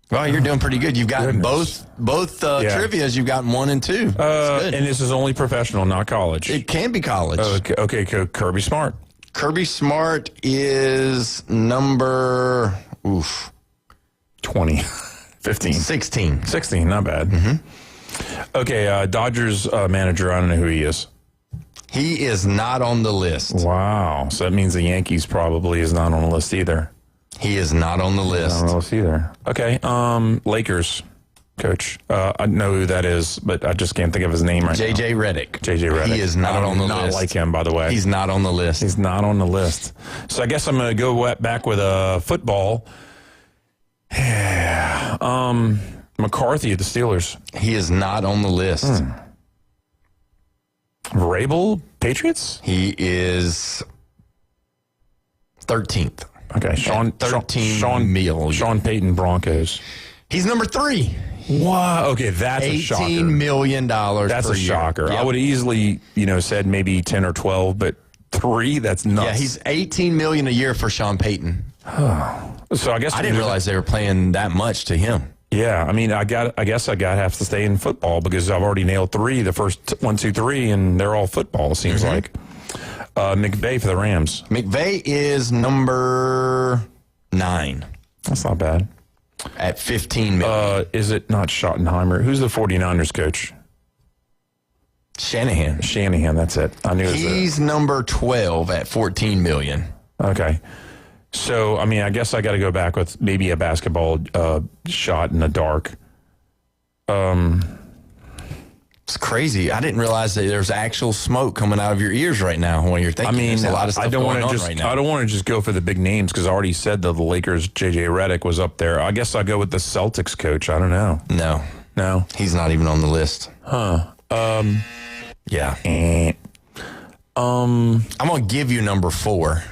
Well, you're doing pretty good. You've gotten both trivias. You've gotten 1 and 2. That's good. And this is only professional, not college. It can be college. Okay, Kirby Smart. Kirby Smart is number 20, 15. 16, not bad. Mm-hmm. Okay, Dodgers manager, I don't know who he is. He is not on the list. Wow. So that means the Yankees probably is not on the list either. He is not on the list. Not on the list either. Okay. Lakers coach. I know who that is, but I just can't think of his name right now. J.J. Redick. J.J. Redick. He is not on the list. I like him, by the way. He's not on the list. He's not on the list. So I guess I'm going to go back with football. McCarthy at the Steelers. He is not on the list. Vrabel, Patriots? He is 13th. Okay, Sean Payton, Broncos. He's number 3. Wow. Okay, that's a shocker. $18 million That's a shocker. Yep. I would have easily, said maybe 10 or 12, but 3, that's nuts. Yeah, he's $18 million a year for Sean Payton. So I guess I didn't realize they were paying that much to him. Yeah, I mean, I guess I have to stay in football because I've already nailed 3, the first 1, 2, 3, and they're all football, it seems like. McVay for the Rams. McVay is number 9. That's not bad. At $15 million. Is it not Schottenheimer? Who's the 49ers coach? Shanahan, that's it. I knew it was He's number 12 at $14 million. Okay. So, I mean, I guess I got to go back with maybe a basketball shot in the dark. It's crazy. I didn't realize that there's actual smoke coming out of your ears right now when you're thinking. I mean, there's a lot of stuff going on right now. I don't want to just go for the big names because I already said that the Lakers' J.J. Redick was up there. I guess I'll go with the Celtics coach. I don't know. No. He's not even on the list. Huh. Yeah. I'm going to give you number 4.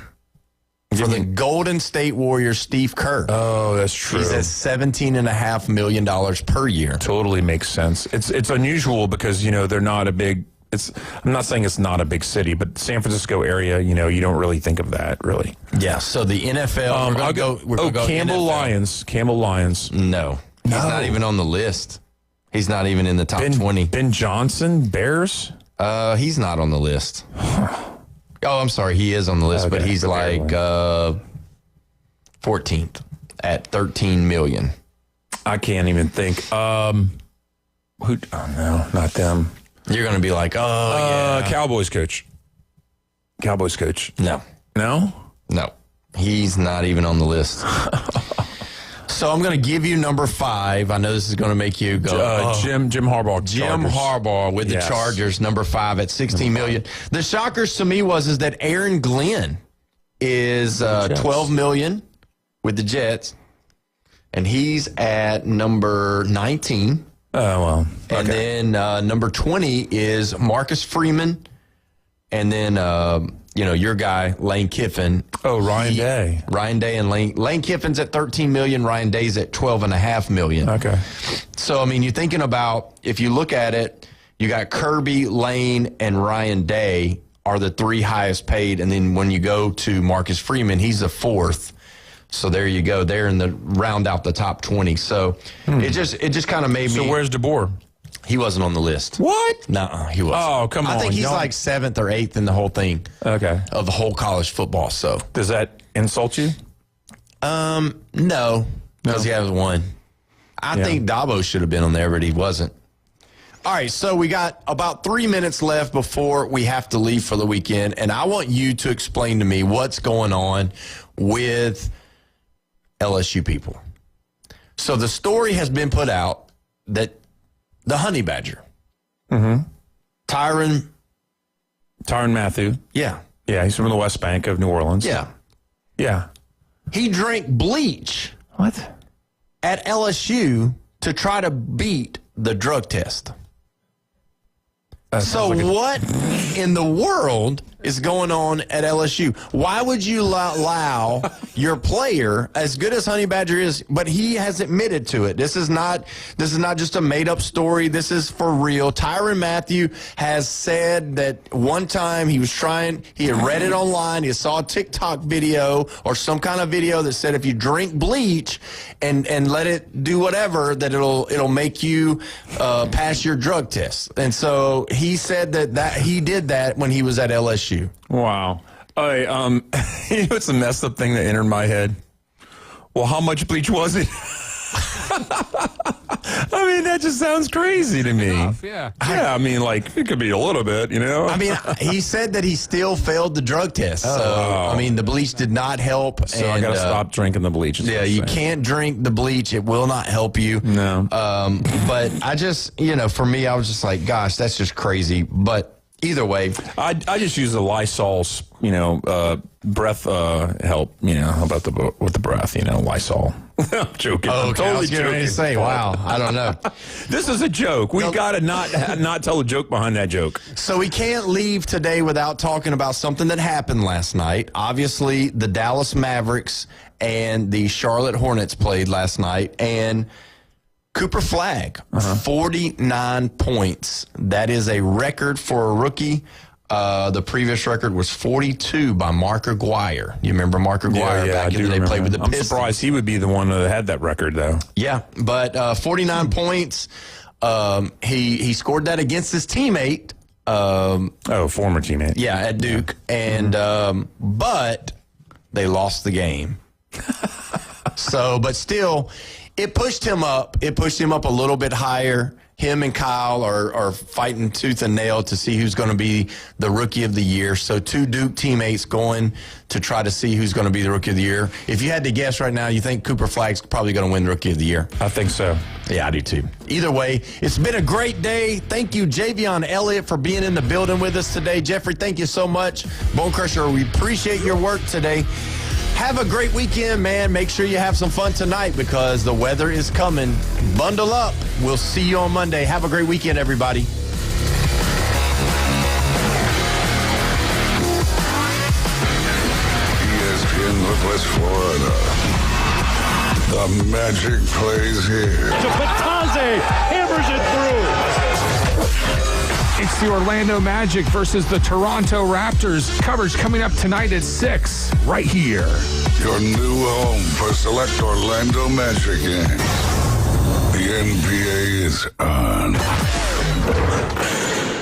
For the Golden State Warriors, Steve Kerr. Oh, that's true. He's at $17.5 million per year. Totally makes sense. It's unusual because, they're not a big... I'm not saying it's not a big city, but San Francisco area, you don't really think of that, really. Yeah, so the NFL... we're gonna go Campbell NFL. Lions. Campbell Lions. No. He's not even on the list. He's not even in the top 20. Ben Johnson, Bears? He's not on the list. Oh, I'm sorry. He is on the list, but he's like 14th at $13 million. I can't even think. Who? Oh, no, not them. You're going to be like, yeah. Cowboys coach. No. No? No. He's not even on the list. So I'm going to give you number 5. I know this is going to make you go. Jim Harbaugh. Jim Harbaugh with the Chargers, number 5 at $16 million. The shockers to me is that Aaron Glenn is $12 million with the Jets, and he's at number 19. Oh, well. Okay. And then number 20 is Marcus Freeman, and then your guy Lane Kiffin. Oh, Ryan Day. Ryan Day and Lane Kiffin's at $13 million. Ryan Day's at $12.5 million. Okay. So I mean, you're thinking about, if you look at it, you got Kirby, Lane, and Ryan Day are the 3 highest paid, and then when you go to Marcus Freeman, he's the 4th. So there you go. They're in the round out the top 20. So it just kind of made me. So where's DeBoer? He wasn't on the list. What? No, he wasn't. Oh, come on. I think he's like 7th or 8th in the whole thing. Okay. Of the whole college football. So does that insult you? No, because he has 1. I think Dabo should have been on there, but he wasn't. All right, so we got about 3 minutes left before we have to leave for the weekend, and I want you to explain to me what's going on with LSU people. So the story has been put out that the Honey Badger, Tyrann Mathieu. Yeah. Yeah, he's from the West Bank of New Orleans. Yeah. Yeah. He drank bleach. What? At LSU to try to beat the drug test. So what in the world is going on at LSU? Why would you allow your player, as good as Honey Badger is, but he has admitted to it. This is not just a made up story. This is for real. Tyrann Mathieu has said that one time he had read it online, he saw a TikTok video or some kind of video that said if you drink bleach and let it do whatever, that it'll make you pass your drug test. And so he said that he did that when he was at LSU. Wow. You know what's the messed up thing that entered my head? Well, how much bleach was it? I mean, that just sounds crazy to me. Yeah. Yeah, I mean, like, it could be a little bit, you know? I mean, he said that he still failed the drug test. So, I mean, the bleach did not help. So I got to stop drinking the bleach. Yeah, you can't drink the bleach. It will not help you. No. But I just, for me, I was just like, gosh, that's just crazy. But either way. I just use the Lysol's, breath help, how about with the breath, Lysol. I'm joking. Oh, I'm totally joking. joking. To say, wow, I don't know. This is a joke. We've got to not tell a joke behind that joke. So we can't leave today without talking about something that happened last night. Obviously, the Dallas Mavericks and the Charlotte Hornets played last night, and Cooper Flagg, 49 points. That is a record for a rookie. The previous record was 42 by Mark Aguirre. You remember Mark Aguirre back in the day, played with the Pistons? I'm surprised he would be the one that had that record, though. Yeah, but 49 points. He scored that against his teammate. Former teammate. Yeah, at Duke. And but they lost the game. But still, it pushed him up. It pushed him up a little bit higher. Him and Kyle are fighting tooth and nail to see who's going to be the Rookie of the Year. So 2 Duke teammates going to try to see who's going to be the Rookie of the Year. If you had to guess right now, you think Cooper Flagg's probably going to win Rookie of the Year? I think so. Yeah, I do too. Either way, it's been a great day. Thank you, Javion Elliott, for being in the building with us today. Jeffrey, thank you so much. Bone Crusher, we appreciate your work today. Have a great weekend, man. Make sure you have some fun tonight because the weather is coming. Bundle up. We'll see you on Monday. Have a great weekend, everybody. ESPN Northwest Florida. The magic plays here. To Patazzi. Hammers it through. It's the Orlando Magic versus the Toronto Raptors. Coverage coming up tonight at 6, right here. Your new home for select Orlando Magic games. The NBA is on.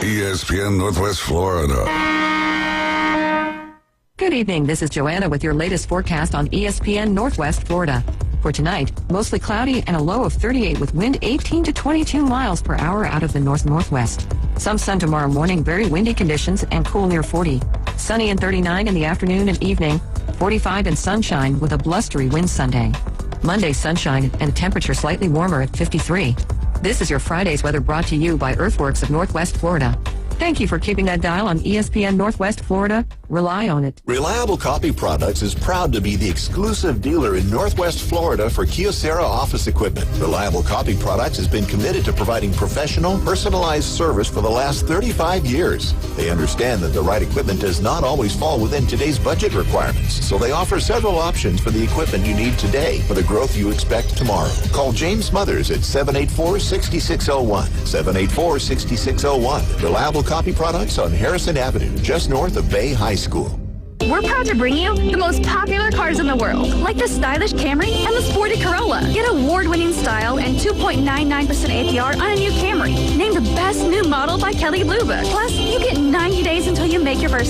ESPN Northwest Florida. Good evening. This is Joanna with your latest forecast on ESPN Northwest Florida. For tonight, mostly cloudy and a low of 38 with wind 18 to 22 miles per hour out of the north-northwest. Some sun tomorrow morning, very windy conditions and cool near 40. Sunny and 39 in the afternoon and evening, 45 and sunshine with a blustery wind Sunday. Monday, sunshine and temperature slightly warmer at 53. This is your Friday's weather brought to you by Earthworks of Northwest Florida. Thank you for keeping that dial on ESPN Northwest Florida. Rely on it. Reliable Copy Products is proud to be the exclusive dealer in Northwest Florida for Kyocera office equipment. Reliable Copy Products has been committed to providing professional, personalized service for the last 35 years. They understand that the right equipment does not always fall within today's budget requirements, so they offer several options for the equipment you need today for the growth you expect tomorrow. Call James Smothers at 784-6601. 784-6601. Reliable Copy Products on Harrison Avenue, just north of Bay High School. We're proud to bring you the most popular cars in the world, like the stylish Camry and the sporty Corolla. Get award-winning style and 2.99% APR on a new Camry. Named the best new model by Kelly Blue Book. Plus, you get 90 days until you make your first payment.